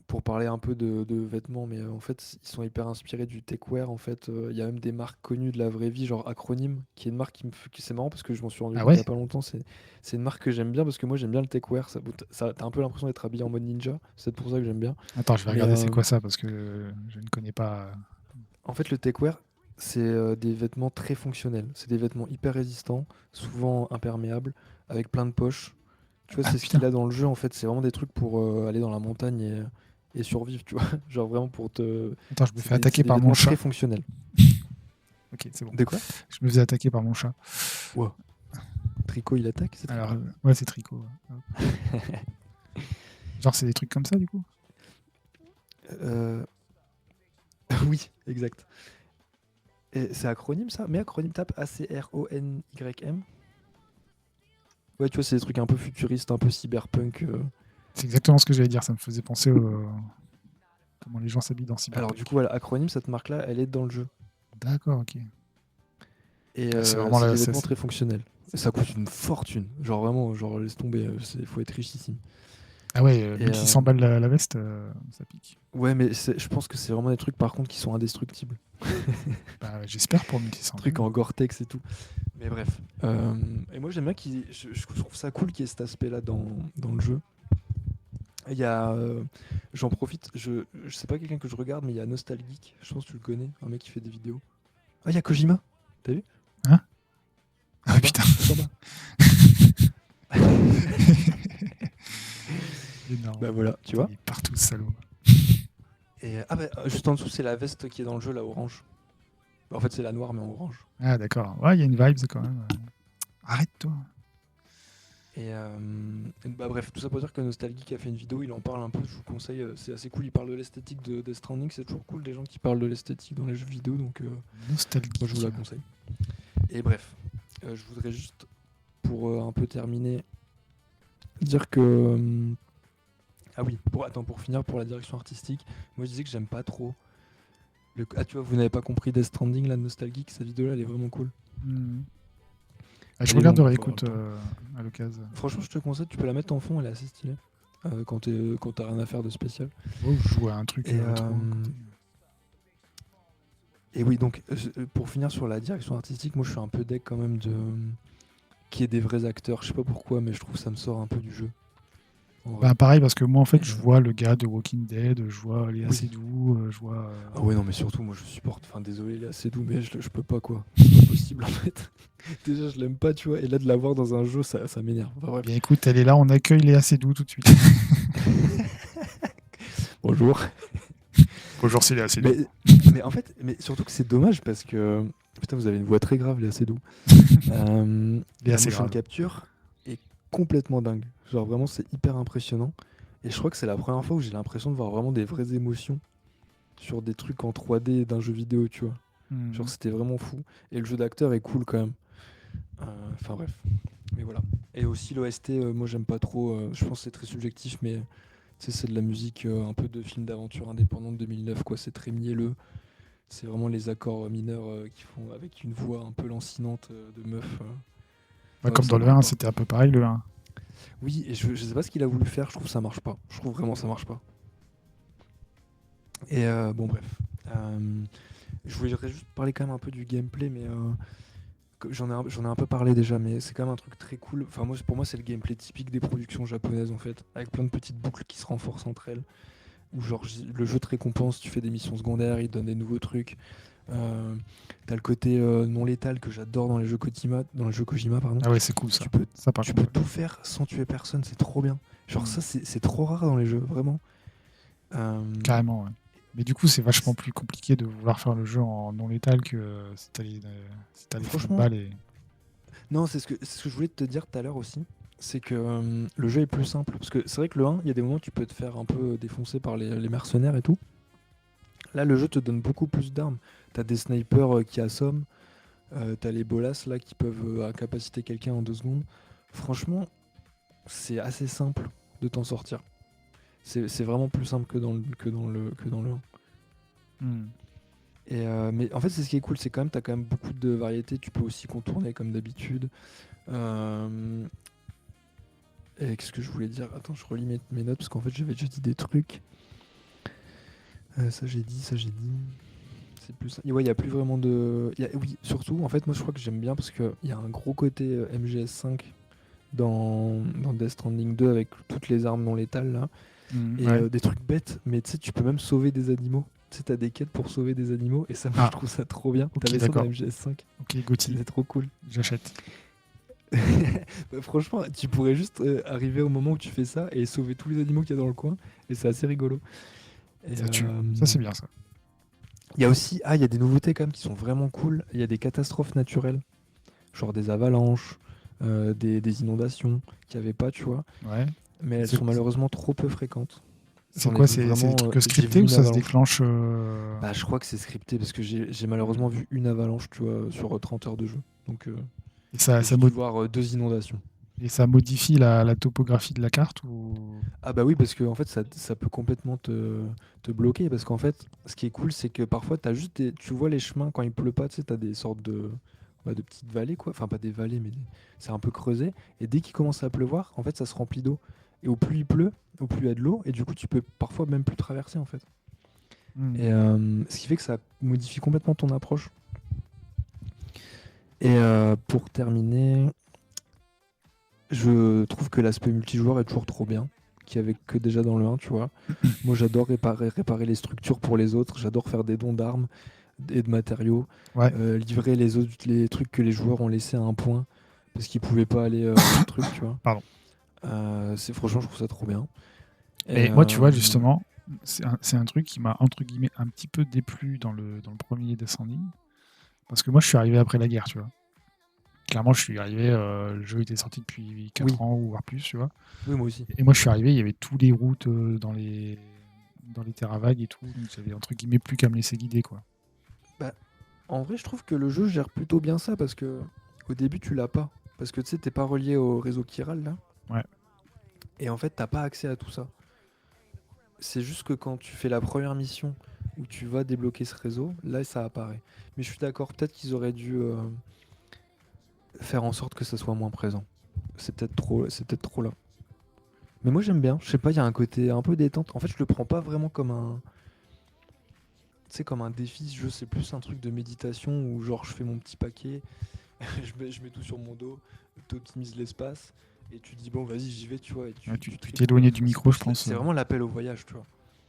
pour parler un peu de vêtements, mais en fait, ils sont hyper inspirés du techwear. En fait, il y a même des marques connues de la vraie vie, genre Acronym, qui est une marque c'est marrant parce que je m'en suis rendu Ah compte il y ouais? a pas longtemps. C'est une marque que j'aime bien parce que moi j'aime bien le techwear. T'as un peu l'impression d'être habillé en mode ninja. C'est pour ça que j'aime bien. Attends, je vais Mais regarder c'est quoi ça parce que je ne connais pas. en fait, le techwear, c'est des vêtements très fonctionnels. C'est des vêtements hyper résistants, souvent imperméables, avec plein de poches. Tu vois, Ah c'est ce qu'il putain. a dans le jeu, en fait. C'est vraiment des trucs pour aller dans la montagne et survivre, tu vois. Genre vraiment pour te. Attends, je me C'est fais des, attaquer c'est des par mon vêtements très chat. fonctionnels. Ok, c'est bon. De quoi? Je me faisais attaquer par mon chat. Wow. Tricot, il attaque, c'est Alors, Tricot. ouais, c'est Tricot. Ouais. Genre, c'est des trucs comme ça, du coup? Euh, oui, exact. Et c'est acronyme ça? Mais acronyme tape ACRONYM. Ouais, tu vois, c'est des trucs un peu futuristes, un peu cyberpunk. C'est exactement ce que j'allais dire. Ça me faisait penser au... comment les gens s'habillent dans Alors, du coup, Cyberpunk. voilà, acronyme, cette marque-là, elle est dans le jeu. D'accord, ok. Et Ouais, c'est vraiment c'est là. des vêtements très fonctionnels. Et ça coûte une fortune. Genre vraiment, genre laisse tomber, faut être richissime. Ah ouais, Et 1600 balles la veste, ça pique. ouais, mais je pense que c'est vraiment des trucs par contre qui sont indestructibles. Bah, j'espère pour 1600 Trucs balles. en Gore-Tex et tout. Mais bref. Et moi j'aime bien je trouve ça cool qu'il y ait cet aspect-là dans le jeu. Il y a, j'en profite, je sais pas quelqu'un que je regarde, mais il y a Nostalgeek, je pense que tu le connais, un mec qui fait des vidéos. Ah, il y a Kojima, t'as vu? Hein? En Ah bas, putain. tout en bas. Énorme. Bah voilà, tu Putain, vois. il est partout, ce salaud. Et ah bah juste en dessous, c'est la veste qui est dans le jeu, la orange. En fait, c'est la noire, mais en orange. Ah d'accord. Ouais, il y a une vibe quand même. Arrête-toi. Et bah bref, tout ça pour dire que Nostalgeek a fait une vidéo, il en parle un peu, je vous conseille, c'est assez cool, il parle de l'esthétique de Death Stranding, c'est toujours cool des gens qui parlent de l'esthétique dans les jeux vidéo, donc moi je vous Nostalgique. la conseille. Et bref, je voudrais juste, pour un peu terminer, dire que... ah oui, pour finir, pour la direction artistique, moi je disais que j'aime pas trop... Ah tu vois, vous n'avez pas compris Death Stranding, la Nostalgeek, cette vidéo-là, elle est vraiment cool. Hmm. Ah, je Elle est longue, regarderai, faut avoir écoute, le temps. à l'occasion. Franchement, je te conseille, tu peux la mettre en fond, elle est assez stylée. Quand t'as rien à faire de spécial. Oh, je joue à un truc Et, rétro à côté. et oui, donc pour finir sur la direction artistique, moi je suis un peu deck quand même de qu'il y ait des vrais acteurs. Je sais pas pourquoi, mais je trouve que ça me sort un peu du jeu. En vrai. Bah, pareil, parce que moi, en fait, Et, je vois le gars de Walking Dead, je vois Léa oui. Seydoux, je vois... Ah ouais, non, mais surtout, moi je supporte. Enfin, désolé, là, c'est doux, mais je peux pas quoi. C'est pas possible en fait. Déjà, je l'aime pas, tu vois, et là de l'avoir dans un jeu, ça m'énerve. Enfin, bref. Bien écoute, elle est là, on accueille Léa Seydoux tout de suite. Bonjour. Bonjour, c'est Léa Seydoux. Mais, mais en fait, mais surtout que c'est dommage parce que. Putain, vous avez une voix très grave, là, c'est doux. Léa, La c'est motion grave. capture est complètement dingue. Genre vraiment, c'est hyper impressionnant. Et je crois que c'est la première fois où j'ai l'impression de voir vraiment des vraies émotions sur des trucs en 3D d'un jeu vidéo, tu vois. Genre Mhm. c'était vraiment fou. Et le jeu d'acteur est cool quand même. Enfin bref. Mais voilà. Et aussi l'OST, moi j'aime pas trop. Je pense que c'est très subjectif, mais tu sais, c'est de la musique un peu de film d'aventure indépendant de 2009, quoi. C'est très mielleux. C'est vraiment les accords mineurs qui font avec une voix un peu lancinante de meuf. Bah, Ouais, comme ça dans le marche 1, pas. c'était un peu pareil, le 1. Oui, et je sais pas ce qu'il a voulu faire, je trouve que ça marche pas. Je trouve vraiment que ça marche pas. Et bon, bref. Euh, je voudrais juste parler quand même un peu du gameplay, mais j'en ai un peu parlé déjà, mais c'est quand même un truc très cool. Enfin, moi, pour moi, c'est le gameplay typique des productions japonaises en fait, avec plein de petites boucles qui se renforcent entre elles. Où genre le jeu te récompense, tu fais des missions secondaires, il te donne des nouveaux trucs. Euh, T'as le côté non létal que j'adore dans les jeux Kojima, pardon. Ah ouais, c'est cool ça. Tu peux, Ça, par tu peux contre. tout faire sans tuer personne, c'est trop bien. Genre Mhm. ça, c'est trop rare dans les jeux, vraiment. Euh, Carrément, ouais. Mais du coup, c'est vachement plus compliqué de vouloir faire le jeu en non létal que si t'as les flux de Franchement, balles et... non, c'est ce que je voulais te dire tout à l'heure aussi. C'est que le jeu est plus simple. Parce que c'est vrai que le 1, il y a des moments où tu peux te faire un peu défoncer par les mercenaires et tout. Là, le jeu te donne beaucoup plus d'armes. T'as des snipers qui assomment. T'as les bolas là qui peuvent incapaciter quelqu'un en 2 secondes. Franchement, c'est assez simple de t'en sortir. C'est vraiment plus simple que dans le 1. Mhm. Mais en fait, c'est ce qui est cool, c'est quand même, t'as quand même beaucoup de variétés. Tu peux aussi contourner comme d'habitude. Euh, et qu'est-ce que je voulais dire? Attends, je relis mes notes parce qu'en fait, j'avais déjà dit des trucs. Ça j'ai dit, ça j'ai dit. C'est plus ça. Et ouais, il y a plus vraiment de. Oui, surtout, en fait, moi je crois que j'aime bien parce qu'il y a un gros côté MGS5 dans Death Stranding 2 avec toutes les armes non létales là. Et Ouais. des trucs bêtes, mais tu sais, tu peux même sauver des animaux. Tu sais, t'as des quêtes pour sauver des animaux, et ça, moi, je Ah, trouve ça trop bien. ok, T'avais ça dans d'accord. MGS5, Ok, Gauthier, c'était trop cool. j'achète. Bah, franchement, tu pourrais juste arriver au moment où tu fais ça et sauver tous les animaux qu'il y a dans le coin, et c'est assez rigolo. Et Ça tue. Ça, c'est bien, ça. il y a aussi, il y a des nouveautés quand même qui sont vraiment cool. Il y a des catastrophes naturelles, genre des avalanches, des inondations qu'il n'y avait pas, tu vois. Ouais. Mais elles C'est sont malheureusement trop peu fréquentes. c'est J'en ai quoi? vu C'est des vraiment, trucs j'ai scriptés vu ou une ça se avalanche. déclenche Bah, je crois que c'est scripté parce que j'ai malheureusement hmm. vu une avalanche, tu vois, sur 30 heures de jeu. Donc, Et ça, et j'ai dû voir deux inondations. et ça modifie la topographie de la carte ou... Ah bah oui, parce que en fait, ça peut complètement te bloquer. Parce qu'en fait, ce qui est cool, c'est que parfois, tu vois les chemins quand il pleut pas, tu sais, t'as des sortes de petites vallées, quoi. Enfin, pas des vallées, mais c'est un peu creusé. Et dès qu'il commence à pleuvoir, en fait, ça se remplit d'eau. Et au plus il pleut, au plus il y a de l'eau. Et du coup, tu peux parfois même plus traverser, en fait. Hmm. Et ce qui fait que ça modifie complètement ton approche. Et pour terminer, je trouve que l'aspect multijoueur est toujours trop bien, qu'il n'y avait que déjà dans le 1, tu vois. Moi, j'adore réparer les structures pour les autres, j'adore faire des dons d'armes et de matériaux, Ouais. livrer les trucs que les joueurs ont laissés à un point, parce qu'ils pouvaient pas aller truc, tu vois. Pardon. Franchement, je trouve ça trop bien. Et, Mais moi, tu vois, justement, c'est un truc qui m'a, entre guillemets, un petit peu déplu dans le premier Descending. Parce que moi, je suis arrivé après la guerre, tu vois. Clairement, je suis arrivé, le jeu était sorti depuis 4 oui, ans ou voire plus, tu vois. oui, moi aussi. Et moi, je suis arrivé, il y avait toutes les routes dans les terrains vagues et tout. Donc, j'avais, entre guillemets, plus qu'à me laisser guider, quoi. Bah, en vrai, je trouve que le jeu gère plutôt bien ça, parce que au début, tu l'as pas. Parce que tu sais, t'es pas relié au réseau chiral, là. Ouais. Et en fait, t'as pas accès à tout ça. C'est juste que quand tu fais la première mission où tu vas débloquer ce réseau, là ça apparaît. Mais je suis d'accord, peut-être qu'ils auraient dû faire en sorte que ça soit moins présent. C'est peut-être trop là. Mais moi j'aime bien, je sais pas, il y a un côté un peu détente. En fait, je le prends pas vraiment comme un, tu sais, comme un défi ce jeu, c'est plus un truc de méditation où genre je fais mon petit paquet, je mets tout sur mon dos, t'optimises l'espace et tu dis bon vas-y j'y vais, tu vois, et Ouais, tu tu te fais t'es couler. éloigné du C'est micro, je plus pense. c'est vraiment l'appel au voyage, tu vois.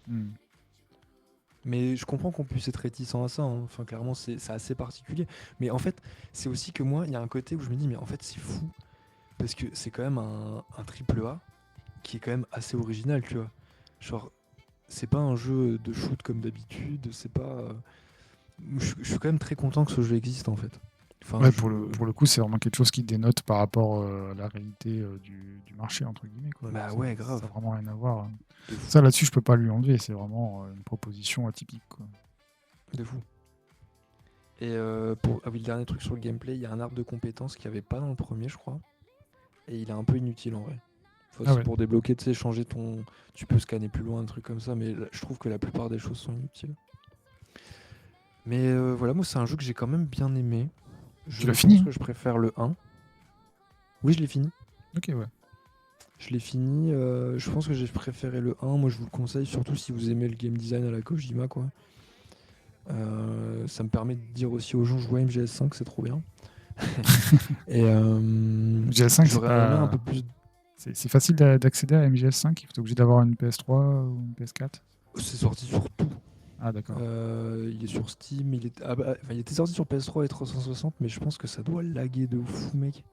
Hmm. Mais je comprends qu'on puisse être réticent à ça, hein. Enfin, clairement, c'est assez particulier. Mais en fait, c'est aussi que moi, il y a un côté où je me dis, mais en fait, c'est fou. Parce que c'est quand même un triple A qui est quand même assez original, tu vois. Genre, c'est pas un jeu de shoot comme d'habitude, c'est pas. Je suis quand même très content que ce jeu existe, en fait. Enfin, Ouais, pour le coup, c'est vraiment quelque chose qui dénote par rapport à la réalité du marché, entre guillemets, quoi. Bah Ça ouais, n'a grave. vraiment rien à voir, hein. De fou. Ça, là-dessus, je peux pas lui enlever. C'est vraiment une proposition atypique, quoi. De fou. Et ah oui, le dernier truc sur le gameplay, il y a un arbre de compétences qu'il n'y avait pas dans le premier, je crois. Et il est un peu inutile en vrai. Enfin, Ah c'est ouais. pour débloquer, tu sais, changer ton. Tu peux scanner plus loin, un truc comme ça, mais je trouve que la plupart des choses sont inutiles. Mais voilà, moi, c'est un jeu que j'ai quand même bien aimé. Tu Je l'as pense fini? que je préfère le 1. Oui, je l'ai fini. Ok, ouais. Je l'ai fini. Je pense que j'ai préféré le 1. Moi, je vous le conseille, surtout si vous aimez le game design à la Kojima, quoi. Ça me permet de dire aussi aux gens, jouez à MGS5, c'est trop bien. Et MGS5, c'est j'aurais aimé un peu pas. plus. C'est facile d'accéder à MGS5. Il faut obligé d'avoir une PS3 ou une PS4. C'est sorti sur tout. Ah, d'accord. Il est sur Steam, il était sorti sur PS3 et 360, mais je pense que ça doit laguer de fou, mec.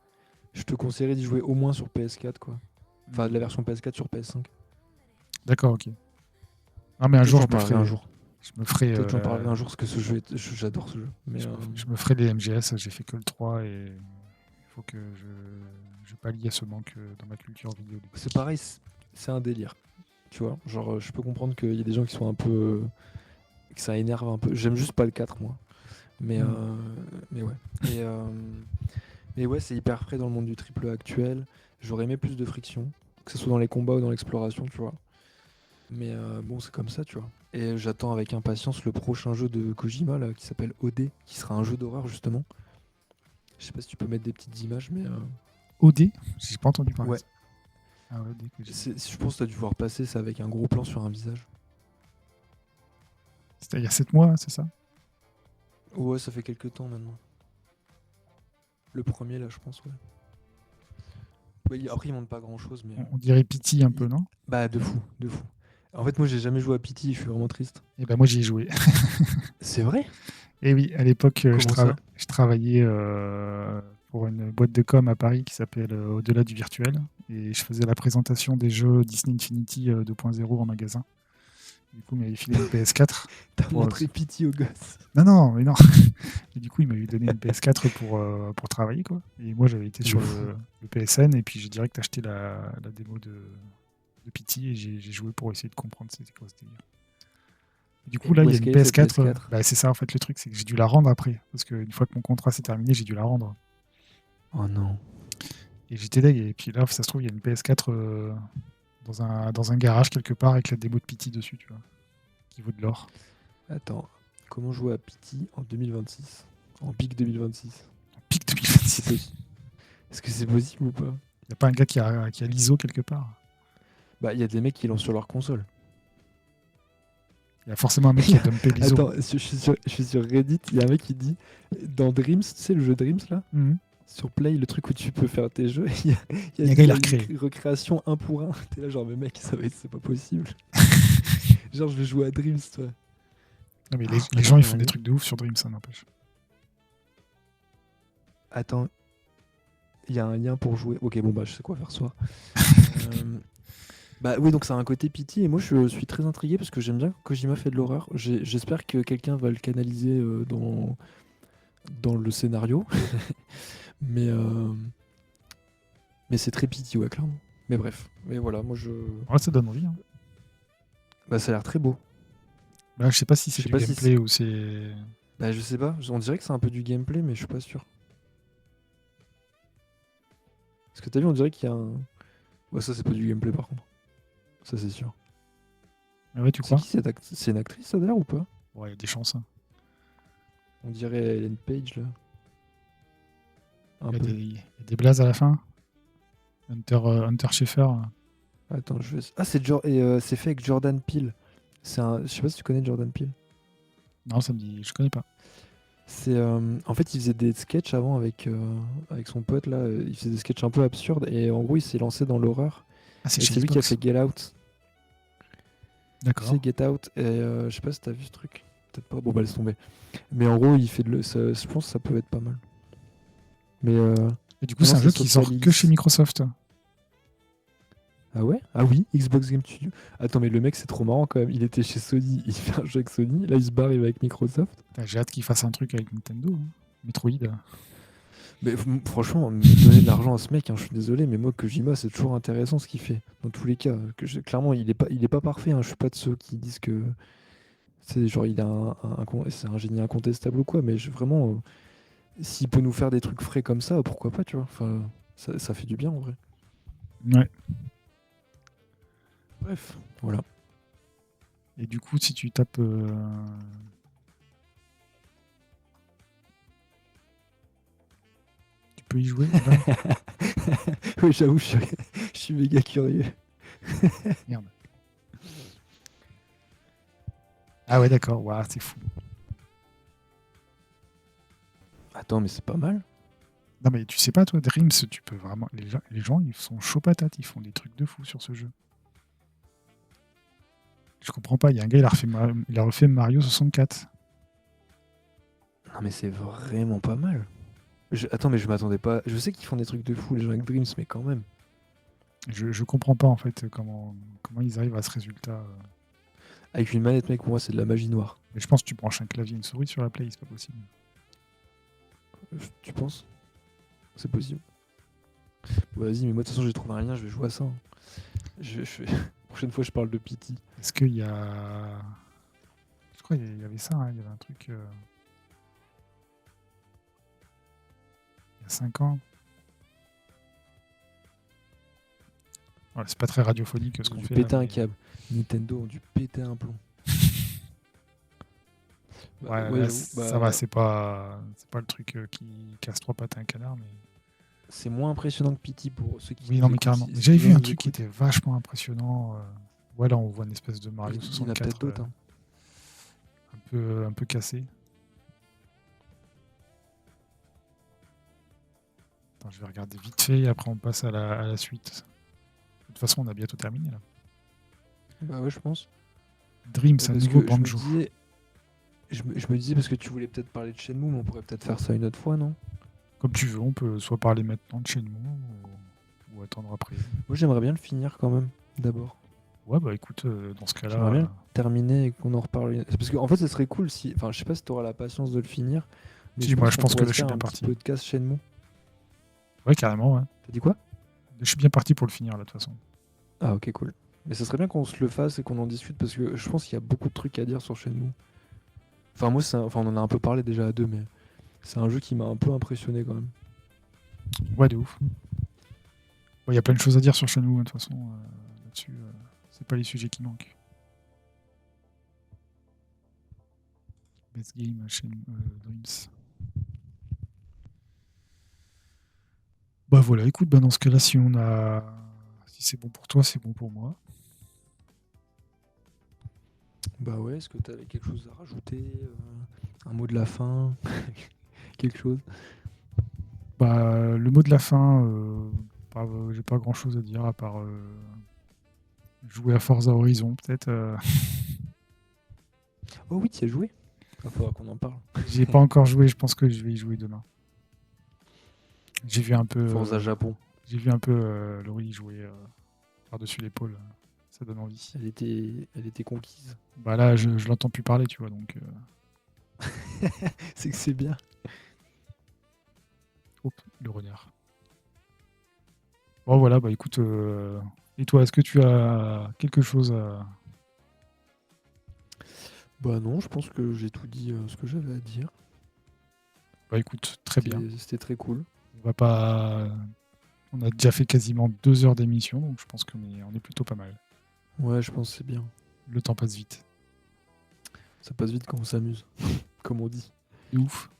Je te conseillerais d'y jouer au moins sur PS4, quoi. Enfin, de la Hmm. version PS4 sur PS5. D'accord, ok. Ah, mais un Peut-être jour, j'en parlerai un jour. je me ferai, Peut-être j'en parlerai un jour parce que ce jeu, j'adore ce jeu. Mais je me ferai des MGS. J'ai fait que le 3 et il faut que je pallie à ce manque dans ma culture vidéo. c'est pareil, c'est un délire. Tu vois, genre, je peux comprendre qu'il y a des gens qui sont un peu. Que ça énerve un peu. J'aime juste pas le 4, moi. Mais, Hmm. mais ouais. Et, mais ouais, c'est hyper frais dans le monde du triple A actuel. J'aurais aimé plus de friction, que ce soit dans les combats ou dans l'exploration, tu vois. Mais bon, c'est comme ça, tu vois. Et j'attends avec impatience le prochain jeu de Kojima, là, qui s'appelle OD, qui sera un jeu d'horreur, justement. Je sais pas si tu peux mettre des petites images, mais OD? J'ai pas entendu parler de ouais. ça. Ah, OD que j'ai. Je pense que tu as dû voir passer ça avec un gros plan sur un visage. C'était il y a 7 mois, c'est ça? Ouais, ça fait quelques temps maintenant. Le premier, là, je pense, ouais. Ouais, après, il monte pas grand-chose, mais... On dirait Pity un peu, il- non? Bah, de fou, de fou. En fait, moi, j'ai jamais joué à Pity, je suis vraiment triste. Et ben moi, j'y ai joué. C'est vrai? Et oui, à l'époque, Comment ça? je travaillais pour une boîte de com à Paris qui s'appelle Au-delà du virtuel. Et je faisais la présentation des jeux Disney Infinity 2.0 en magasin. Du coup, il m'avait filé une PS4. T'as Pour... montré Pity au gosse. Non, non, mais non. Et du coup, il m'avait donné une PS4 pour travailler, quoi. Et moi, j'avais été De sur fou. le PSN et puis j'ai direct acheté la démo de Pity et j'ai joué pour essayer de comprendre c'était quoi ce délire. Et du coup, Et là, où il y a est-ce une qu'elle est, cette PS4. PS4? Bah, c'est ça, en fait, le truc, c'est que j'ai dû la rendre après. Parce qu'une fois que mon contrat s'est terminé, j'ai dû la rendre. Oh non. Et j'étais deg. Et puis là, ça se trouve, il y a une PS4 dans un garage quelque part avec la démo de Pity dessus, tu vois, qui vaut de l'or. Attends, comment jouer à Pity en 2026? En pic 2026? Pic C'est 2026. possible. Est-ce que c'est possible ou pas? Il n'y a pas un gars qui a l'ISO quelque part. Bah, il y a des mecs qui l'ont sur leur console. Il y a forcément un mec qui a dumpé l'ISO. Attends, je suis sur Reddit, il y a un mec qui dit dans Dreams, tu sais, le jeu Dreams là, Mhm. sur Play, le truc où tu peux faire tes jeux, Il y a un gars, il a une recréé. recréation un pour un. T'es là, genre, mais mec, c'est pas possible. Genre, je vais jouer à Dreams, toi. Non, mais Ah, les gens, ils attends, font des trucs de ouf sur Dream, ça n'empêche. Attends, il y a un lien pour jouer. Ok, bon, bah, je sais quoi faire ce soir. Euh, Bah oui, donc ça a un côté pity et moi je suis très intrigué parce que j'aime bien quand Kojima fait de l'horreur. J'espère que quelqu'un va le canaliser dans le scénario. Mais, euh, mais c'est très pity, ouais, clairement. Mais bref, mais voilà, moi je. Ouais, ça donne envie. Hein. Bah ça a l'air très beau. Là, je sais pas si Je c'est sais du pas si. gameplay ou c'est. Bah je sais pas, on dirait que c'est un peu du gameplay, mais je suis pas sûr. Parce que t'as vu, on dirait qu'il y a un. Ouais, ça c'est pas du gameplay par contre. Ça c'est sûr. Ah ouais, tu C'est crois? qui cette actrice? C'est une actrice ça d'ailleurs ou pas? Ouais, il y a des chances. Hein. On dirait Ellen Page là. Un peu. Il y a des blazes à la fin. Hunter Schaeffer. Attends, je vais. Ah, c'est fait avec Jordan Peele. Je sais pas si tu connais Jordan Peele. Non, ça me dit. Je connais pas. En fait, il faisait des sketchs avant avec son pote là. Il faisait des sketchs un peu absurdes et en gros, il s'est lancé dans l'horreur. Ah, c'est Et chez c'est lui qui a Xbox. fait Get Out. Tu sais, D'accord. Get Out. Et je sais pas si t'as vu ce truc. Peut-être pas. Bon, bah laisse tomber. Mais en gros, il fait je pense que ça peut être pas mal. Mais Et du coup, ah non, c'est un c'est jeu qui Social sort que chez Illicit. Microsoft. Ah ouais? Ah oui, Xbox Game Studio. Attends, mais le mec, c'est trop marrant quand même. Il était chez Sony, il fait un jeu avec Sony. Là, il se barre, il va avec Microsoft. Putain, j'ai hâte qu'il fasse un truc avec Nintendo. Hein. Metroid. Mais franchement, me donner de l'argent à ce mec, hein, je suis désolé, mais moi, Kojima, c'est toujours intéressant ce qu'il fait. Dans tous les cas, clairement, il est pas parfait. Hein, je suis pas de ceux qui disent que c'est genre il a c'est un génie incontestable ou quoi. Mais vraiment, s'il peut nous faire des trucs frais comme ça, pourquoi pas, tu vois. Enfin, ça fait du bien en vrai. Ouais. Bref, voilà. Et du coup, si tu tapes. Tu peux y jouer là. Oui, j'avoue, je suis méga curieux. Merde. Ah ouais, d'accord. Waouh, c'est fou. Attends, mais c'est pas mal. Non, mais tu sais pas, toi, Dreams, tu peux vraiment. Les gens, ils sont chauds patates. Ils font des trucs de fou sur ce jeu. Je comprends pas. Il y a un gars, il a refait Mario 64. Non, mais c'est vraiment pas mal. Attends, mais je m'attendais pas. Je sais qu'ils font des trucs de fou, les gens avec Dreams, mais quand même. Je comprends pas, en fait, comment ils arrivent à ce résultat. Avec une manette, mec, pour moi, c'est de la magie noire. Mais je pense que tu branches un clavier et une souris sur la Play, c'est pas possible. Tu penses? C'est possible. Bon, vas-y, mais moi, de toute façon, j'ai trouvé un lien, je vais jouer à ça. Hein. Prochaine fois, je parle de Pity. Est-ce qu'il y a. Je crois qu'il y avait ça, hein, il y avait un truc. Il y a 5 ans. Ouais, c'est pas très radiophonique ce Ils ont qu'on dû fait là. péter un Mais... câble. Nintendo ont dû péter un plomb. Ouais, Ouais, là, j'avoue. ça va, c'est pas le truc qui casse trois pattes à un canard, mais. C'est moins impressionnant que Pity pour ceux qui Oui, nous non, mais écoutent. carrément. Si Mais j'avais les vu gens un nous truc qui écoutent, était vachement impressionnant. Ouais, là, on voit une espèce de Mario il y en a peut-être 64. d'autres. Hein. un peu cassé. Attends, je vais regarder vite fait et après on passe à la suite. De toute façon, on a bientôt terminé là. Bah ouais, je pense. Dreams, un Parce nouveau que je me banjo. disais, je me disais parce que tu voulais peut-être parler de Shenmue, mais on pourrait peut-être faire ça une autre fois, non? Comme tu veux, on peut soit parler maintenant de Shenmue ou attendre après. Moi, j'aimerais bien le finir quand même, d'abord. Ouais, bah écoute, dans ce J'aimerais bien cas-là, le terminer et qu'on en reparle. C'est parce qu'en fait, ça serait cool si. Enfin, je sais pas si t'auras la patience de le finir, mais si je moi pense je qu'on pense que pourrait là se je suis faire bien un petit parti. podcast Shenmue. Ouais, carrément, ouais. T'as dit quoi? Je suis bien parti pour le finir là, de toute façon. Ah, ok, cool. Mais ça serait bien qu'on se le fasse et qu'on en discute parce que je pense qu'il y a beaucoup de trucs à dire sur Shenmue. Enfin, moi, enfin, on en a un peu parlé déjà à deux, mais c'est un jeu qui m'a un peu impressionné quand même. Ouais, de ouf. Il y a plein de choses à dire sur Shenmue, de toute façon. Là-dessus, c'est pas les sujets qui manquent. Best game, Shenmue, Dreams. Bah voilà, écoute, bah dans ce cas-là, si c'est bon pour toi, c'est bon pour moi. Bah ouais, est-ce que t'avais quelque chose à rajouter un mot de la fin? Quelque chose? Bah, le mot de la fin, j'ai pas grand-chose à dire à part jouer à Forza Horizon, peut-être. Oh oui, tu y as joué. Il faudra qu'on en parle. J'y ai pas encore joué, je pense que je vais y jouer demain. J'ai vu un peu, Forza Japon. Laurie jouer par-dessus l'épaule. Ça donne envie. Elle était conquise. Bah là, je l'entends plus parler, tu vois, donc. C'est que c'est bien. Hop, le renard. Bon, voilà, bah écoute. Et toi, est-ce que tu as quelque chose à. Bah non, je pense que j'ai tout dit ce que j'avais à dire. Bah écoute, très bien. C'était très cool. On va pas. On a déjà fait quasiment 2 heures d'émission, donc je pense on est plutôt pas mal. Ouais, je pense que c'est bien. Le temps passe vite. Ça passe vite quand on s'amuse, comme on dit. C'est ouf.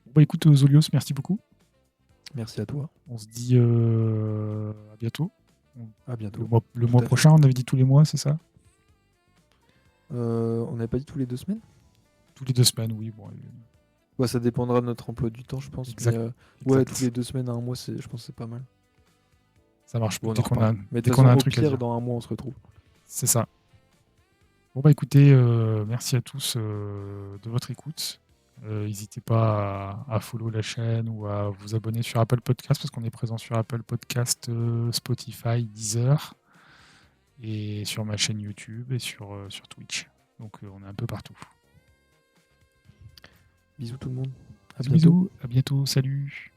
Bon, bah écoute, Zolios, merci beaucoup. Merci à toi. On se dit à bientôt. À bientôt. Le Tout mois à fait. prochain, on avait dit tous les mois, c'est ça? On n'avait pas dit tous les 2 semaines? Tous les 2 semaines, oui. Bon, Ouais, ça dépendra de notre emploi du temps, je pense. exact. Mais ouais, Exact. tous les 2 semaines à un mois, je pense que c'est pas mal. Ça marche Bon, on dès en qu'on a, reparle. Mais de dès toute qu'on a façon, un au truc à pire, dire. dans un mois, on se retrouve. C'est ça. Bon, bah écoutez, merci à tous de votre écoute. N'hésitez pas à follow la chaîne ou à vous abonner sur Apple Podcast parce qu'on est présent sur Apple Podcast, Spotify, Deezer et sur ma chaîne YouTube et sur Twitch. Donc on est un peu partout. Bisous tout le monde. À Bisous, bientôt. bisous, à bientôt, salut.